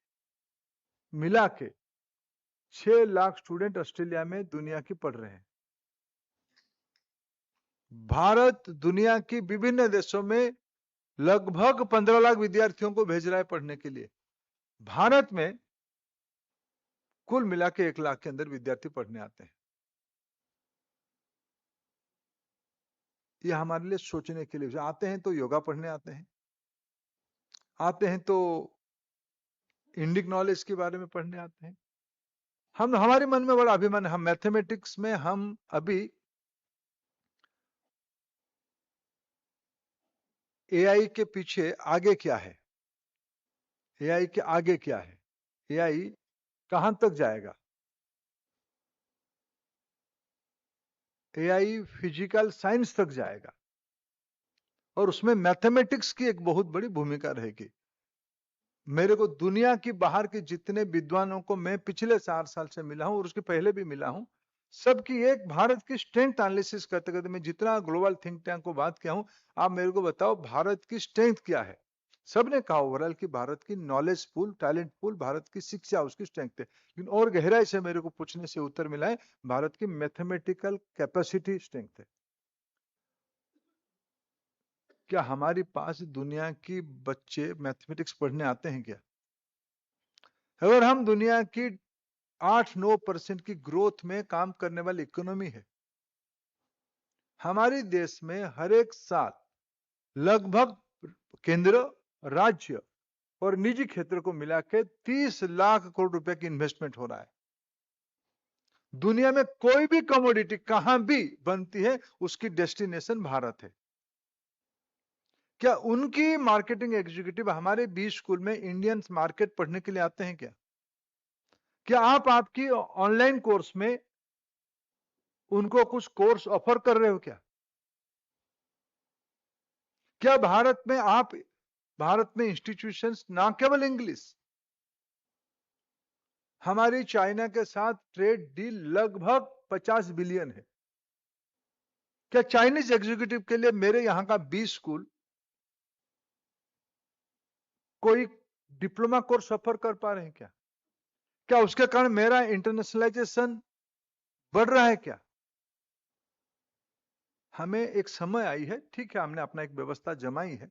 मिला के 6 लाख स्टूडेंट ऑस्ट्रेलिया में दुनिया की पढ़ रहे हैं। भारत दुनिया की विभिन्न देशों में लगभग 15 लाख विद्यार्थियों को भेज रहा है पढ़ने के लिए। भारत में कुल मिला के 1 लाख के अंदर विद्यार्थी पढ़ने आते हैं। ये हमारे लिए सोचने के लिए आते हैं, तो योगा पढ़ने आते हैं, आते हैं तो इंडिक नॉलेज के बारे में पढ़ने आते हैं। हम हमारे मन में बड़ा अभिमान है, हम मैथमेटिक्स में हम अभी एआई के पीछे आगे क्या है, एआई के आगे क्या है, एआई कहां तक जाएगा। एआई फिजिकल साइंस तक जाएगा और उसमें मैथमेटिक्स की एक बहुत बड़ी भूमिका रहेगी। मेरे को दुनिया की बाहर के जितने विद्वानों को मैं पिछले 4 साल से मिला हूं और उसके पहले भी मिला हूं, सबकी एक भारत की स्ट्रेंथ एनालिसिस करते करते मैं जितना ग्लोबल थिंक टैंक को बात किया हूं, आप मेरे को बताओ भारत की स्ट्रेंथ क्या है। सबने कहा ओवरऑल कि भारत की knowledge pool, talent pool, Bharat की शिक्षा उसकी स्ट्रेंथ है, लेकिन और गहराई से मेरे को पूछने से उत्तर मिला है भारत की मैथमेटिकल कैपेसिटी स्ट्रेंथ है। क्या हमारे पास दुनिया की बच्चे मैथमेटिक्स पढ़ने आते हैं क्या? अगर हम दुनिया की 8-9% की ग्रोथ में काम करने वाली इकोनॉमी है, हमारे देश में हर एक साल लगभग केंद्र, राज्य और निजी क्षेत्र को मिला के 30 लाख करोड़ रुपए की इन्वेस्टमेंट हो रहा है। दुनिया में कोई भी कमोडिटी कहां भी बनती है, उसकी डेस्टिनेशन भारत है। क्या उनकी मार्केटिंग एग्जीक्यूटिव हमारे 20 स्कूल में इंडियन मार्केट पढ़ने के लिए आते हैं क्या? क्या आप आपकी ऑनलाइन कोर्स में उनको कुछ कोर्स ऑफर कर रहे हो क्या? क्या भारत में इंस्टीट्यूशंस ना केवल इंग्लिश, हमारी चाइना के साथ ट्रेड डील लगभग 50 बिलियन है। क्या चाइनीज एग्जीक्यूटिव के लिए मेरे यहां का 20 स्कूल कोई डिप्लोमा कोर्स ऑफर कर पा रहे हैं क्या? क्या उसके कारण मेरा इंटरनेशनलाइजेशन बढ़ रहा है क्या? हमें एक समय आई है, ठीक है, हमने अपना एक व्यवस्था जमाई है,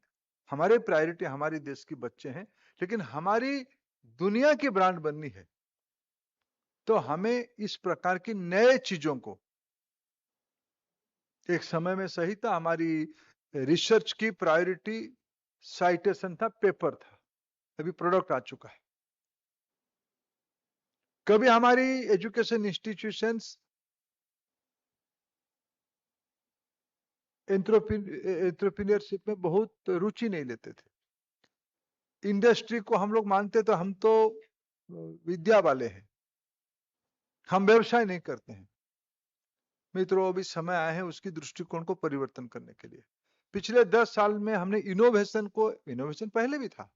हमारे प्रायोरिटी हमारे देश के बच्चे हैं, लेकिन हमारी दुनिया की ब्रांड बननी है, तो हमें इस प्रकार की नए चीजों को, एक समय में सही था हमारी रिसर्च की प्रायोरिटी साइटेशन था, पेपर था, अभी प्रोडक्ट आ चुका है। कभी हमारी एजुकेशन इंस्टीट्यूशंस एंटरप्रेन्योरशिप में बहुत रुचि नहीं लेते थे। इंडस्ट्री को हम लोग मानते तो हम तो विद्या वाले हैं, हम व्यवसाय नहीं करते हैं। मित्रों, अभी समय आया है उसकी दृष्टिकोण को परिवर्तन करने के लिए। पिछले 10 साल में हमने इनोवेशन पहले भी था,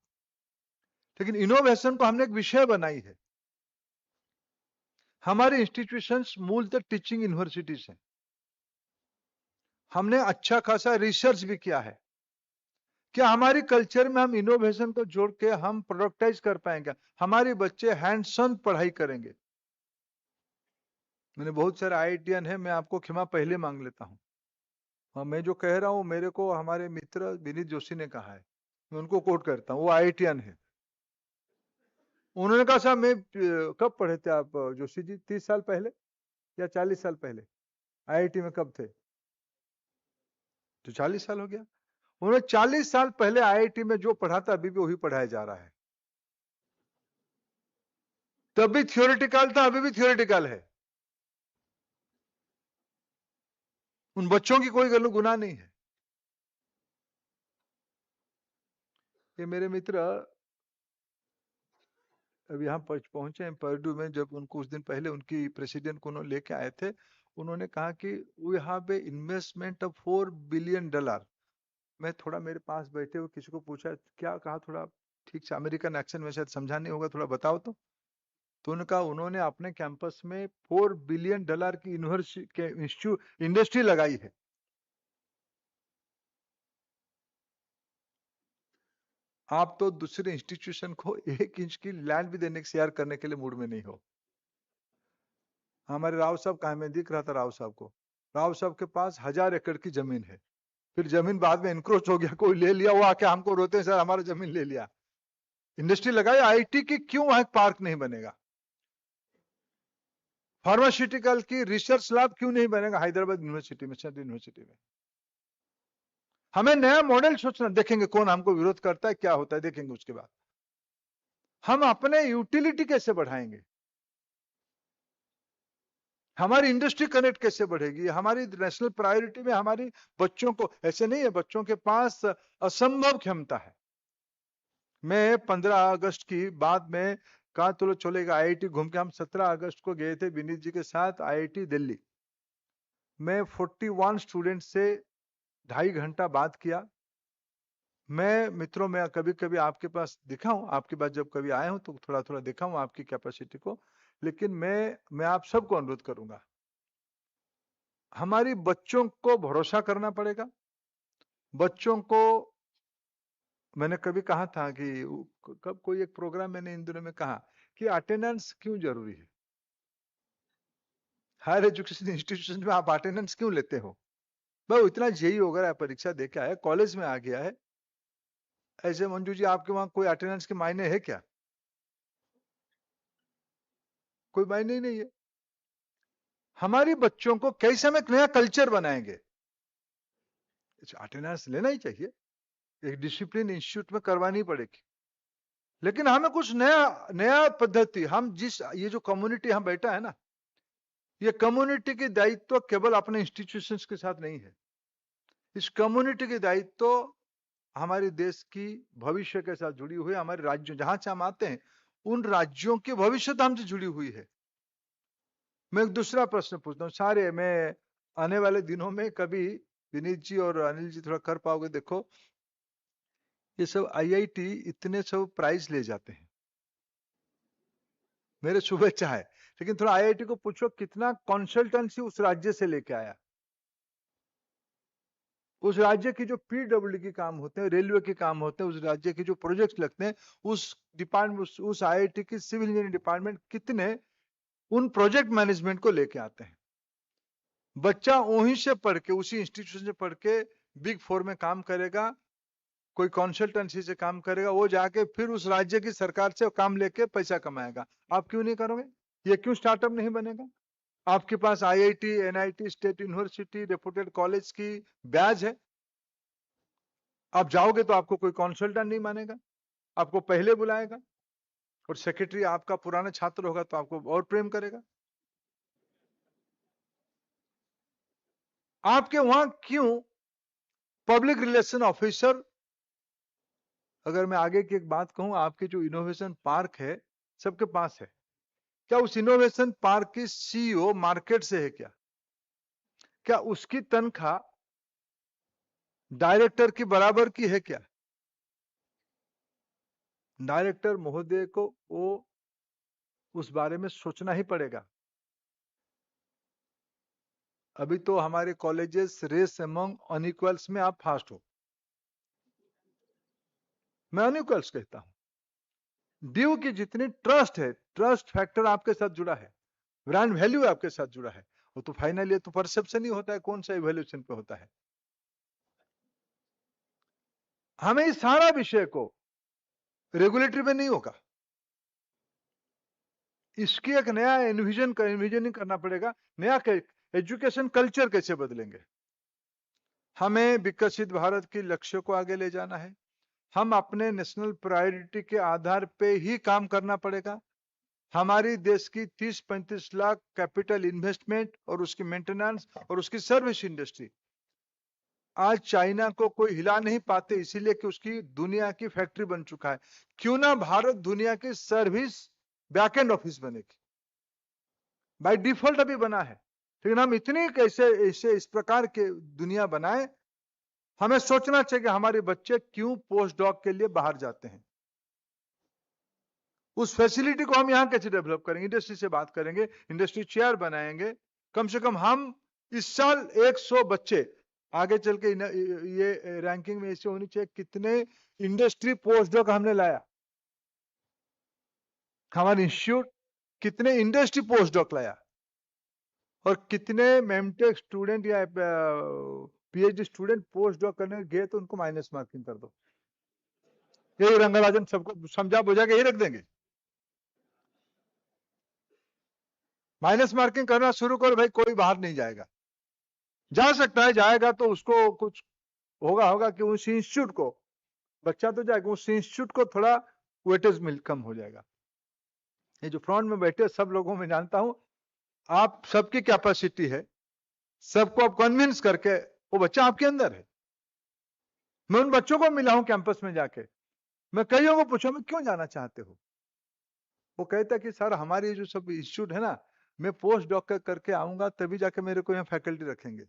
लेकिन इनोवेशन को हमने एक विषय बनाई है। हमारे इंस्टीट्यूशंस मूलतः टीचिंग यूनिवर्सिटीज हैं। हमने अच्छा खासा रिसर्च भी किया है। क्या हमारी कल्चर में हम इनोवेशन को जोड़ के हम प्रोडक्टाइज कर पाएंगे? हमारे बच्चे हैंड्स ऑन पढ़ाई करेंगे। मैंने बहुत सारे आईआईटीएन है, मैं आपको क्षमा पहले मांग लेता हूं। हाँ, मैं जो कह रहा हूं मेरे को हमारे मित्र विनीत जोशी ने कहा है, मैं उनको कोट करता हूं, वो आईआईटीएन है। उन्होंने कहा साहब मैं कब पढ़े थे आप जोशी जी? 30 साल पहले या 40 साल पहले आईआईटी में कब थे? तो 40 साल हो गया। उन्होंने 40 साल पहले आईआईटी में जो पढ़ा था अभी भी वही पढ़ाया जा रहा है। तब भी थियोरेटिकल था, अभी भी थियोरेटिकल है। उन बच्चों की कोई गुनाह नहीं है। ये मेरे मित्र अब यहाँ पहुंचे हैं पर्डू में, जब उनको कुछ दिन पहले उनकी प्रेसिडेंट को उन्होंने लेके आए थे, उन्होंने कहा कि we have a investment of $4 billion. मैं थोड़ा मेरे पास बैठे हुए किसी को पूछा क्या कहा, थोड़ा ठीक से अमेरिकन एक्सेंट में शायद समझा नहीं होगा, थोड़ा बताओ तो उन्होंने कहा उन्होंने अपने कैंपस में $4 बिलियन की यूनिवर्सिटी के इंडस्ट्री लगाई है। आप तो दूसरे इंस्टीट्यूशन को 1 इंच की लैंड भी देने शेयर करने के लिए मूड में नहीं हो। हमारे राव साहब कहा, मैं दिख रहा था राव साहब को, राव साहब के पास 1000 एकड़ की जमीन है, फिर जमीन बाद में इंक्रोच हो गया, कोई ले लिया, वो आके हमको रोते हैं सर हमारा जमीन ले लिया। इंडस्ट्री लगाई आईटी की, क्यों वहां पार्क नहीं बनेगा? फार्मास्यूटिकल की रिसर्च लैब क्यों नहीं बनेगा हैदराबाद यूनिवर्सिटी में, सेंट्रल यूनिवर्सिटी में? हमें नया मॉडल सोचना, देखेंगे कौन हमको विरोध करता है, क्या होता है देखेंगे, उसके बाद हम अपने यूटिलिटी कैसे बढ़ाएंगे, हमारी इंडस्ट्री कनेक्ट कैसे बढ़ेगी, हमारी नेशनल प्रायोरिटी में हमारी बच्चों को, ऐसे नहीं है बच्चों के पास असंभव क्षमता है। मैं 15 अगस्त की बाद में कहा तो चलेगा आईआईटी घूम के, हम 17 अगस्त को गए थे विनीत जी के साथ आईआईटी दिल्ली में, 41 स्टूडेंट से 2.5 घंटा बात किया। मैं मित्रों में कभी कभी आपके पास दिखा हूं, आपके पास जब कभी आए हूं तो थोड़ा थोड़ा दिखा हूं आपकी कैपेसिटी को, लेकिन मैं आप सबको अनुरोध करूंगा, हमारी बच्चों को भरोसा करना पड़ेगा। बच्चों को मैंने कभी कहा था कि कब कोई एक प्रोग्राम मैंने इन दिनों में कहा कि अटेंडेंस क्यों जरूरी है, हायर एजुकेशन इंस्टीट्यूशन में आप अटेंडेंस क्यों लेते हो? भाई इतना जेई हो गया, परीक्षा दे के आया, कॉलेज में आ गया है, ऐसे मंजू जी आपके वहां कोई अटेंडेंस के मायने है क्या? कोई मायने ही नहीं है। हमारी बच्चों को कैसे हम एक नया कल्चर बनाएंगे? अटेंडेंस लेना ही चाहिए, एक डिसिप्लिन इंस्टीट्यूट में करवानी पड़ेगी, लेकिन हमें कुछ नया नया पद्धति, हम जिस ये जो कम्युनिटी हम बैठा है ना, ये कम्युनिटी की दायित्व केवल अपने इंस्टीट्यूशंस के साथ नहीं है, इस कम्युनिटी की दायित्व हमारे देश की भविष्य के साथ जुड़ी हुई है, हमारे राज्यों जहां से हम आते हैं उन राज्यों की भविष्यता हमसे जुड़ी हुई है। मैं एक दूसरा प्रश्न पूछता हूँ, सारे मैं आने वाले दिनों में कभी विनीत जी और अनिल जी थोड़ा कर पाओगे, देखो ये सब आईआईटी इतने सब प्राइज ले जाते हैं, मेरे शुभेच्छा है, लेकिन थोड़ा आईआईटी को पूछो कितना कंसल्टेंसी उस राज्य से लेके आया, उस राज्य की जो पीडब्ल्यू के काम होते हैं, रेलवे के काम होते हैं, उस राज्य के जो प्रोजेक्ट्स लगते हैं, उस डिपार्टमेंट, उस आईआईटी की सिविल इंजीनियरिंग डिपार्टमेंट कितने उन प्रोजेक्ट मैनेजमेंट को लेके आते हैं। बच्चा वहीं से पढ़ के, उसी इंस्टीट्यूशन से पढ़ के बिग 4 में काम करेगा, कोई कंसल्टेंसी से काम करेगा, वो जाके फिर उस राज्य की सरकार से काम लेके पैसा कमाएगा। आप क्यों नहीं करोगे? ये क्यों स्टार्टअप नहीं बनेगा? आपके पास IIT, NIT, state university, reputed college की बैच है, आप जाओगे तो आपको कोई कंसल्टेंट नहीं मानेगा, आपको पहले बुलाएगा, और सेक्रेटरी आपका पुराना छात्र होगा तो आपको और प्रेम करेगा। आपके वहां क्यों पब्लिक रिलेशन ऑफिसर, अगर मैं आगे की एक बात कहूं, आपके जो इनोवेशन पार्क है सबके पास है, क्या उस इनोवेशन पार्क की सीईओ मार्केट से है क्या? क्या उसकी तनख्वाह डायरेक्टर की बराबर की है क्या? डायरेक्टर महोदय को वो उस बारे में सोचना ही पड़ेगा। अभी तो हमारे कॉलेजेस रेस अमंग अनइक्वल्स में आप फास्ट हो, मैं अनइक्वल्स कहता हूं। ड्यू की जितनी ट्रस्ट है, ट्रस्ट फैक्टर आपके साथ जुड़ा है, ब्रांड वैल्यू आपके साथ जुड़ा है, वो तो फाइनली तो परसेप्शन ही होता है, कौन सा इवैल्यूएशन पे होता है। हमें इस सारा विषय को रेगुलेटरी में नहीं होगा, इसकी एक नया इन्विजनिंग करना पड़ेगा, नया एजुकेशन कल्चर कैसे बदलेंगे। हमें विकसित भारत के लक्ष्य को आगे ले जाना है, हम अपने नेशनल प्रायोरिटी के आधार पे ही काम करना पड़ेगा। हमारी देश की 30-35 लाख कैपिटल इन्वेस्टमेंट और उसकी मेंटेनेंस और उसकी सर्विस इंडस्ट्री आज चाइना को कोई हिला नहीं पाते, इसीलिए कि उसकी दुनिया की फैक्ट्री बन चुका है। क्यों ना भारत दुनिया की सर्विस बैकएंड ऑफिस बनेगी, बाय डिफॉल्ट अभी बना है, लेकिन हम इतनी कैसे इसे इस प्रकार के दुनिया बनाए। हमें सोचना चाहिए कि हमारे बच्चे क्यों पोस्ट डॉक के लिए बाहर जाते हैं, उस फैसिलिटी को हम यहां कैसे डेवलप करेंगे, इंडस्ट्री से बात करेंगे, इंडस्ट्री चेयर बनाएंगे। कम से कम हम इस साल 100 बच्चे, आगे चल के ये रैंकिंग में ऐसे होनी चाहिए कितने इंडस्ट्री पोस्ट डॉक हमने लाया, हमारे इंस्टीट्यूट कितने इंडस्ट्री पोस्ट डॉक लाया। और कितने मेमटेक स्टूडेंट या पीएचडी स्टूडेंट पोस्ट डॉक करने गए तो उनको माइनस मार्किंग कर दो। यही रंगराजन सबको समझा बुझा के यही रख देंगे। माइनस मार्किंग करना शुरू करो भाई, कोई बाहर नहीं जाएगा। जा सकता है, जाएगा तो उसको कुछ होगा कि उस इंस्टीट्यूट को, बच्चा तो जाएगा, उस इंस्टीट्यूट को थोड़ा वेटेज मिल कम हो जाएगा। ये जो फ्रंट में बैठे सब लोगों में जानता हूं, आप सबकी कैपेसिटी है, सबको आप कन्विंस करके, वो बच्चा आपके अंदर है। मैं उन बच्चों को मिला हूं कैंपस में जाके, मैं कईयों को पूछा मैं क्यों जाना चाहते हो, वो कहता कि सर हमारी जो सब इंस्टीट्यूट है ना, मैं पोस्ट डॉक करके आऊंगा तभी जाके मेरे को यहाँ फैकल्टी रखेंगे,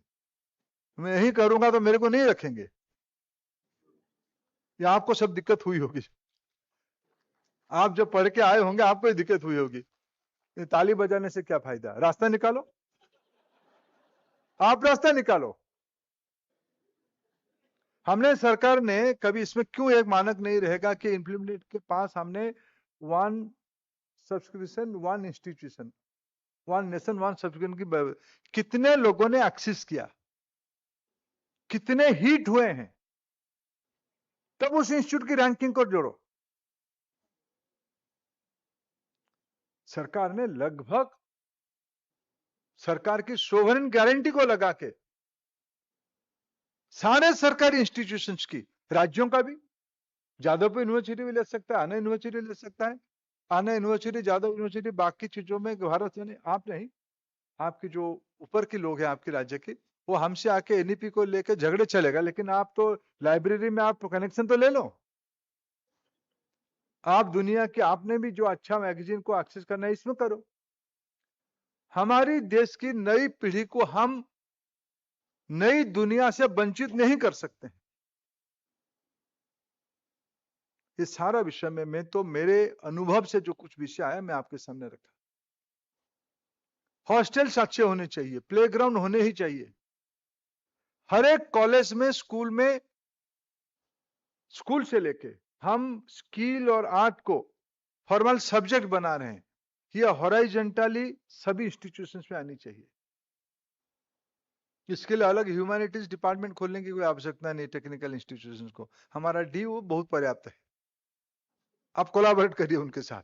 मैं यही करूंगा तो मेरे को नहीं रखेंगे। या आपको सब दिक्कत हुई होगी, आप जब पढ़ के आए होंगे आपको ही दिक्कत हुई होगी। ये ताली बजाने से क्या फायदा, रास्ता निकालो, आप रास्ता निकालो। हमने सरकार ने कभी इसमें क्यों एक मानक नहीं रहेगा कि इम्प्लीमेंट के पास हमने one subscription one institution, one nation one subscription की कितने लोगों ने एक्सेस किया, कितने हिट हुए हैं, तब उस इंस्टीट्यूट की रैंकिंग को जोड़ो। सरकार ने लगभग सरकार की सोवरेन गारंटी को लगा के सारे सरकारी इंस्टीट्यूशंस की, राज्यों का भी, जादवपुर यूनिवर्सिटी भी ले सकता है, आना यूनिवर्सिटी ले सकता है, आना यूनिवर्सिटी, जादव यूनिवर्सिटी, बाकी चीजों में भारत में आप नहीं, आपकी जो ऊपर के लोग हैं आपके राज्य के, वो हमसे आके एनईपी को लेकर झगड़े चलेगा, लेकिन आप तो लाइब्रेरी में आप कनेक्शन तो ले लो। आप दुनिया के, आपने भी जो अच्छा मैगजीन को एक्सेस करना है इसमें करो। हमारी देश की नई पीढ़ी को हम नई दुनिया से वंचित नहीं कर सकते हैं। इस सारा विषय में मैं तो मेरे अनुभव से जो कुछ विषय आया मैं आपके सामने रखा। हॉस्टल्स अच्छे होने चाहिए, प्लेग्राउंड होने ही चाहिए, हर एक कॉलेज में, स्कूल से लेके हम स्किल और आर्ट को फॉर्मल सब्जेक्ट बना रहे हैं, यह हॉराइजेंटली सभी इंस्टीट्यूशंस में आनी चाहिए। इसके लिए अलग ह्यूमैनिटीज डिपार्टमेंट खोलने की कोई आवश्यकता नहीं, टेक्निकल इंस्टीट्यूशंस को, हमारा डी वो बहुत पर्याप्त है, आप कोलैबोरेट करिए उनके साथ।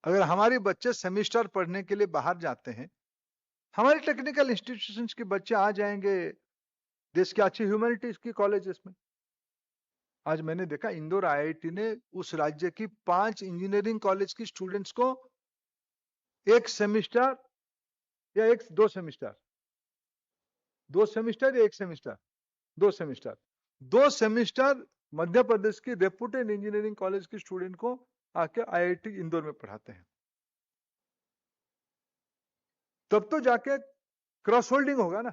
अगर हमारे बच्चे सेमेस्टर पढ़ने के लिए बाहर जाते हैं, हमारे टेक्निकल इंस्टीट्यूशंस के बच्चे आ जाएंगे देश के अच्छे ह्यूमैनिटीज की कॉलेजेस में। आज मैंने देखा इंदौर आईआईटी ने उस राज्य की 5 इंजीनियरिंग कॉलेज की स्टूडेंट्स को एक सेमेस्टर या दो सेमेस्टर या एक सेमेस्टर, 2 सेमेस्टर मध्य प्रदेश की रेपुटेड इंजीनियरिंग कॉलेज की स्टूडेंट को आके आईआईटी इंदौर में पढ़ाते हैं। तब तो जाके क्रॉस होल्डिंग होगा ना।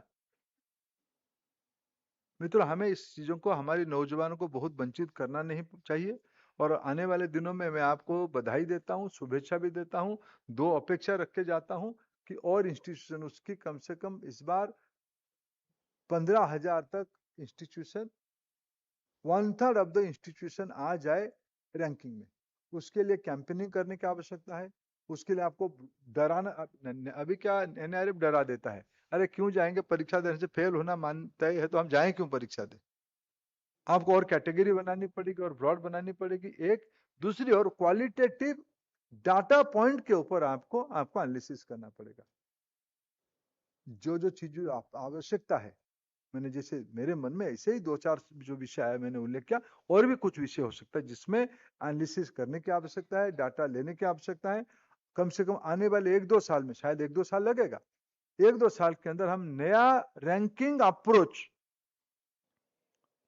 मित्रों, हमें इस चीजों को, हमारे नौजवानों को बहुत वंचित करना नहीं चाहिए। और आने वाले दिनों में मैं आपको बधाई देता हूं, शुभेच्छा भी देता हूं, 2 अपेक्षा रख के जाता हूं कि और इंस्टीट्यूशन उसकी कम से कम इस बार 15,000 तक इंस्टीट्यूशन, 1/3 ऑफ द इंस्टीट्यूशन आ जाए रैंकिंग में। उसके लिए कैंपेनिंग करने की आवश्यकता है। उसके लिए आपको डराना, अभी क्या एनआईआरएफ डरा देता है, अरे क्यों जाएंगे, परीक्षा देने से फेल होना मानता है तो हम जाएं क्यों परीक्षा दे। आपको और कैटेगरी बनानी पड़ेगी और ब्रॉड बनानी पड़ेगी, एक दूसरी, और क्वालिटेटिव डाटा पॉइंट के ऊपर आपको एनालिसिस करना पड़ेगा। जो चीज आवश्यकता है, मैंने जैसे मेरे मन में ऐसे ही 2-4 जो विषय आया मैंने उल्लेख किया, और भी कुछ विषय हो सकता है जिसमें एनालिसिस करने की आवश्यकता है, डाटा लेने की आवश्यकता है। कम से कम आने वाले 1-2 साल में, शायद 1-2 साल लगेगा, 1-2 साल के अंदर हम नया रैंकिंग अप्रोच,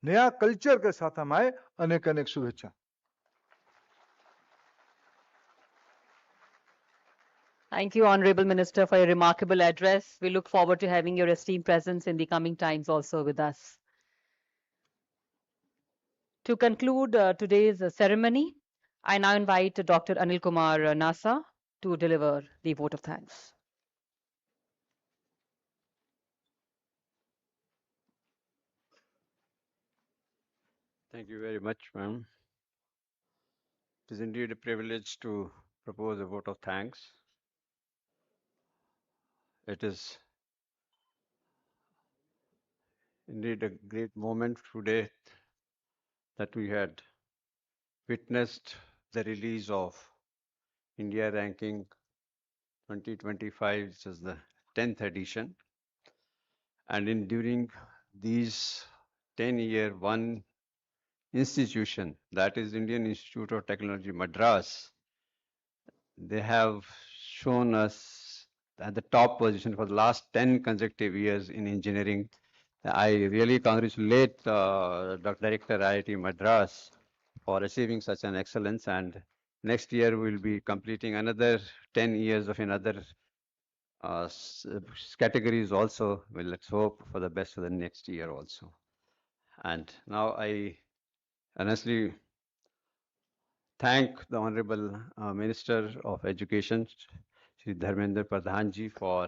नया कल्चर के साथ हम आए। अनेक अनेक शुभेच्छा। Thank you, Honorable Minister, for your remarkable address. We look forward to having your esteemed presence in the coming times also with us. To conclude today's ceremony, I now invite Dr. Anil Kumar Nasa to deliver the vote of thanks. Thank you very much, ma'am. It is indeed a privilege to propose a vote of thanks It is indeed a great moment today that we had witnessed the release of India Ranking 2025, which is the 10th edition. And during these 10-year, one institution, that is Indian Institute of Technology, Madras, they have shown us at the top position for the last 10 consecutive years in engineering. I really congratulate Dr. Director IIT Madras for achieving such an excellence, and next year we'll be completing another 10 years of another categories also. Well, let's hope for the best for the next year also. And now I honestly thank the Honorable Minister of Education, Shri Dharmendra Pradhan ji, for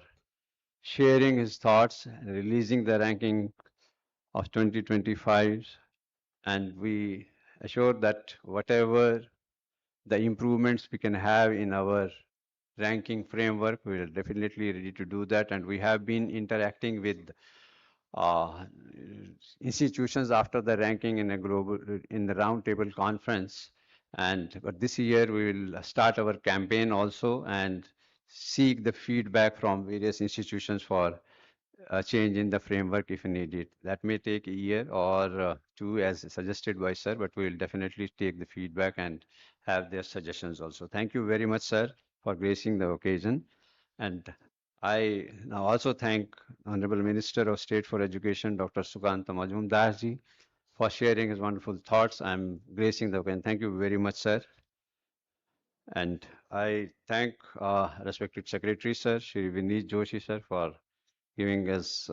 sharing his thoughts and releasing the ranking of 2025. And we assure that whatever the improvements we can have in our ranking framework, we are definitely ready to do that. And we have been interacting with institutions after the ranking in the roundtable conference. But this year we will start our campaign also and seek the feedback from various institutions for a change in the framework if needed. That may take a year or two as suggested by sir, but we will definitely take the feedback and have their suggestions also. Thank you very much, sir, for gracing the occasion. And I now also thank Honorable Minister of State for Education, Dr. Sukanta Majumdar ji, for sharing his wonderful thoughts. I'm gracing the occasion. Thank you very much, sir. And I thank respected Secretary, sir, Shri Vineet Joshi, sir, for giving us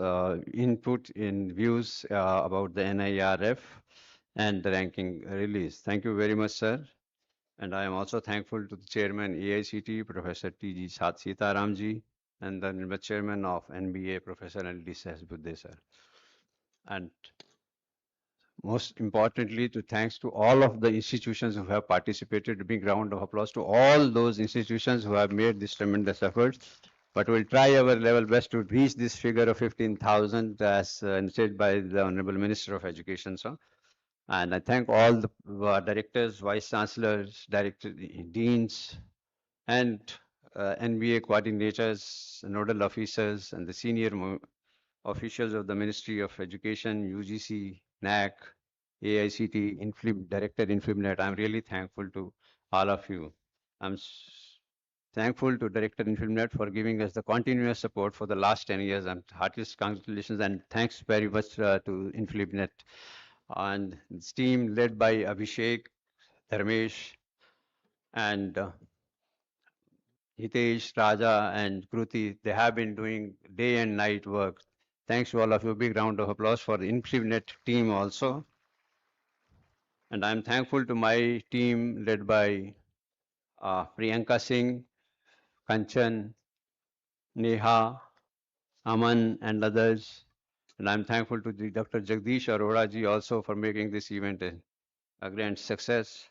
input in views about the NIRF and the ranking release. Thank you very much, sir. And I am also thankful to the chairman AICT, Professor T.G. Sitaram ji, and the chairman of NBA, Professor N.D. Sahasbuddhe, sir. And most importantly, thanks to all of the institutions who have participated. A big round of applause to all those institutions who have made this tremendous effort. But we'll try our level best to reach this figure of 15,000 as said by the Honorable Minister of Education, sir. And I thank all the directors, vice chancellors, deans, and NBA coordinators, nodal officers, and the senior officials of the Ministry of Education, UGC, NAC, AICT, Director InfibNet. I'm really thankful to all of you. I'm thankful to Director InfibNet for giving us the continuous support for the last 10 years. And heartiest congratulations and thanks very much to InfibNet and its team led by Abhishek, Dharmesh, and Hitesh, Raja, and Kruti. They have been doing day and night work. Thanks to all of you. Big round of applause for the InfibNet team also. And I'm thankful to my team led by Priyanka Singh, Kanchan, Neha, Aman, and others. And I'm thankful to the Dr. Jagdish Arora ji also for making this event a grand success.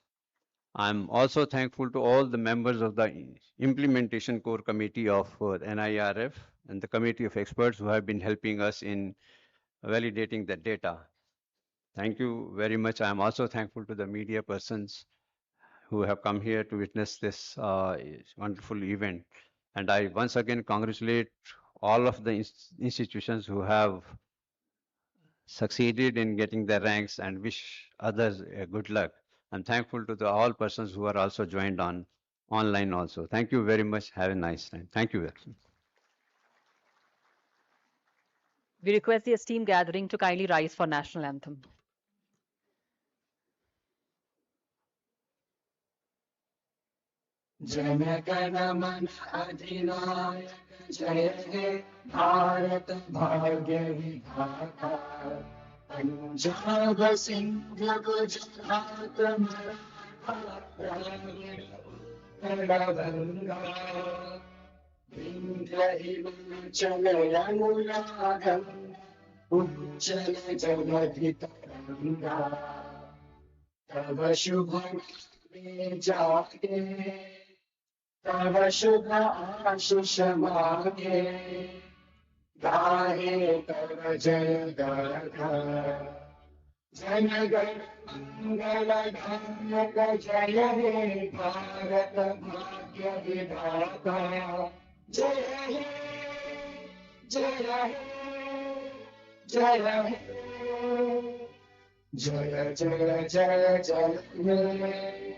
I'm also thankful to all the members of the Implementation Core Committee of NIRF and the Committee of Experts who have been helping us in validating the data. Thank you very much. I'm also thankful to the media persons who have come here to witness this wonderful event. And I once again congratulate all of the institutions who have succeeded in getting their ranks and wish others good luck. I'm thankful to all persons who are also joined online also. Thank you very much. Have a nice time. Thank you. We request the esteemed gathering to kindly rise for national anthem. Jana Gana Mana अधिनायक जय हे भारत भाग्य विधाता पंजाब सिंध गुजरात गंगा विंध्य हिमाचल यमुना उज्जल जगधि तरंगा तव शुभ में जागे तव शुभ आशीष मांगे गाहे तव जय गाथा जन गण मंगलदायक जय हे भारत भाग्य विधाता जय हे जय हे जय हे जय जय जय जय हे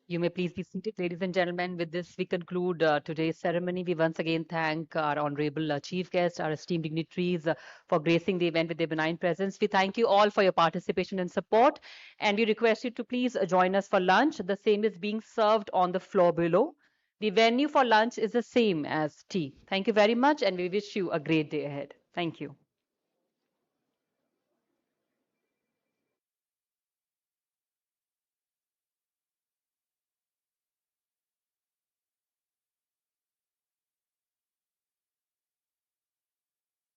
You may please be seated, ladies and gentlemen. With this, we conclude today's ceremony. We once again thank our honorable chief guests, our esteemed dignitaries for gracing the event with their benign presence. We thank you all for your participation and support, and we request you to please join us for lunch. The same is being served on the floor below. The venue for lunch is the same as tea. Thank you very much, and we wish you a great day ahead. Thank you.